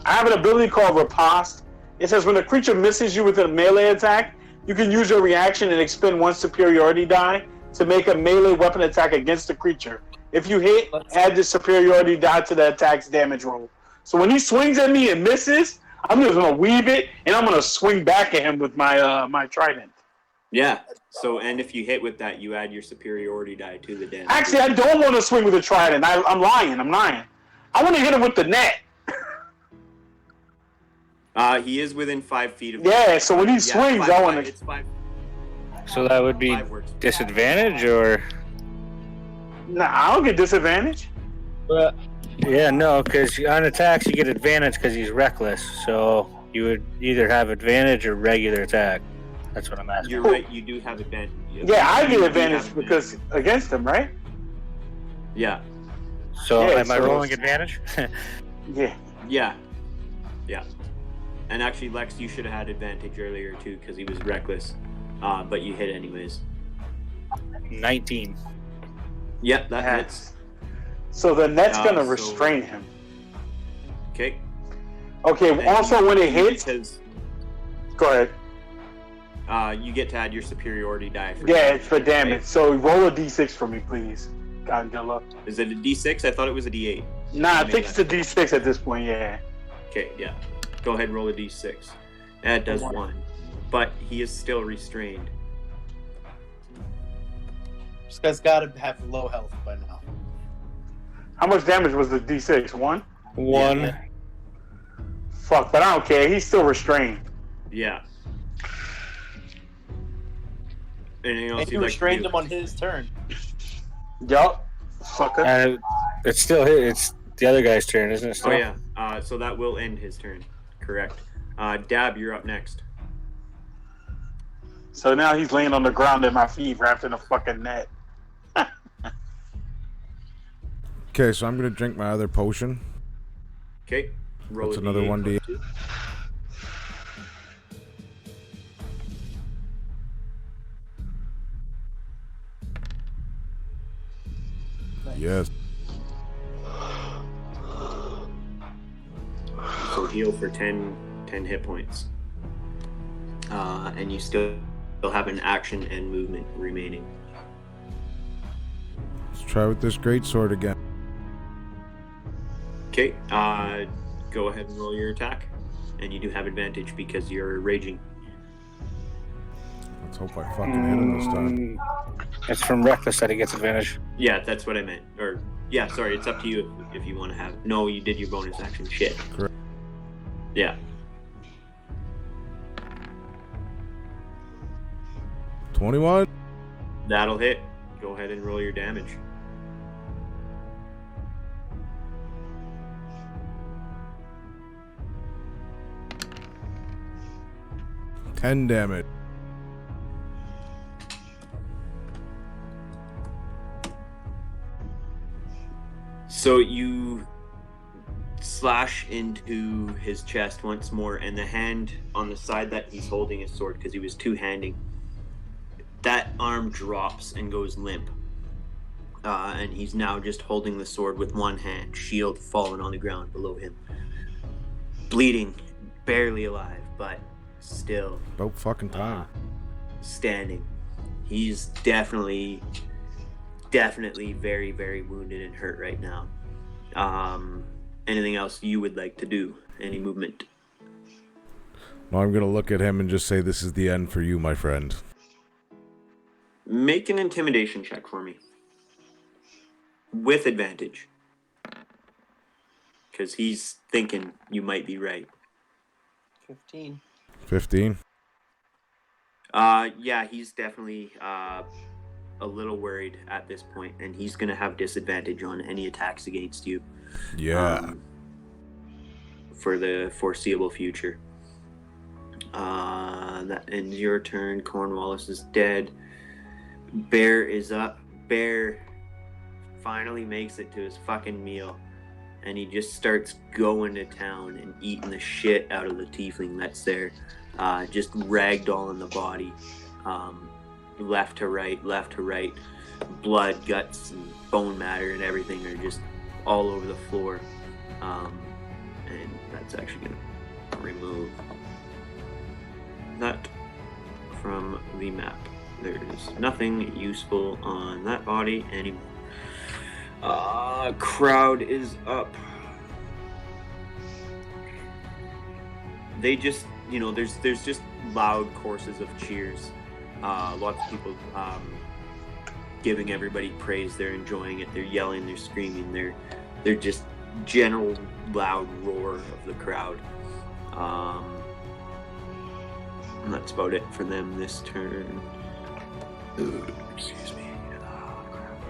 I have an ability called Riposte. It says when a creature misses you with a melee attack, you can use your reaction and expend 1 superiority die to make a melee weapon attack against the creature. If you hit, add the superiority die to the attack's damage roll. So when he swings at me and misses, I'm just gonna weave it and I'm gonna swing back at him with my my trident. Yeah. So, and if you hit with that, you add your superiority die to the damage. Actually, I don't want to swing with a trident. I'm lying. I want to hit him with the net. He is within 5 feet of. Yeah. So when he swings, I want to. It's 5. So that would be disadvantage, or? Nah, I don't get disadvantage. Yeah, no, because on attacks you get advantage because he's reckless. So you would either have advantage or regular attack. That's what I'm asking. You're right. You do have advantage. Yeah, I get advantage because against him, right? Yeah. So am I rolling advantage? Yeah. Yeah. Yeah. And actually, Lex, you should have had advantage earlier too because he was reckless, but you hit anyways. 19. Yep, that hits. So the net's gonna restrain him. Okay. Okay. And also, when it hits, go ahead. You get to add your superiority die. It's for damage. Right? So roll a d6 for me, please. God, good luck. Is it a d6? I thought it was a d8. Nah, I think it's a d6 at this point. Yeah. Okay. Yeah. Go ahead and roll a d6. That does 1, but he is still restrained. This guy's got to have low health by now. How much damage was the d6? 1? 1. Yeah. Fuck, but I don't care. He's still restrained. Yeah. Anything else and you restrained him on his turn. Yup. Fucker. It's still it's the other guy's turn, isn't it? Still? Oh yeah. So that will end his turn. Correct. Dab, you're up next. So now he's laying on the ground at my feet, wrapped in a fucking net. Okay, so I'm gonna drink my other potion. Okay. Roll. That's another 1d. Yes. So heal for 10 hit points. And you still have an action and movement remaining. Let's try with this great sword again. Okay. Go ahead and roll your attack. And you do have advantage because you're raging. Let's hope I fucking hit him this time. It's from reckless that he gets advantage. Yeah, that's what I meant. Or, yeah, sorry, it's up to you if you want to have. No, you did your bonus action. Shit. Correct. Yeah. 21. That'll hit. Go ahead and roll your damage. $10 damage. So you slash into his chest once more, and the hand on the side that he's holding his sword, because he was two-handing, that arm drops and goes limp. And he's now just holding the sword with one hand, shield fallen on the ground below him. Bleeding, barely alive, but still. About fucking time. Standing. He's definitely very, very wounded and hurt right now. Anything else you would like to do? Any movement? Well, I'm gonna look at him and just say, "This is the end for you, my friend." Make an intimidation check for me. With advantage. because he's thinking you might be right. 15. 15. Yeah, he's definitely a little worried at this point, and he's gonna have disadvantage on any attacks against you. Yeah. For the foreseeable future. That ends your turn. Cornwallis is dead. Bear is up. Bear finally makes it to his fucking meal, and he just starts going to town and eating the shit out of the tiefling that's there. Just ragdolling the body, left to right, blood, guts, and bone matter and everything are just all over the floor. And that's actually gonna remove that from the map. There's nothing useful on that body anymore. Crowd is up. They just, there's just loud courses of cheers. Lots of people giving everybody praise. They're enjoying it. They're yelling. They're screaming. They're just general loud roar of the crowd. And that's about it for them this turn. Excuse me.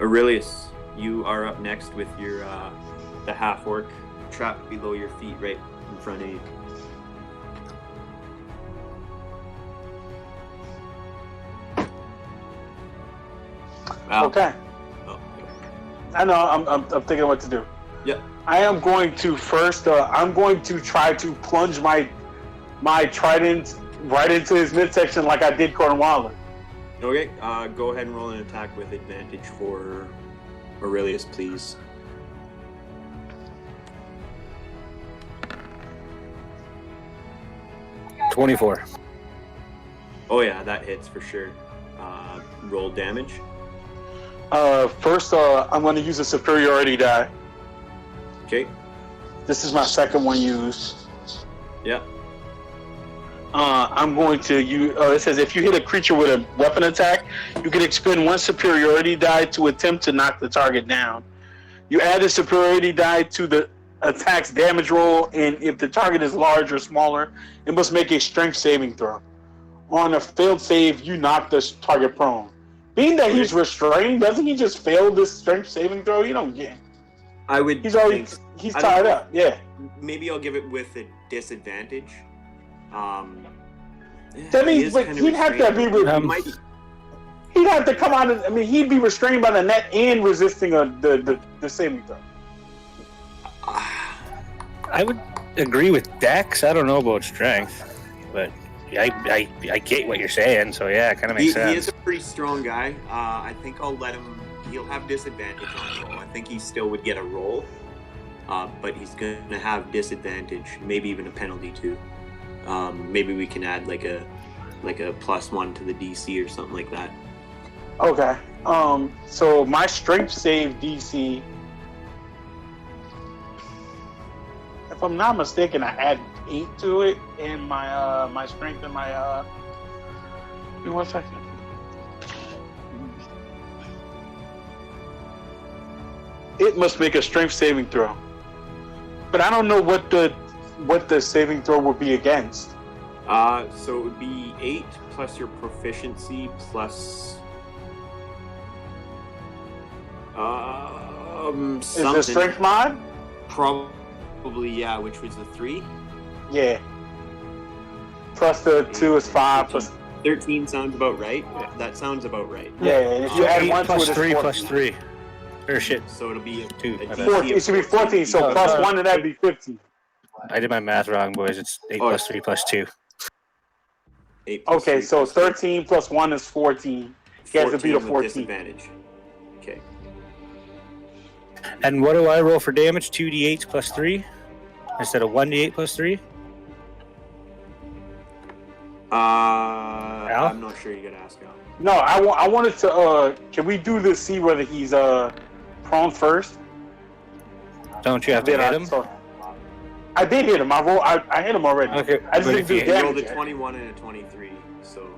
Aurelius, you are up next with your the half orc trapped below your feet, right in front of you. Wow. Okay. Oh. I know. I'm thinking what to do. Yep. I am going to first. I'm going to try to plunge my trident right into his midsection like I did Cornwallis. Okay. Go ahead and roll an attack with advantage for Aurelius, please. $24. Oh yeah, that hits for sure. Roll damage. First, I'm going to use a superiority die. Okay. This is my second one used. Yeah. I'm going to use. It says if you hit a creature with a weapon attack, you can expend one superiority die to attempt to knock the target down. You add a superiority die to the attack's damage roll, and if the target is large or smaller, it must make a strength saving throw. On a failed save, you knock the target prone. Being that he's restrained, doesn't he just fail this strength saving throw? You don't get. I would. He's already. He's tied up. Yeah. Maybe I'll give it with a disadvantage. That means he'd have to be. He'd have to come out. I mean, he'd be restrained by the net and resisting the saving throw. I would agree with Dex. I don't know about strength, but I get what you're saying. So yeah, it kind of makes sense. He is a pretty strong guy. I think I'll let him. He'll have disadvantage on roll. I think he still would get a roll, but he's gonna have disadvantage. Maybe even a penalty too. Maybe we can add like a +1 to the DC or something like that. Okay. So my strength save DC, if I'm not mistaken, I add 8 to it in my strength and my give me 1 second. It must make a strength saving throw, but I don't know what the saving throw would be against. So it would be 8 plus your proficiency plus something. Is it strength mod? Probably, yeah, which was the 3. Yeah. Plus the 2 is 5. Plus 13 sounds about right. That sounds about right. yeah, and if you add 1 to it, it's 3 14. plus 3. Or shit. So it'll be 2. a 14. It should be 14. So plus 1 to that be 15. I did my math wrong, boys. It's 8 plus 3 plus 2. 8 plus Okay, 3 so plus 2. 13 plus 1 is 14. He has to beat a 14 with 14. disadvantage. Okay. And what do I roll for damage? 2d8 plus 3 instead of 1d8 plus 3. I'm not sure. You gotta ask Al. No, I wanted to. Can we do this? See whether he's prone first. Don't you have to hit him? I did hit him. I hit him already. Okay, I just but didn't if do you He rolled damage a yet. 21 and a 23, so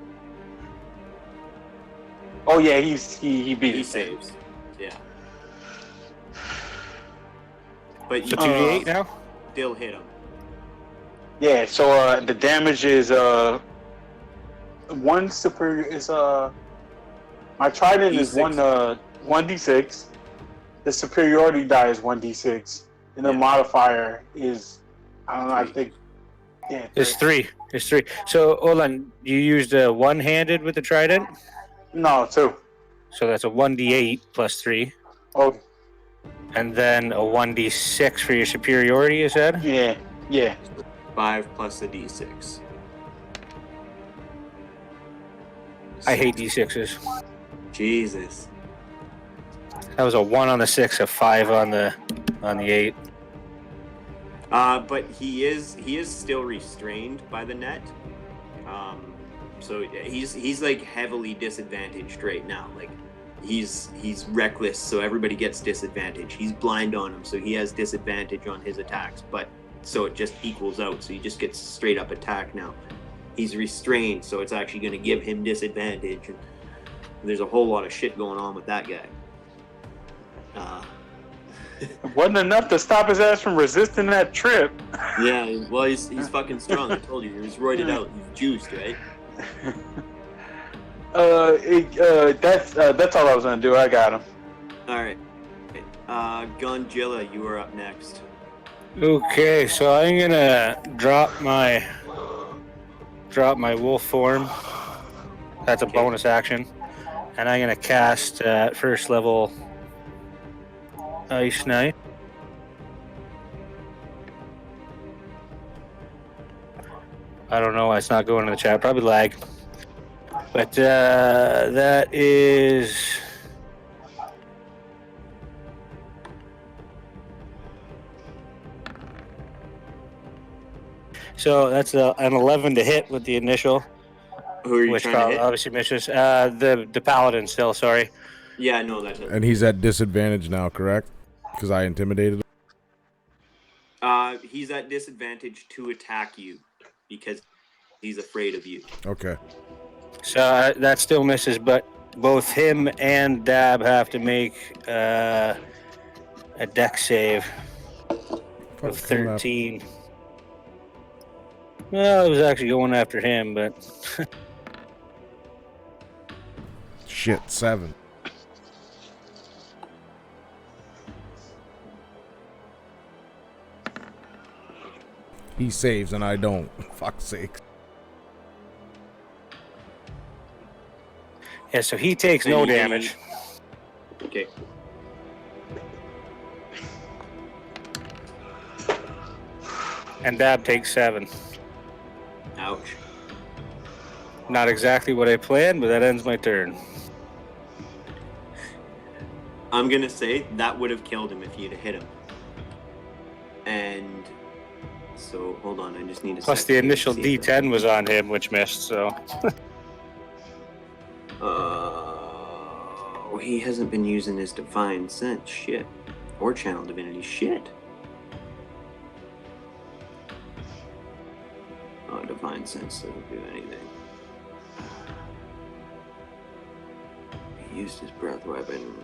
Oh yeah, he beat he it. saves. Yeah. But So 2d8 now? still hit him. Yeah, so the damage is one superior is my trident is D6. 1d6. The superiority die is 1d6, and the Yeah. modifier is I don't know. I 3. think It's 3. It's 3. So hold on. You used a one-handed with the trident, No, 2. so that's a 1d8 plus 3, Okay. and then a 1d6 for your superiority. You said. Yeah. 5 plus a D6. I hate d6s. Jesus. That was a 1 on the 6, a 5 on the 8. But he is still restrained by the net. So he's like heavily disadvantaged right now. Like he's reckless, so everybody gets disadvantage. He's blind on him, so he has disadvantage on his attacks. But so it just equals out. So he just gets straight up attack now. He's restrained, so it's actually going to give him disadvantage. And there's a whole lot of shit going on with that guy. It wasn't enough to stop his ass from resisting that trip. Yeah, well, he's fucking strong. I told you, he's roided out. He's juiced, right? That's all I was gonna do. I got him. All right. Gunjilla, you are up next. Okay, so I'm gonna drop my wolf form. That's a bonus action, and I'm gonna cast first level Ice Knight. I don't know why it's not going in the chat. Probably lag. But that is. So that's an 11 to hit with the initial, Who are you which trying to hit? obviously misses. The Paladin still, sorry. Yeah, no, that's it. And he's at disadvantage now, correct? Because I intimidated him. He's at disadvantage to attack you because he's afraid of you. Okay. So that still misses, but both him and Dab have to make a dex save of 13. Well, I was actually going after him, but Shit, 7. He saves and I don't. Fuck's sake. yeah, so he takes no damage. Okay. And Dab takes 7. Ouch. Not exactly what I planned, but that ends my turn. I'm gonna say that would have killed him if you'd have hit him. And so, hold on, I just need to. Plus the initial D10 was on him, which missed, so. He hasn't been using his divine sense, shit, or channel divinity, shit. Oh, divine sense doesn't do anything. He used his breath weapon.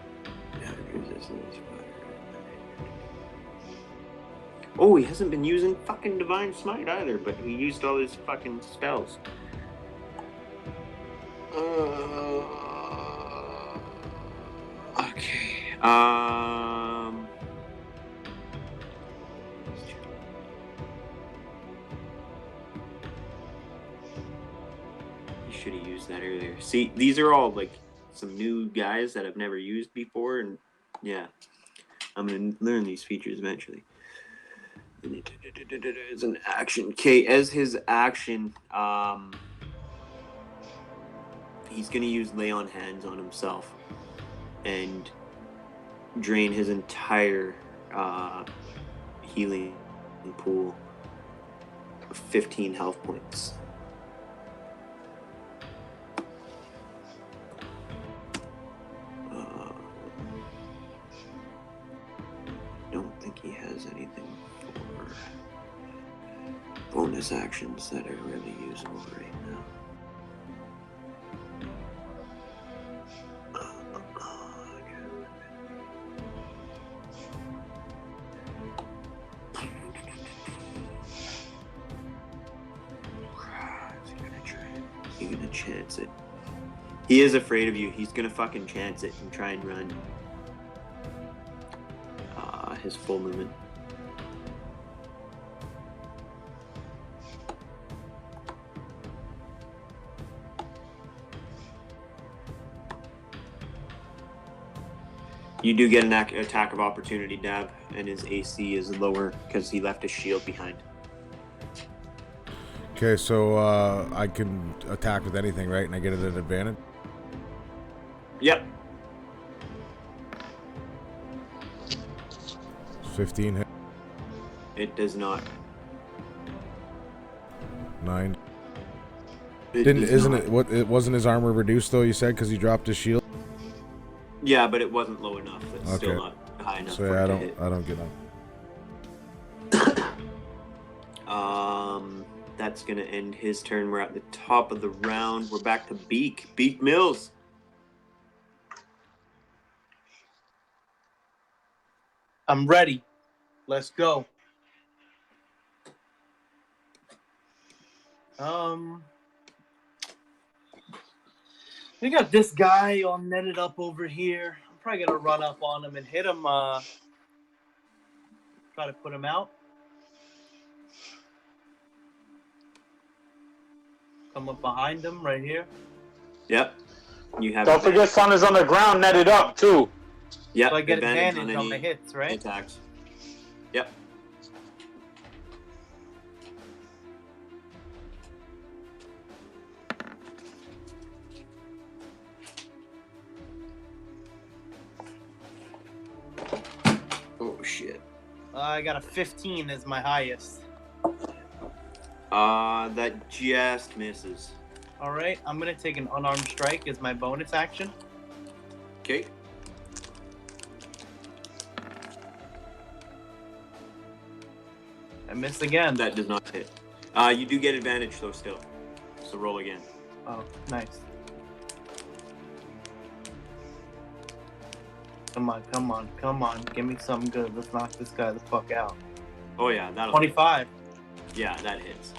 Oh, he hasn't been using fucking divine smite either, but he used all his fucking spells. Okay. He should have used that earlier. See, these are all like some new guys that I've never used before, and yeah, I'm gonna learn these features eventually. It's an action. Okay, as his action, he's gonna use lay on hands on himself and drain his entire healing pool of 15 health points. Don't think he has anything for bonus actions that are really usable right now. chance it. He is afraid of you. He's gonna fucking chance it and try and run. His full movement. You do get an attack of opportunity, Dab, and his AC is lower because he left his shield behind. Okay, so I can attack with anything, right? And I get it at an advantage? Yep. 15 hit. It does not. 9. It Wasn't his armor reduced though, you said, because he dropped his shield? Yeah, but it wasn't low enough. It's Okay. still not high enough So for yeah, it to hit. I don't get that. That's gonna end his turn. We're at the top of the round. We're back to Beak. Beak Mills. I'm ready. Let's go. We got this guy all netted up over here. I'm probably gonna run up on him and hit him. Try to put him out. Come up behind him right here. Yep. You have. Don't forget, Sun is on the ground, netted up too. Yep. So I get advantage on any the hits, right? attacks. Yep. Oh shit. I got a 15 as my highest. That just misses. All right, I'm gonna take an unarmed strike as my bonus action. Okay. I missed again. That does not hit. You do get advantage though still. So roll again. Oh, nice. Come on, come on, come on. Give me something good. Let's knock this guy the fuck out. Oh yeah, that'll 25. Yeah, that hits.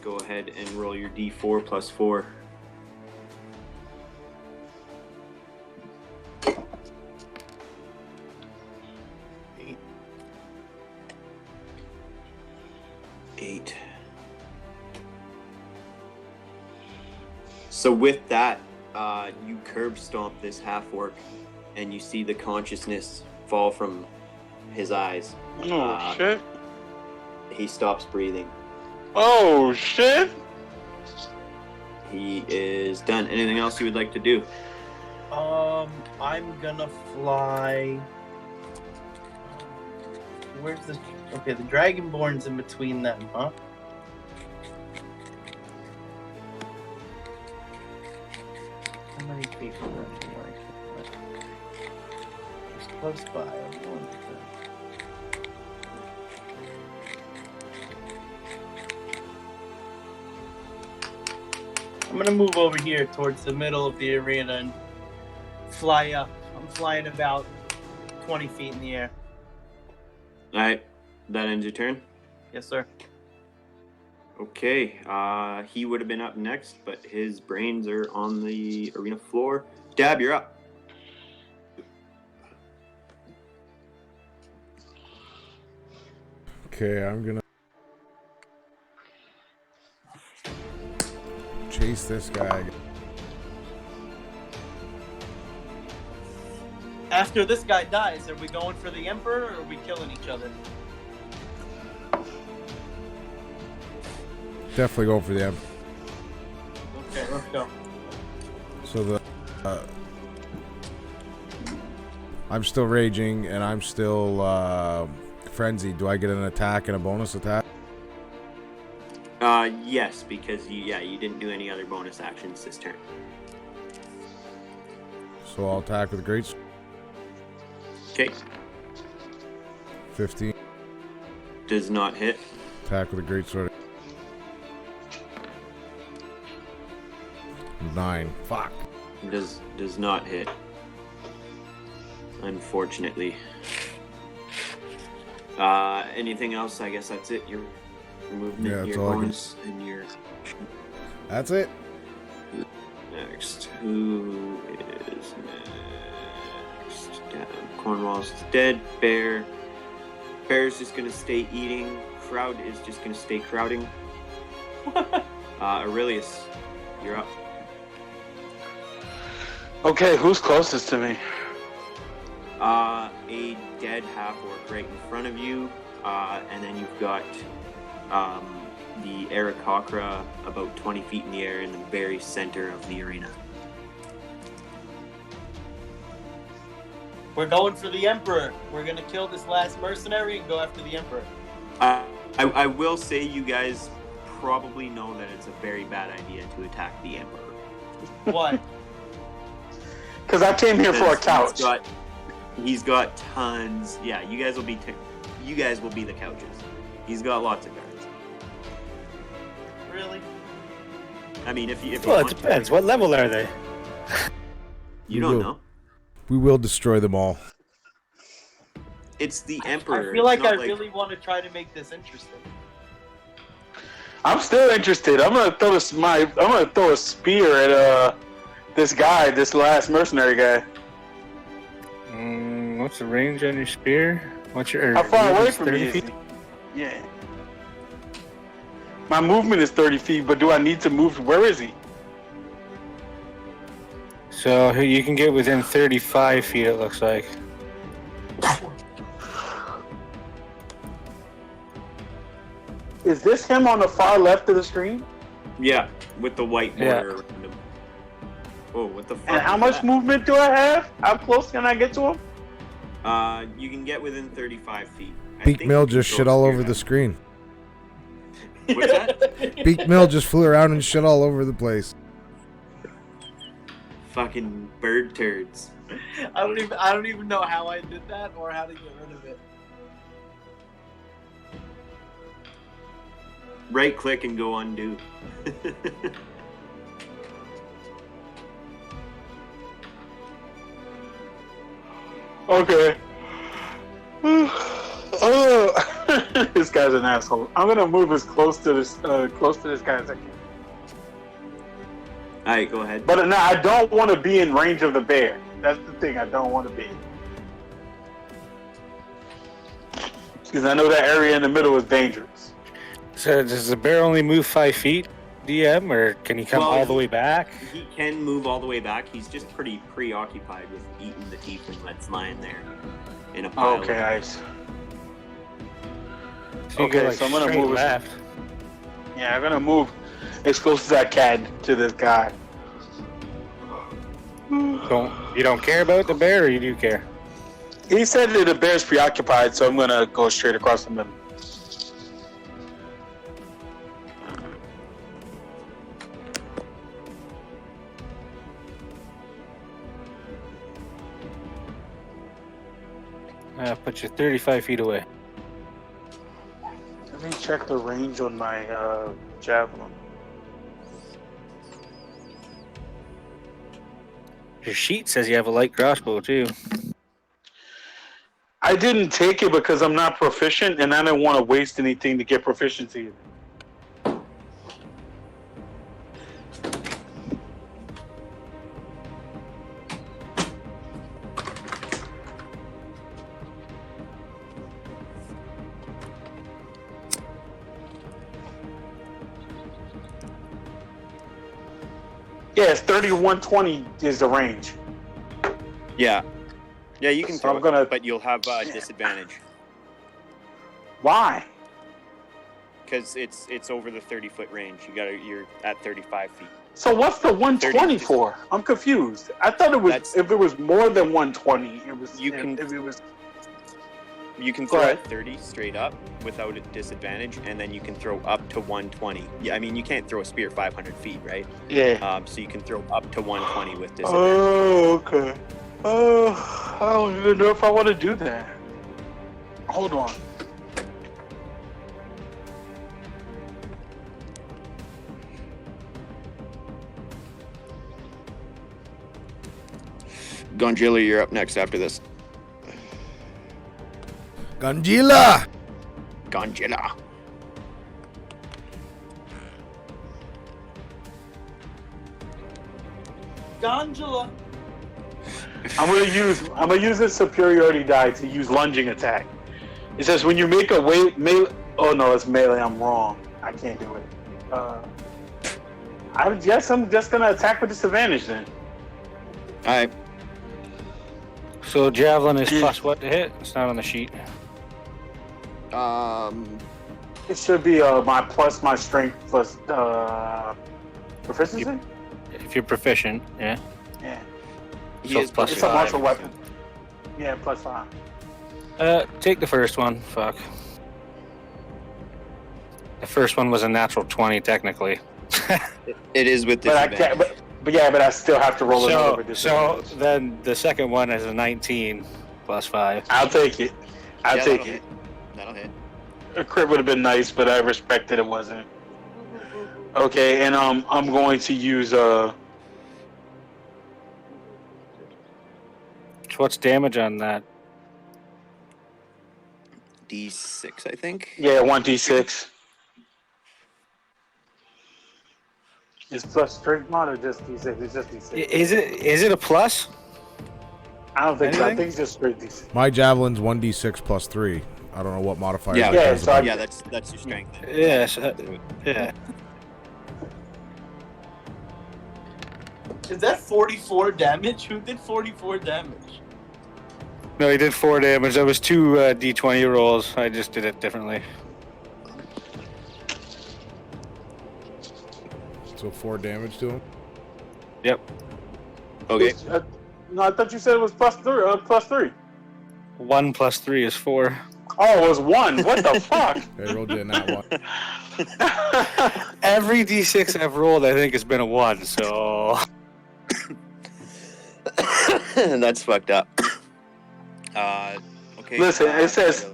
Go ahead and roll your D4 plus 4. Eight. So with that, you curb stomp this half orc, and you see the consciousness fall from his eyes. Oh shit! He stops breathing. Oh shit! He is done. Anything else you would like to do? I'm gonna fly. Where's the? Okay, the Dragonborn's in between them, huh? How many feet from them? It's close by. I'm going to. I'm gonna move over here towards the middle of the arena and fly up. I'm flying about 20 feet in the air. Alright, that ends your turn. Yes, sir. Okay, he would have been up next, but his brains are on the arena floor. Dab, you're up. Okay, I'm gonna chase this guy. After this guy dies, are we going for the Emperor or are we killing each other? Definitely going for the M. Okay, let's go. So the I'm still raging and I'm still frenzied. Do I get an attack and a bonus attack? Yes, because you didn't do any other bonus actions this turn. So I'll attack with a great sword. Okay, 15. does not hit. Attack with a great sword. 9. Fuck. Does not hit. Unfortunately. Anything else? I guess that's it. You're your movement, Yeah, that's your all I can- bonus, and your action. That's it. Next, who is next? Down. Cornwallis is dead. Bear's just gonna stay eating. Crowd is just gonna stay crowding. Aurelius, you're up. Okay, who's closest to me? A dead half-orc right in front of you, and then you've got the Aarakocra about 20 feet in the air in the very center of the arena. We're going for the Emperor. We're gonna kill this last mercenary and go after the Emperor. I will say you guys probably know that it's a very bad idea to attack the Emperor. What? Because I came here for a couch. He's got tons. Yeah, you guys will be the couches. He's got lots of guards. Really? I mean, if you Well, it want to, depends. What level are they? you don't know. We will destroy them all. It's the Emperor. I feel like It's I not really want to try to make this interesting. I'm still interested. I'm gonna throw a spear at this last mercenary guy. What's the range on your spear? What's your? How far away from 30 me is feet? he? Yeah. My movement is 30 feet, but do I need to move? Where is he? So you can get within 35 feet. It looks like. Is this him on the far left of the screen? Yeah, with the white Yeah. border around him. Oh, what the fuck? And how is much that? movement do I have? How close can I get to him? You can get within 35 feet. I Beak think Mill you can just throw shit a all spear over at the him. screen. What's that? Beak Mill just flew around and shit all over the place. Fucking bird turds. I don't even know how I did that or how to get rid of it. Right click and go undo. Okay. Oh, this guy's an asshole. I'm gonna move as close to this guy as I can. Alright, go ahead. But no, I don't want to be in range of the bear. That's the thing. I don't want to be. Because I know that area in the middle is dangerous. So does the bear only move 5 feet, DM, or can he come Well, all the way back? He can move all the way back. He's just pretty preoccupied with eating the tiefling that's lying there in a pile. Okay, ice. So you Okay, go, like, so I'm gonna straight move it. left. Yeah, I'm gonna move as close as I can to this guy. You don't care about the bear, or you do care? He said that the bear's preoccupied, so I'm gonna go straight across from him. Put you 35 feet away. Let me check the range on my javelin. Your sheet says you have a light crossbow too. I didn't take it because I'm not proficient, and I didn't want to waste anything to get proficiency. Yes, 3120 is the range. Yeah. Yeah, you can So throw I'm gonna- it, but you'll have disadvantage. Why? Because it's over the 30-foot range. You're at 35 feet. So what's the 120 30. for? I'm confused. I thought it was That's- if it was more than 120, it was. You can- if it was. You can Go throw ahead. at 30 straight up without a disadvantage, and then you can throw up to 120. Yeah, I mean, you can't throw a spear 500 feet, right? Yeah. So you can throw up to 120 with disadvantage. Oh, okay. Oh, I don't even know if I want to do that. Hold on. Gonjilla, you're up next after this. Gonjilla! Gonjilla. Gondola. I'm gonna use this superiority die to use lunging attack. It says when you make a melee. Oh no, it's melee. I'm wrong. I can't do it. I guess I'm just gonna attack with disadvantage then. All right. So javelin is plus what to hit? It's not on the sheet. It should be my strength plus proficiency. If you're proficient, yeah. Yeah. So it's plus It's a 5. martial weapon. Yeah, plus 5. Take the first one. Fuck. The first one was a natural 20, technically. It is with But I disadvantage. can't. But I still have to roll another with So disadvantage. then the second one is a 19 plus 5. I'll take it. I'll Yeah, take that'll it. hit. That'll hit. A crit would have been nice, but I respected it wasn't. Okay, and I'm going to use So what's damage on that? D6, I think. 1d6. It's plus strength mod or just d6? It's just d6. Is it a plus? I don't think so. I Anything? think it's just straight d6. My javelin's 1d6 plus 3. I don't know what modifier. Yeah, it yeah, has so about- Yeah, that's your strength. Yes. Yeah. Is that 44 damage? Who did 44 damage? No, he did 4 damage. That was 2 d20 rolls. I just did it differently. So 4 damage to him. Yep. Okay. No, I thought you said it was plus 3. Plus 3. 1 plus 3 is 4. Oh, it was 1. What the fuck? I rolled you in that one. Every d6 I've rolled, I think, has been a 1. So That's fucked up. Okay. Listen, it says-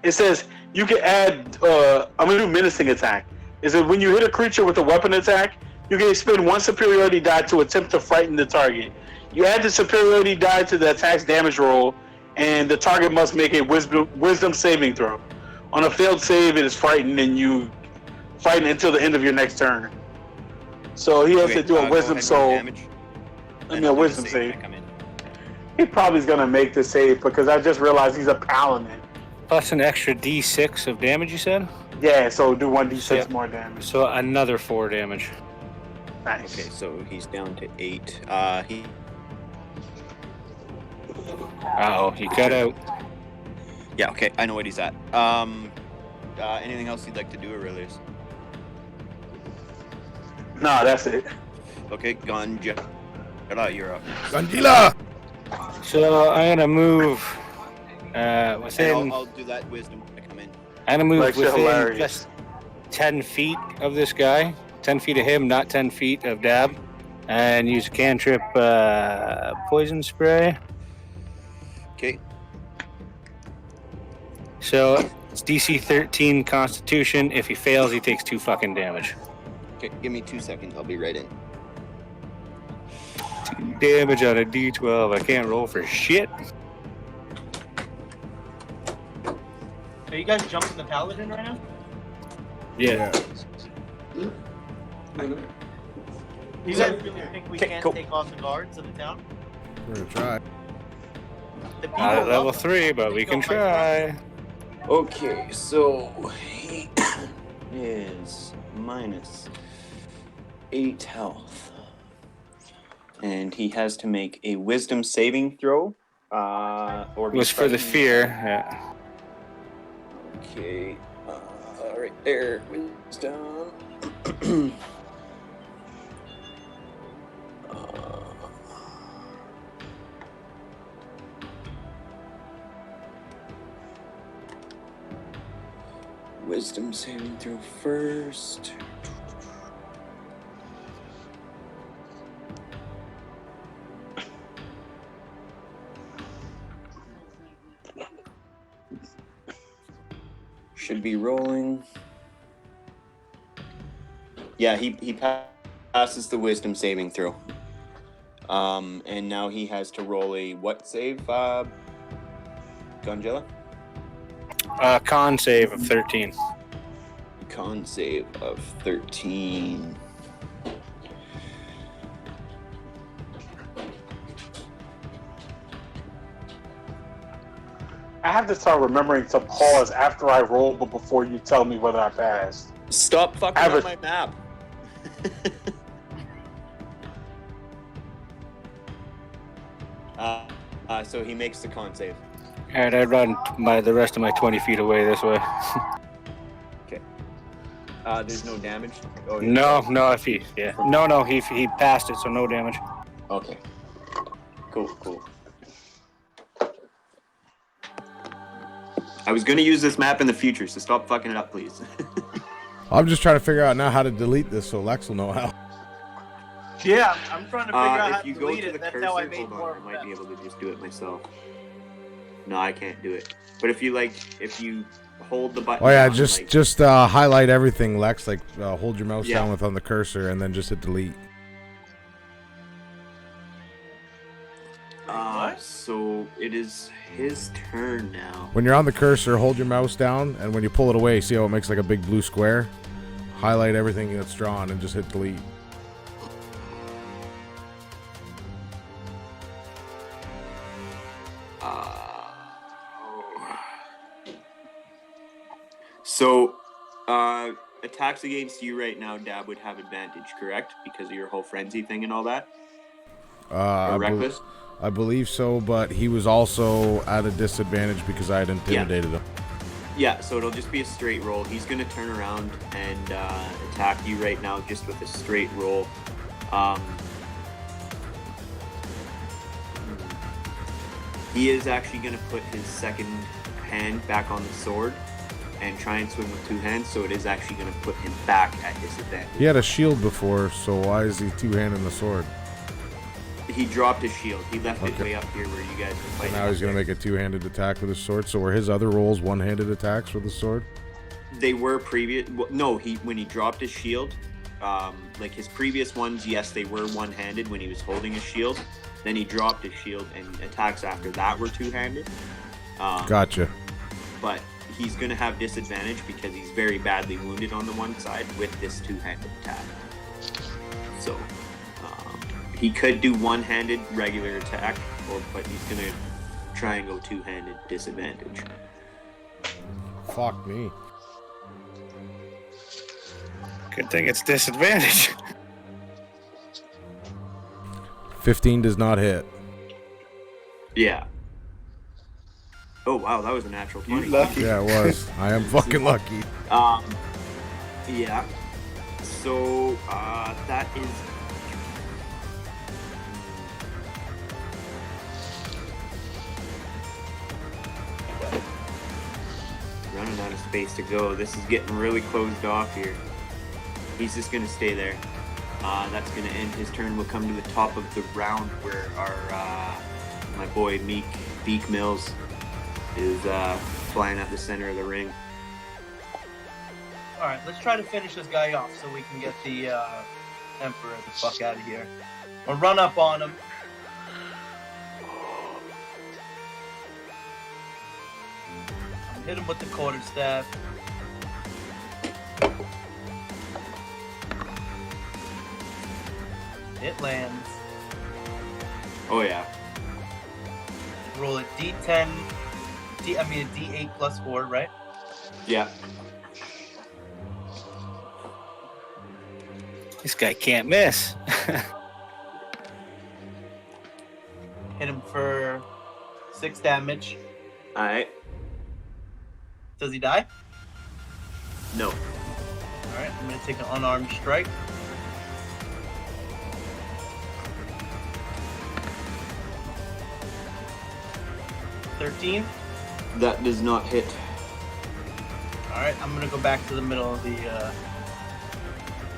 It says you can add. I'm gonna do menacing attack. Is it when you hit a creature with a weapon attack, you can spend 1 superiority die to attempt to frighten the target. You add the superiority die to the attack's damage roll, and the target must make a wisdom saving throw. On a failed save, it is frightened, and you frighten until the end of your next turn. So he has to do a wisdom a wisdom save. He probably is gonna make the save because I just realized he's a paladin. plus an extra d6 of damage, you said? Yeah, so do 1d6 Yep. more damage. So another 4 damage. Nice. Okay, so he's down to 8. He Uh-oh, he cut out. Yeah, okay, I know what he's at. Anything else you'd like to do, Aurelius? No, that's it. Okay, Ganja. You're up. Gandila! So I'm gonna move And within. I'll do that wisdom when I come in. I'm gonna move Like, within hilarious. just 10 feet of this guy. 10 feet of him, not 10 feet of Dab. And use a cantrip poison spray. Okay. So it's DC 13 Constitution. If he fails, he takes 2 fucking damage. Okay, give me 2 seconds. I'll be right in. 2 damage on a D12. I can't roll for shit. Are you guys jumping the paladin right now? Yeah. You guys really think we Okay, can't cool. take on the guards of the town? We're gonna try. The people Not at level love us. 3, but we They can don't fight try. Okay, so he is minus 8 health. And he has to make a wisdom saving throw. Or It was for the fear. Yeah. Okay, right there, wisdom. Wisdom saving throw first. Should be rolling. Yeah, he passes the wisdom saving throw. And now he has to roll a what save, Gongela? Con save of 13. Con save of 13. I have to start remembering to pause after I roll, but before you tell me whether I passed. Stop fucking on my map. So he makes the con save. And I run the rest of my 20 feet away this way. Okay. There's no damage? Oh, No, he passed it, so no damage. Okay. Cool. I was gonna use this map in the future, so stop fucking it up, please. I'm just trying to figure out now how to delete this so Lex will know how. Yeah, I'm trying to figure out how if you to go delete to it. the That's cursor, how I made hold more on, I might be effects. able to just do it myself. No, I can't do it. But if you hold the button. Oh yeah, down, just highlight everything, Lex. Like hold your mouse Yeah. down on the cursor and then just hit delete. What? So it is his turn now. When you're on the cursor, hold your mouse down, and when you pull it away, see how it makes like a big blue square? Highlight everything that's drawn and just hit delete. So, attacks against you right now, Dab would have advantage, correct? Because of your whole frenzy thing and all that? Or reckless? I believe so, but he was also at a disadvantage because I had intimidated him. Yeah, so it'll just be a straight roll. He's going to turn around and attack you right now just with a straight roll. He is actually going to put his second hand back on the sword and try and swing with two hands, so it is actually going to put him back at disadvantage. He had a shield before, so why is he two-handing the sword? He dropped his shield. He left it Okay. way up here where you guys were So fighting. now he's going to make a two-handed attack with his sword. So were his other rolls one-handed attacks with the sword? They were previous. Well, no, when he dropped his shield, like his previous ones, yes, they were one-handed when he was holding his shield. Then he dropped his shield, and attacks after that were two-handed. Gotcha. But he's going to have disadvantage because he's very badly wounded on the one side with this two-handed attack. So he could do one-handed regular attack, but he's going to try and go two-handed disadvantage. Fuck me. Good thing it's disadvantage. 15 does not hit. Yeah. Oh wow, that was a natural 20. Yeah, it was. I am fucking lucky. Yeah. So that is. Running out of space to go. This is getting really closed off here. He's just gonna stay there. That's gonna end his turn. We'll come to the top of the round where our my boy Beak Mills is flying at the center of the ring. Alright, let's try to finish this guy off so we can get the Emperor the fuck out of here. We'll run up on him. Hit him with the quarterstaff. It lands. Oh yeah. Roll a D10. A D8 plus 4, right? Yeah. This guy can't miss. Hit him for 6 damage. Alright. Does he die? No. Alright, I'm gonna take an unarmed strike. $13. That does not hit. Alright, I'm gonna go back to the middle of the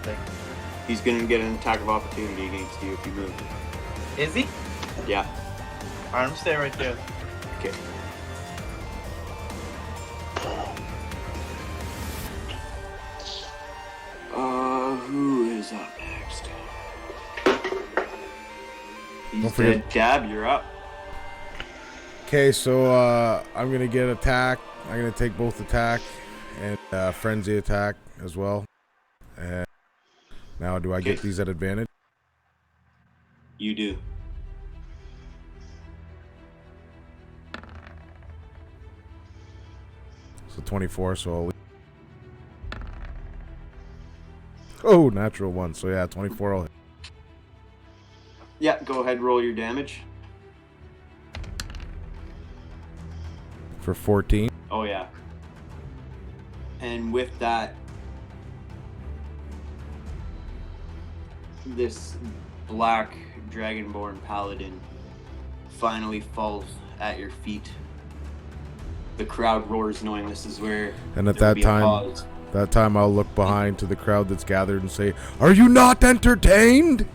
thing. He's gonna get an attack of opportunity against you if you move. Is he? Yeah. Alright, I'm gonna stay right there. Okay. Who is up next? He's Don't forget- dead. Gab, you're up. Okay, so I'm gonna get attack. I'm gonna take both attack and frenzy attack as well. And now, do I get Okay. these at advantage? You do. So 24, so oh, natural 1. So yeah, 24 will hit. Yeah, go ahead, roll your damage. For 14. Oh yeah. And with that, this black Dragonborn Paladin finally falls at your feet. The crowd roars, knowing this is where. And at there'll that be a time, pause. I'll look behind to the crowd that's gathered and say, "Are you not entertained?"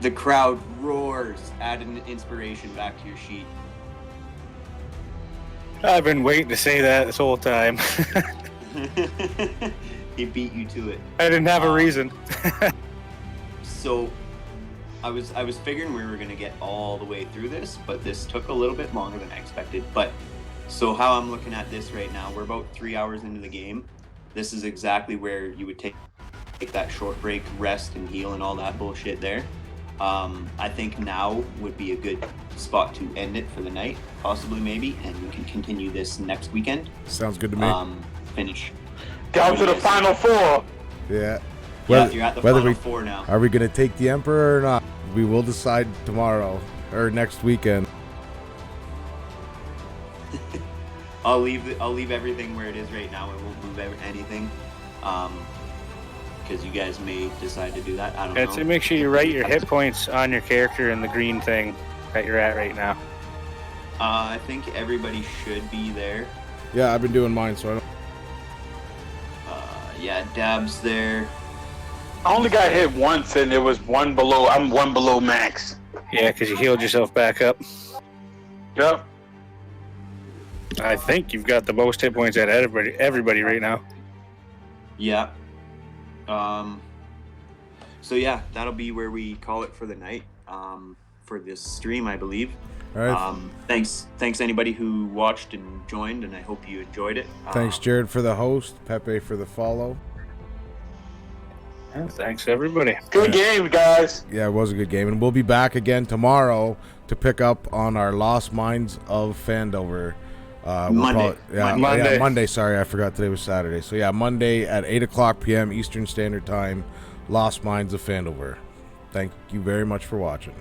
The crowd roars. Add an inspiration back to your sheet. I've been waiting to say that this whole time. He beat you to it. I didn't have a reason. So, I was figuring we were gonna get all the way through this, but this took a little bit longer than I expected. But so how I'm looking at this right now, we're about 3 hours into the game. This is exactly where you would take that short break, rest and heal and all that bullshit there. I think now would be a good spot to end it for the night, possibly, maybe, and we can continue this next weekend. Sounds good to me. Finish. Down to the final 4. Yeah. Yeah, you're at the final 4 now. Are we gonna take the Emperor or not? We will decide tomorrow or next weekend. I'll leave everything where it is right now. I won't move anything, because you guys may decide to do that. I don't know. So make sure you write your hit points on your character in the green thing that you're at right now. I think everybody should be there. Yeah, I've been doing mine, so I don't. Yeah, Dab's there. I only got hit once, and it was 1 below. I'm 1 below max. Yeah, because you healed yourself back up. Yep. I think you've got the most hit points at everybody right now. Yeah. So yeah, that'll be where we call it for the night. For this stream, I believe. All right. Thanks anybody who watched and joined, and I hope you enjoyed it. Thanks, Jared, for the host. Pepe for the follow. Yeah, thanks, everybody. Good game, guys. Yeah, it was a good game, and we'll be back again tomorrow to pick up on our Lost Mines of Fandover. Monday. Monday. Yeah, Monday. Sorry, I forgot today was Saturday. So yeah, Monday at 8:00 p.m. Eastern Standard Time, Lost Mines of Fandover. Thank you very much for watching.